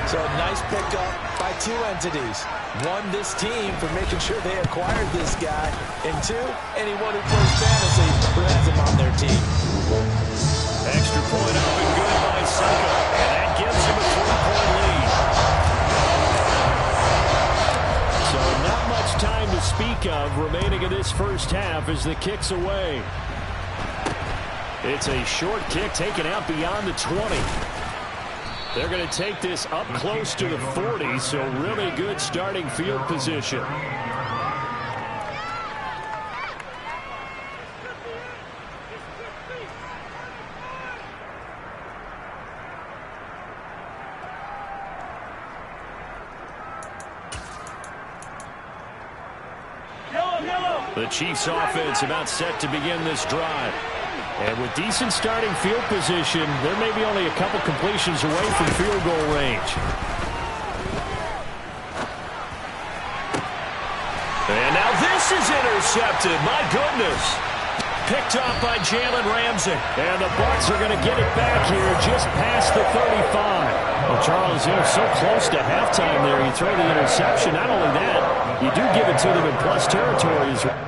So a nice pickup by 2 entities. 1, this team for making sure they acquired this guy. And 2, anyone who plays fantasy who has him on their team. Extra point up and good by Seiko. And that gives him a 3-point lead. So not much time to speak of remaining in this first half as the kick's away. It's a short kick taken out beyond the 20. They're going to take this up close to the 40, so really good starting field position. The Chiefs offense about set to begin this drive. And with decent starting field position, there may be only a couple completions away from field goal range. And now this is intercepted. My goodness. Picked off by Jalen Ramsey. And the Bucs are going to get it back here just past the 35. Well, Charles, so close to halftime there. You throw the interception. Not only that, you do give it to them in plus territory as well.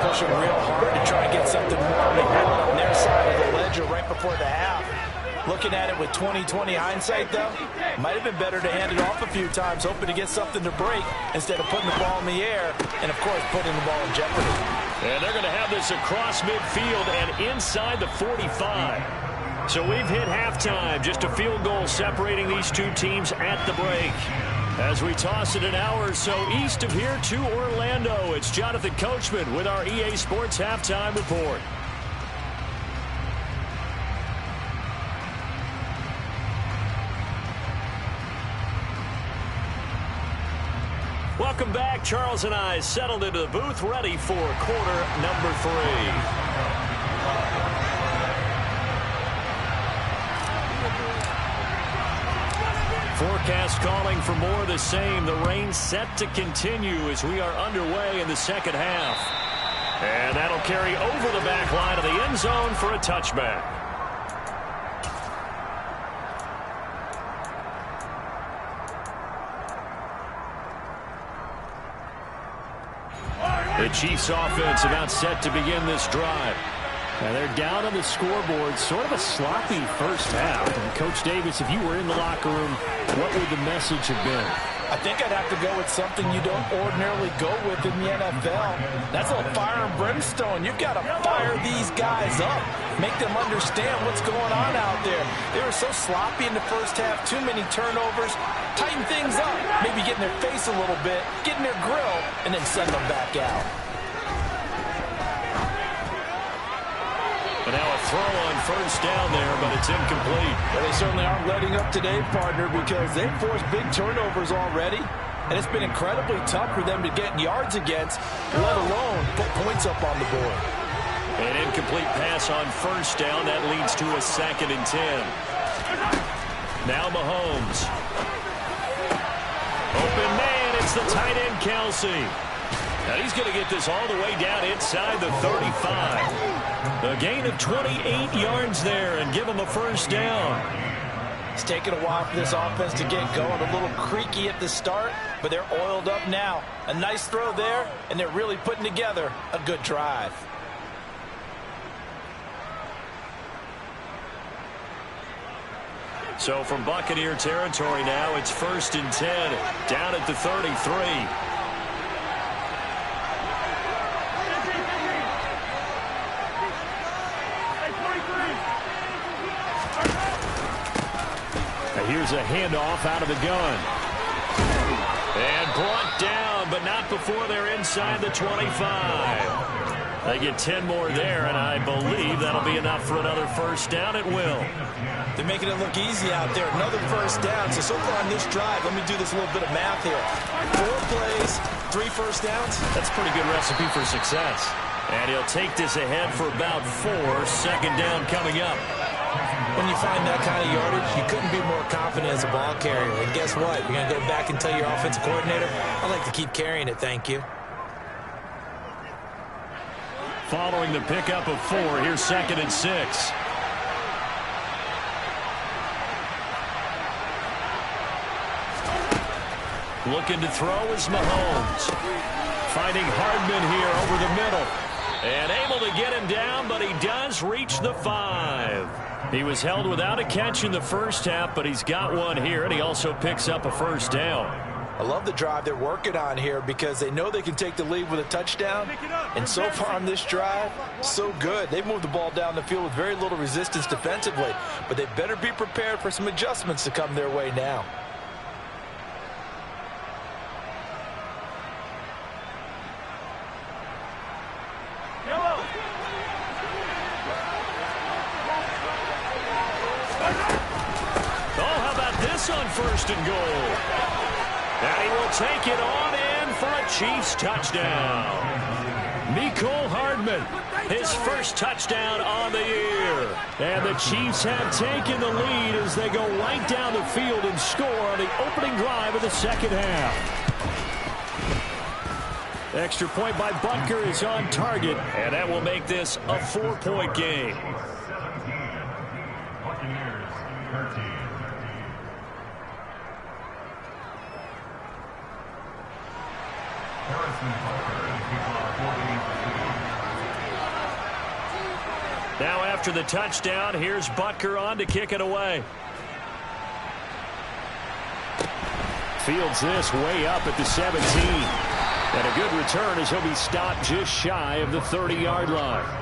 Pushing real hard to try and get something more on the board on their side of the ledger right before the half. Looking at it with 20/20 hindsight, though, might have been better to hand it off a few times, hoping to get something to break instead of putting the ball in the air and, of course, putting the ball in jeopardy. And they're going to have this across midfield and inside the 45. So we've hit halftime, just a field goal separating these two teams at the break. As we toss it an hour or so east of here to Orlando, it's Jonathan Coachman with our EA Sports Halftime Report. Welcome back. Charles and I settled into the booth, ready for quarter number 3. Forecast calling for more of the same. The rain set to continue as we are underway in the second half. And that'll carry over the back line of the end zone for a touchback. The Chiefs offense about set to begin this drive. And they're down on the scoreboard, sort of a sloppy first half. And Coach Davis, if you were in the locker room, what would the message have been? I think I'd have to go with something you don't ordinarily go with in the NFL. That's a fire and brimstone. You've got to fire these guys up. Make them understand what's going on out there. They were so sloppy in the first half, too many turnovers. Tighten things up. Maybe get in their face a little bit, get in their grill, and then send them back out. And now a throw on first down there, but it's incomplete. Well, they certainly aren't letting up today, partner, because they've forced big turnovers already. And it's been incredibly tough for them to get yards against, let alone put points up on the board. An incomplete pass on first down. That leads to a 2nd and 10. Now Mahomes. Open man, it's the tight end, Kelsey. And he's going to get this all the way down inside the 35. A gain of 28 yards there and give him a first down. It's taken a while for this offense to get going. A little creaky at the start, but they're oiled up now. A nice throw there, and they're really putting together a good drive. So from Buccaneer territory now, it's 1st and 10, down at the 33. Here's a handoff out of the gun. And brought down, but not before they're inside the 25. They get 10 more there, and I believe that'll be enough for another first down. It will. They're making it look easy out there. Another first down. So far on this drive, let me do this little bit of math here. 4 plays, 3 first downs. That's a pretty good recipe for success. And he'll take this ahead for about 4. Second down coming up. When you find that kind of yardage, you couldn't be more confident as a ball carrier. And guess what? You're going to go back and tell your offensive coordinator, I'd like to keep carrying it, thank you. Following the pickup of 4, here's 2nd and 6. Looking to throw is Mahomes. Finding Hardman here over the middle. And able to get him down, but he does reach the 5. He was held without a catch in the first half, but he's got one here, and he also picks up a first down. I love the drive they're working on here because they know they can take the lead with a touchdown. And so far on this drive, so good. They've moved the ball down the field with very little resistance defensively, but they better be prepared for some adjustments to come their way now. On 1st and goal. And he will take it on in for a Chiefs touchdown. Mecole Hardman, his first touchdown on the year. And the Chiefs have taken the lead as they go right down the field and score on the opening drive of the second half. Extra point by Butker is on target, and that will make this a 4-point game. Now after the touchdown, here's Butker on to kick it away. Fields this way up at the 17. And a good return as he'll be stopped just shy of the 30-yard line.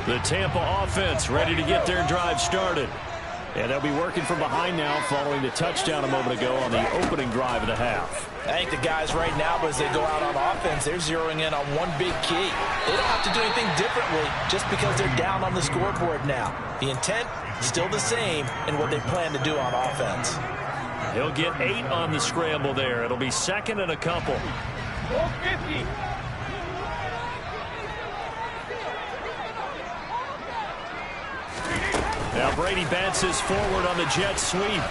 The Tampa offense ready to get their drive started. And they'll be working from behind now following the touchdown a moment ago on the opening drive of the half. I think the guys right now, as they go out on offense, they're zeroing in on one big key. They don't have to do anything differently just because they're down on the scoreboard now. The intent, still the same in what they plan to do on offense. He'll get 8 on the scramble there. It'll be 2nd and a couple. 450. Now Brady bounces forward on the jet sweep.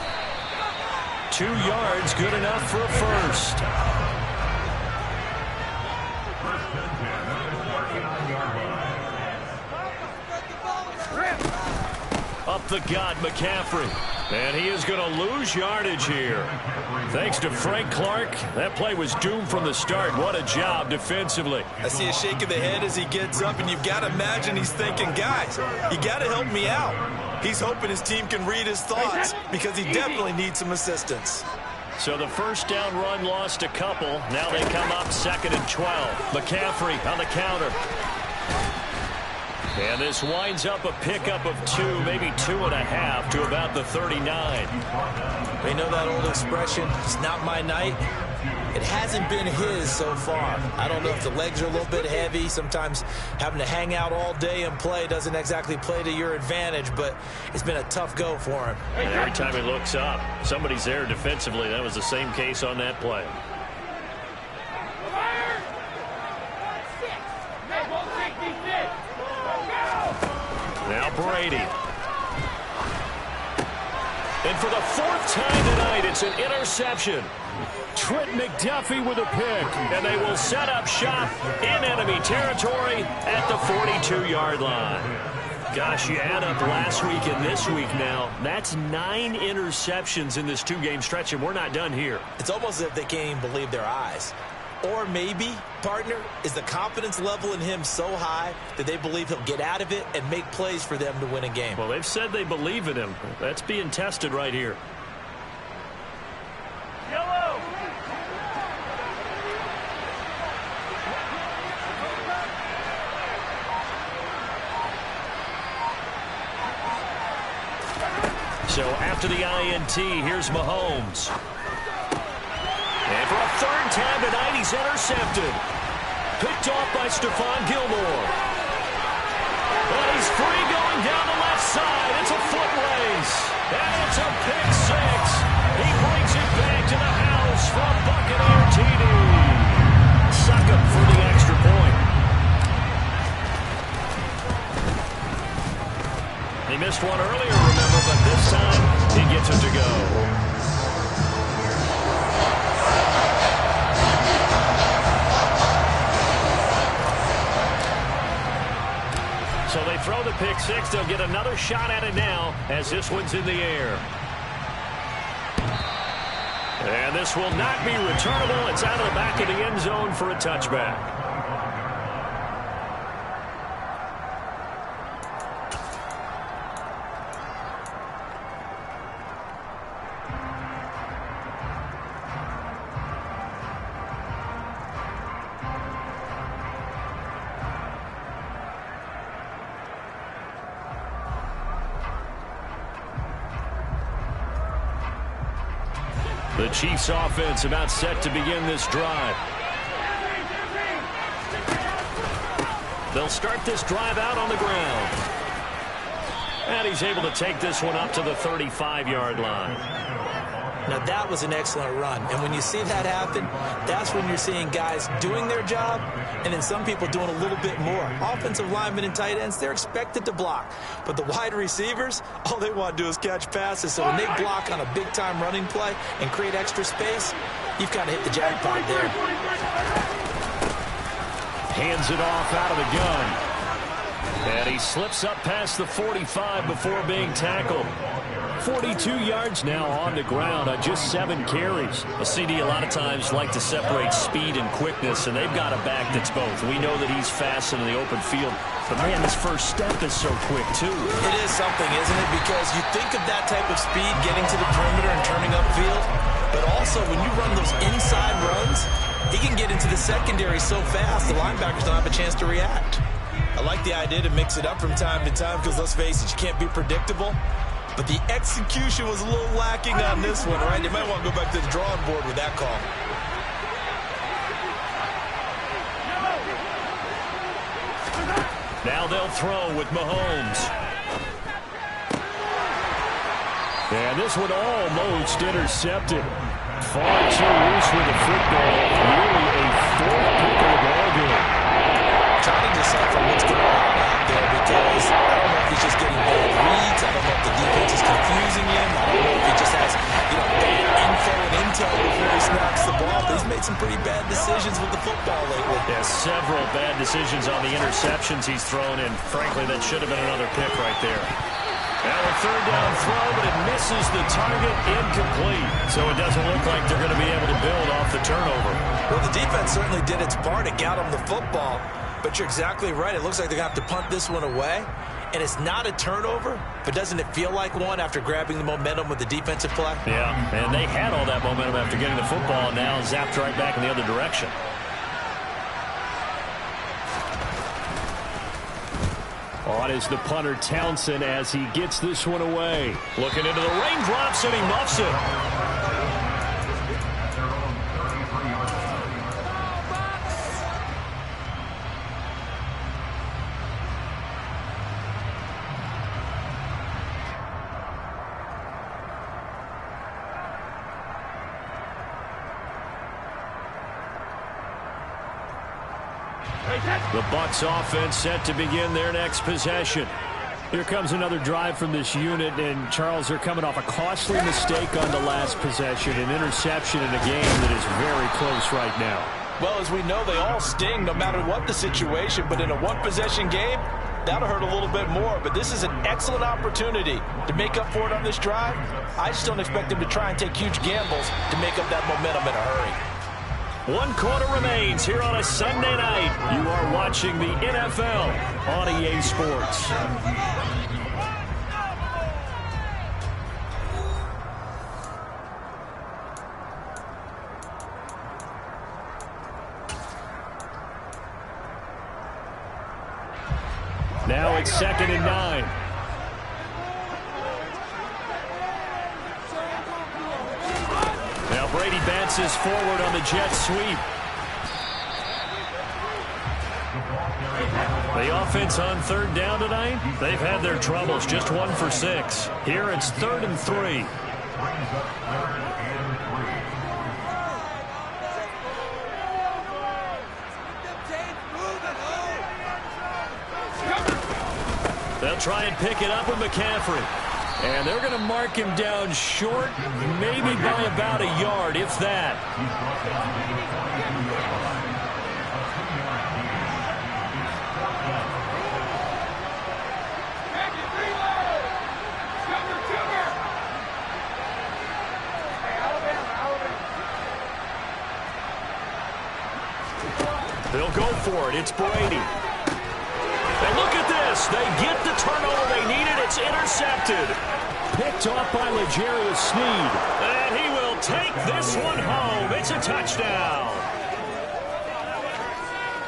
2 yards, good enough for a first. Up the gut, McCaffrey. And he is going to lose yardage here. Thanks to Frank Clark, that play was doomed from the start. What a job defensively. I see a shake of the head as he gets up, and you've got to imagine he's thinking, guys, you got to help me out. He's hoping his team can read his thoughts because he definitely needs some assistance. So the first down run lost a couple. Now they come up 2nd and 12. McCaffrey on the counter. And this winds up a pickup of 2, maybe 2.5 to about the 39. They know that old expression, it's not my night. It hasn't been his so far. I don't know if the legs are a little bit heavy. Sometimes having to hang out all day and play doesn't exactly play to your advantage, but it's been a tough go for him. And every time he looks up, somebody's there defensively. That was the same case on that play. Now Brady. And for the fourth time tonight, it's an interception. Trent McDuffie with a pick, and they will set up shop in enemy territory at the 42-yard line. Gosh, you add up last week and this week now, that's 9 interceptions in this 2-game stretch, and we're not done here. It's almost as if they can't even believe their eyes. Or maybe, partner, is the confidence level in him so high that they believe he'll get out of it and make plays for them to win a game. Well, they've said they believe in him. That's being tested right here. Yellow. So after the INT, here's Mahomes. And for a third time tonight, he's intercepted. Picked off by Stephon Gilmore. And he's free going down the left side. It's a foot race. And it's a pick six. He brings it back to the house from Buccaneer TD. Suck him for the extra point. He missed one earlier, remember, but this time he gets it to go. So they throw the pick six. They'll get another shot at it now as this one's in the air. And this will not be returnable. It's out of the back of the end zone for a touchback. The Chiefs offense about set to begin this drive. They'll start this drive out on the ground. And he's able to take this one up to the 35-yard line. Now that was an excellent run. And when you see that happen, that's when you're seeing guys doing their job and then some people doing a little bit more. Offensive linemen and tight ends, they're expected to block. But the wide receivers, all they want to do is catch passes. So when they block on a big-time running play and create extra space, you've kind of hit the jackpot there. Hands it off out of the gun. And he slips up past the 45 before being tackled. 42 yards now on the ground on just 7 carries. A CD a lot of times like to separate speed and quickness, and they've got a back that's both. We know that he's fast in the open field, but man, his first step is so quick too. It is something, isn't it? Because you think of that type of speed getting to the perimeter and turning upfield, but also when you run those inside runs, he can get into the secondary so fast the linebackers don't have a chance to react. I like the idea to mix it up from time to time because, let's face it, you can't be predictable. But the execution was a little lacking on this one, right? They might want to go back to the drawing board with that call. Now they'll throw with Mahomes. And this one almost intercepted. Far too loose with the football. Really a fourth pick of the ball game. Trying to decipher what's going on out there because I don't know if he's just getting bad reads. I don't know if the defense is confusing him. I don't know if he just has, bad info and intel before he snaps the ball. But he's made some pretty bad decisions with the football lately. Yeah, several bad decisions on the interceptions he's thrown, and frankly, that should have been another pick right there. Now a third down throw, but it misses the target, incomplete. So it doesn't look like they're going to be able to build off the turnover. Well, the defense certainly did its part. It got them the football. But you're exactly right. It looks like they're going to have to punt this one away. And it's not a turnover, but doesn't it feel like one after grabbing the momentum with the defensive play? Yeah, and they had all that momentum after getting the football, and now zapped right back in the other direction. On is the punter Townsend as he gets this one away. Looking into the raindrops, and he muffs it. The Bucs offense set to begin their next possession. Here comes another drive from this unit, and Charles, they're coming off a costly mistake on the last possession, an interception in a game that is very close right now. Well, as we know, they all sting no matter what the situation, but in a one-possession game, that'll hurt a little bit more. But this is an excellent opportunity to make up for it on this drive. I just don't expect them to try and take huge gambles to make up that momentum in a hurry. 1 quarter remains here on a Sunday night. You are watching the NFL on EA Sports. Now it's 2nd and 9. Now Brady bounces forward on the jet sweep. The offense on 3rd down tonight, they've had their troubles, just 1 for 6. Here it's 3rd and 3. They'll try and pick it up with McCaffrey. And they're going to mark him down short, maybe by about a yard, if that. They'll go for it. It's Brady. And look at this. They get the turnover they needed. It's intercepted. Picked off by L'Jarius Sneed. And he will take this one home. It's a touchdown.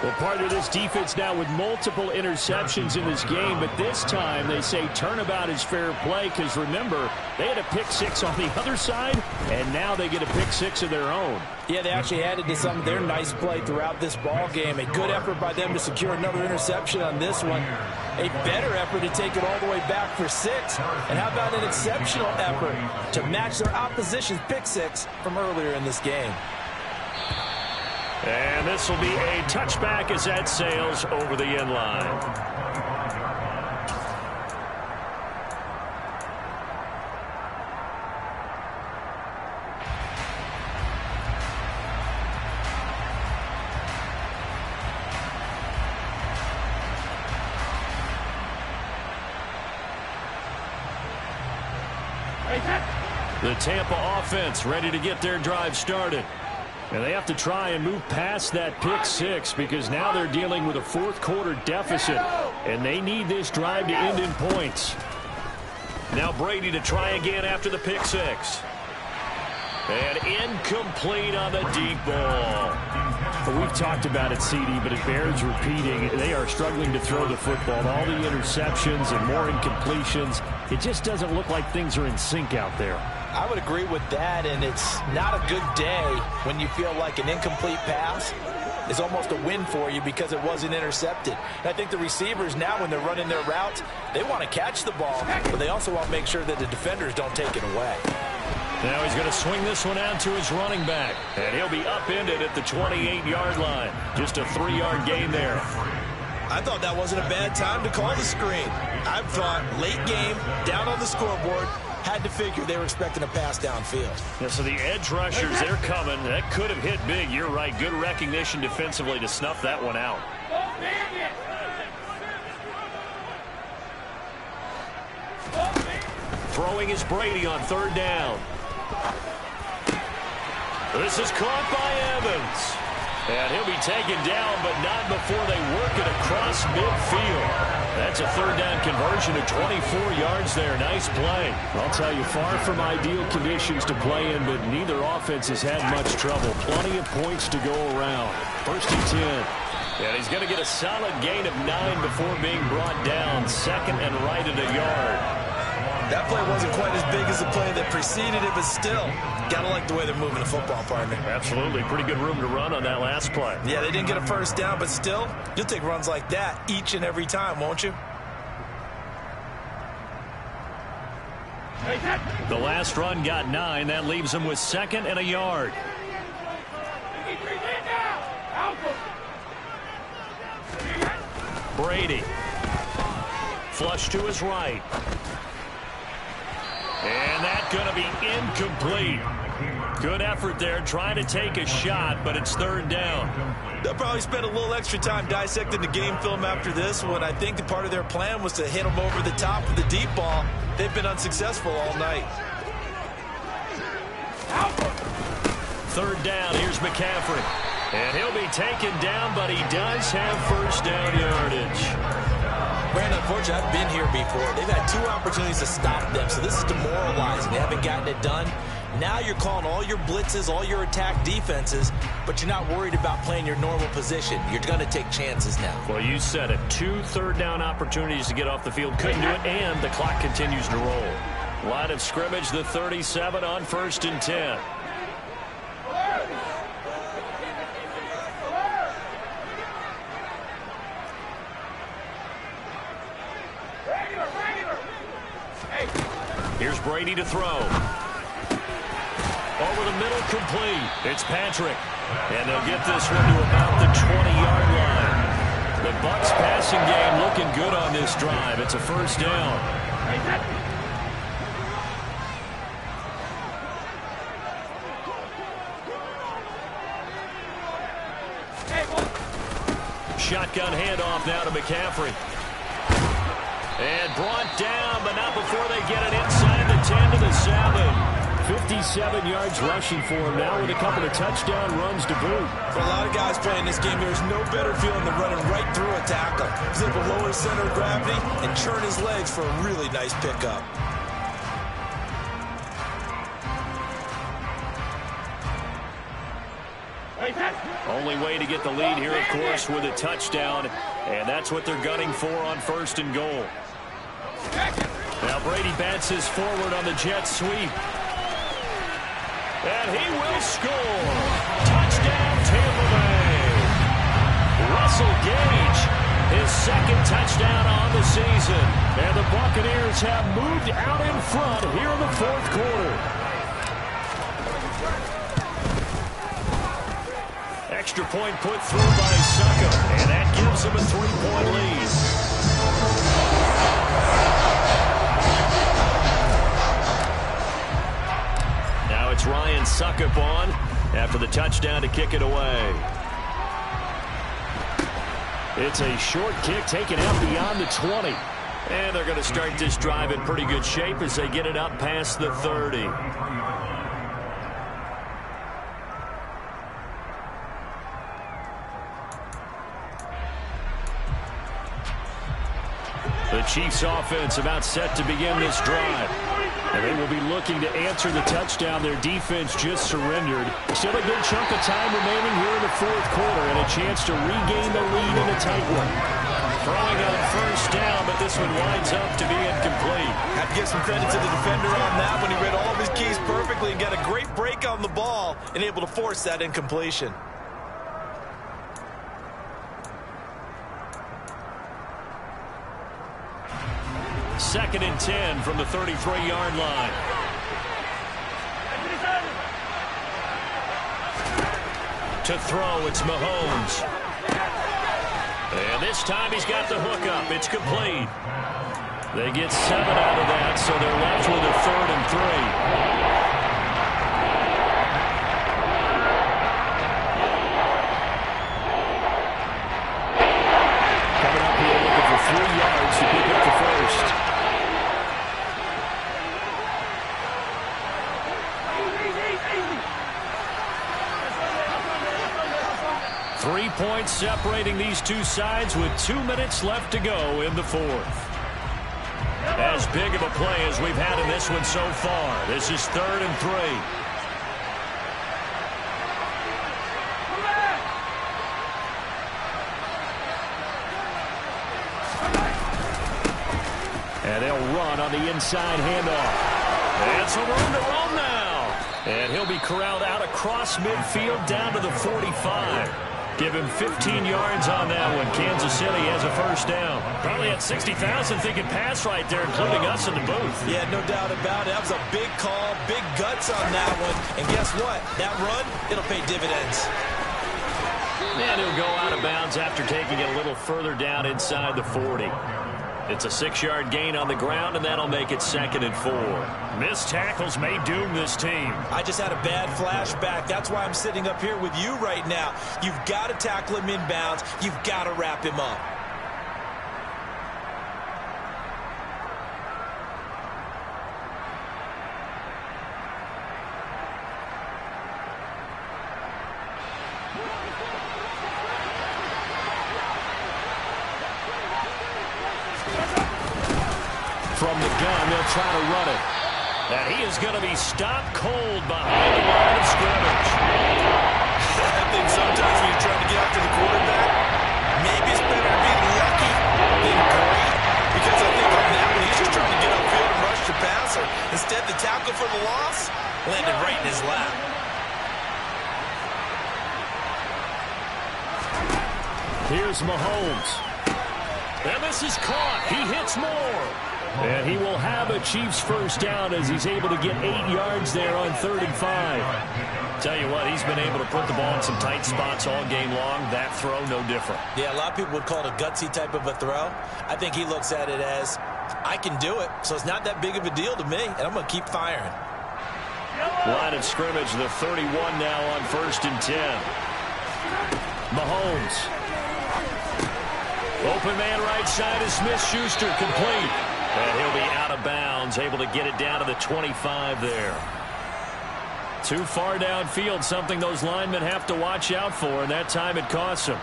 Well, part of this defense now with multiple interceptions in this game, but this time they say turnabout is fair play because, remember, they had a pick 6 on the other side, and now they get a pick 6 of their own. Yeah, they actually added to some of their nice play throughout this ball game. A good effort by them to secure another interception on this one. A better effort to take it all the way back for 6. And how about an exceptional effort to match their opposition's pick 6 from earlier in this game. And this will be a touchback as that sails over the end line. The Tampa offense ready to get their drive started. And they have to try and move past that pick 6 because now they're dealing with a 4th quarter deficit. And they need this drive to end in points. Now Brady to try again after the pick 6. And incomplete on the deep ball. Well, we've talked about it, CD, but it bears repeating. They are struggling to throw the football. All the interceptions and more incompletions. It just doesn't look like things are in sync out there. I would agree with that, and it's not a good day when you feel like an incomplete pass is almost a win for you because it wasn't intercepted. And I think the receivers now, when they're running their routes, they want to catch the ball, but they also want to make sure that the defenders don't take it away. Now he's going to swing this one out to his running back, and he'll be upended at the 28-yard line. Just a 3-yard gain there. I thought that wasn't a bad time to call the screen. I thought late game, down on the scoreboard, had to figure they were expecting a pass downfield. Yeah, so the edge rushers, they're coming. That could have hit big. You're right. Good recognition defensively to snuff that one out. Throwing is Brady on 3rd down. This is caught by Evans. And he'll be taken down, but not before they work it across midfield. That's a 3rd down conversion of 24 yards there. Nice play. I'll tell you, far from ideal conditions to play in, but neither offense has had much trouble. Plenty of points to go around. 1st and 10. And he's going to get a solid gain of 9 before being brought down. 2nd and right at a yard. That play wasn't quite as big as the play that preceded it, but still, gotta like the way they're moving the football, partner. Absolutely. Pretty good room to run on that last play. Yeah, they didn't get a 1st down, but still, you'll take runs like that each and every time, won't you? The last run got 9. That leaves them with 2nd and a yard. Brady. Flush to his right. And that's going to be incomplete. Good effort there, trying to take a shot, but it's third down. They'll probably spend a little extra time dissecting the game film after this one. I think that part of their plan was to hit them over the top with the deep ball. They've been unsuccessful all night. Third down, here's McCaffrey. And he'll be taken down, but he does have first down yardage. Brandon, unfortunately, I've been here before. They've had 2 opportunities to stop them, so this is demoralizing. They haven't gotten it done. Now you're calling all your blitzes, all your attack defenses, but you're not worried about playing your normal position. You're going to take chances now. Well, you said it. 2 third-down opportunities to get off the field. Couldn't do it, and the clock continues to roll. Line of scrimmage, the 37 on 1st and 10. Here's Brady to throw. Over the middle, complete. It's Patrick. And they'll get this one to about the 20-yard line. The Bucs passing game looking good on this drive. It's a first down. Shotgun handoff now to McCaffrey. And brought down, but not before they get it inside the 10 to the 7. 57 yards rushing for him now with a couple of touchdown runs to boot. For a lot of guys playing this game, there's no better feeling than running right through a tackle. He's able to lower his center of gravity and churn his legs for a really nice pickup. Only way to get the lead here, of course, with a touchdown, and that's what they're gunning for on 1st and goal. Now Brady bats his forward on the jet sweep. And he will score. Touchdown, Tampa Bay. Russell Gage, his 2nd touchdown on the season. And the Buccaneers have moved out in front here in the 4th quarter. Extra point put through by Suckup, and that gives him a 3-point lead. Now it's Ryan Suckup on after the touchdown to kick it away. It's a short kick taken out beyond the 20. And they're going to start this drive in pretty good shape as they get it up past the 30. The Chiefs offense about set to begin this drive. And they will be looking to answer the touchdown their defense just surrendered. Still a good chunk of time remaining here in the 4th quarter and a chance to regain the lead in a tight one. Throwing on first down, but this one winds up to be incomplete. Have to give some credit to the defender on that one. He read all of his keys perfectly and got a great break on the ball and able to force that incompletion. Second and 10 from the 33-yard line. To throw, it's Mahomes. And this time he's got the hook up. It's complete. They get 7 out of that, so they're left with a 3rd and 3. Coming up here looking for 3 yards to pick up the first. 3 points separating these two sides with 2 minutes left to go in the 4th. As big of a play as we've had in this one so far. This is 3rd and 3. And they'll run on the inside handoff. And some room to roam now. And he'll be corralled out across midfield down to the 45. Give him 15 yards on that one. Kansas City has a first down. Probably had 60,000 thinking pass right there, including us in the booth. Yeah, no doubt about it. That was a big call, big guts on that one. And guess what? That run, it'll pay dividends. And he'll go out of bounds after taking it a little further down inside the 40. It's a 6-yard gain on the ground, and that'll make it 2nd and 4. Missed tackles may doom this team. I just had a bad flashback. That's why I'm sitting up here with you right now. You've got to tackle him inbounds. You've got to wrap him up. From the gun, they'll try to run it. And he is going to be stopped cold behind the line of scrimmage. I think sometimes when you're trying to get after the quarterback, maybe it's better to be lucky than great. Because I think on that one, he's just trying to get upfield and rush the passer. Instead, the tackle for the loss landed right in his lap. Here's Mahomes. And this is caught. He hits more. And he will have a Chiefs first down as he's able to get 8 yards there on 3rd and 5. Tell you what, he's been able to put the ball in some tight spots all game long. That throw, no different. Yeah, a lot of people would call it a gutsy type of a throw. I think he looks at it as, I can do it, so it's not that big of a deal to me, and I'm going to keep firing. Line of scrimmage, the 31 now on 1st and 10. Mahomes. Open man right side is Smith-Schuster, complete. And he'll be out of bounds, able to get it down to the 25 there. Too far downfield, something those linemen have to watch out for, and that time it costs them.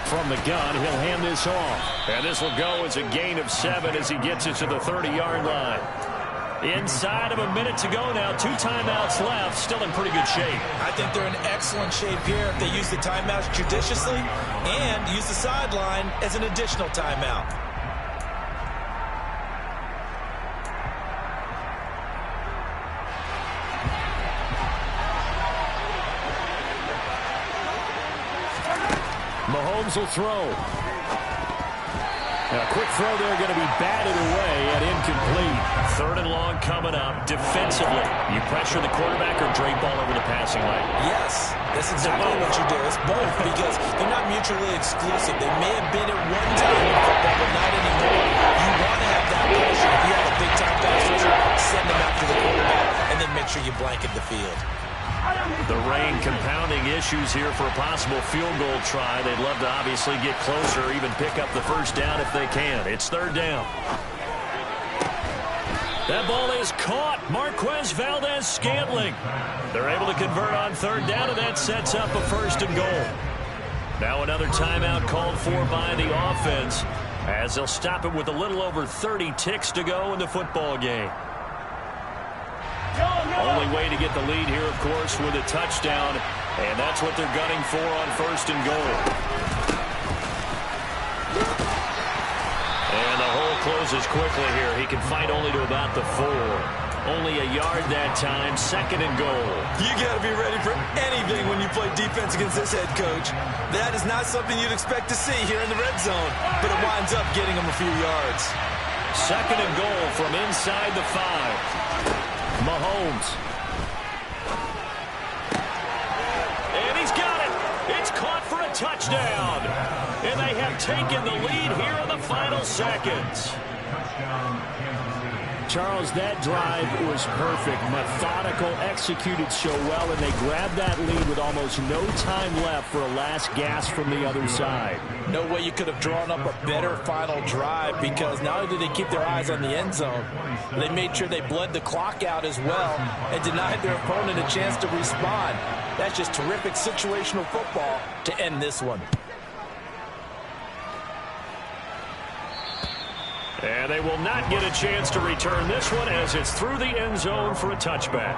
From the gun, he'll hand this off. And this will go as a gain of 7 as he gets it to the 30-yard line. Inside of a minute to go now. 2 timeouts left. Still in pretty good shape. I think they're in excellent shape here if they use the timeouts judiciously and use the sideline as an additional timeout. Mahomes will throw. A quick throw there, going to be batted away and incomplete. 3rd and long coming up. Defensively, you pressure the quarterback or drape all over the passing lane? Yes, that's exactly what you do. It's both because they're not mutually exclusive. They may have been at one time in football, but not anymore. You want to have that pressure. If you have a big-time pass rusher, send them after the quarterback, and then make sure you blanket the field. The rain compounding issues here for a possible field goal try. They'd love to obviously get closer or even pick up the first down if they can. It's 3rd down. That ball is caught. Marquez Valdez-Scantling. They're able to convert on 3rd down, and that sets up a 1st and goal. Now another timeout called for by the offense as they'll stop it with a little over 30 ticks to go in the football game. Only way to get the lead here, of course, with a touchdown, and that's what they're gunning for on 1st and goal. And the hole closes quickly here. He can fight only to about the 4. Only a yard that time, 2nd and goal. You got to be ready for anything when you play defense against this head coach. That is not something you'd expect to see here in the red zone, but it winds up getting him a few yards. 2nd and goal from inside the 5. Mahomes. And he's got it. It's caught for a touchdown. And they have taken the lead here in the final seconds. Charles, that drive was perfect. Methodical, executed so well, and they grabbed that lead with almost no time left for a last gasp from the other side. No way you could have drawn up a better final drive because not only did they keep their eyes on the end zone, they made sure they bled the clock out as well and denied their opponent a chance to respond. That's just terrific situational football to end this one. And they will not get a chance to return this one as it's through the end zone for a touchback.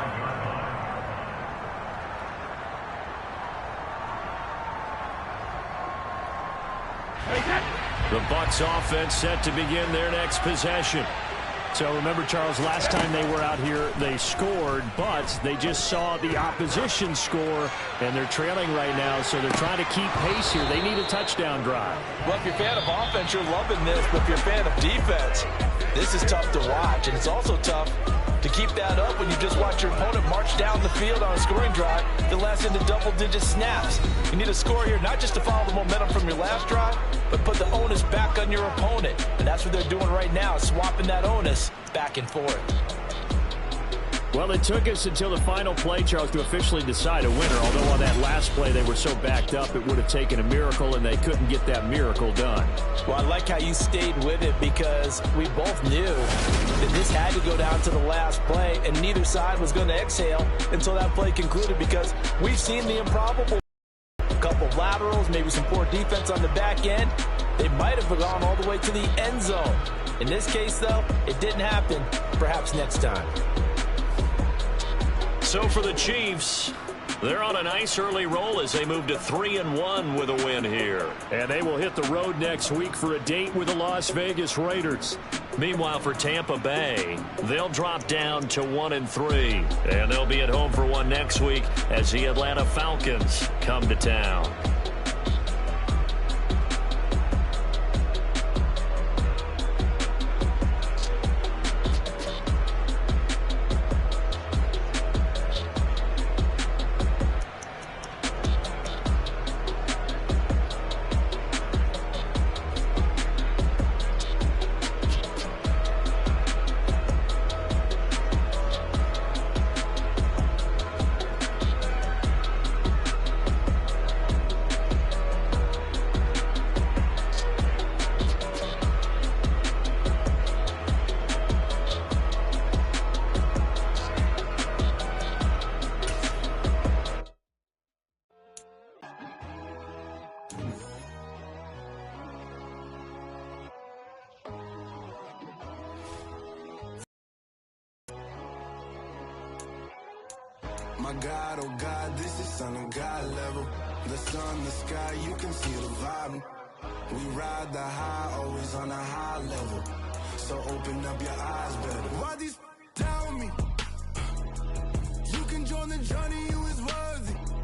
The Bucs offense set to begin their next possession. So remember, Charles, last time they were out here, they scored, but they just saw the opposition score, and they're trailing right now, so they're trying to keep pace here. They need a touchdown drive. Well, if you're a fan of offense, you're loving this, but if you're a fan of defense, this is tough to watch, and it's also tough to keep that up when you just watch your opponent march down the field on a scoring drive that lasts into double-digit snaps. You need a score here, not just to follow the momentum from your last drive, but put the onus back on your opponent. And that's what they're doing right now, swapping that onus back and forth. Well, it took us until the final play, Charles, to officially decide a winner, although on that last play they were so backed up it would have taken a miracle, and they couldn't get that miracle done. Well, I like how you stayed with it because we both knew that this had to go down to the last play, and neither side was going to exhale until that play concluded because we've seen the improbable. A couple of laterals, maybe some poor defense on the back end. They might have gone all the way to the end zone. In this case, though, it didn't happen. Perhaps next time. So for the Chiefs, they're on a nice early roll as they move to 3-1 with a win here. And they will hit the road next week for a date with the Las Vegas Raiders. Meanwhile, for Tampa Bay, they'll drop down to 1-3. And they'll be at home for one next week as the Atlanta Falcons come to town. My God, oh God, this is Son of God level. The sun, the sky, you can see the vibe. We ride the high, always on a high level. So open up your eyes better. Why these tell me? You can join the journey, you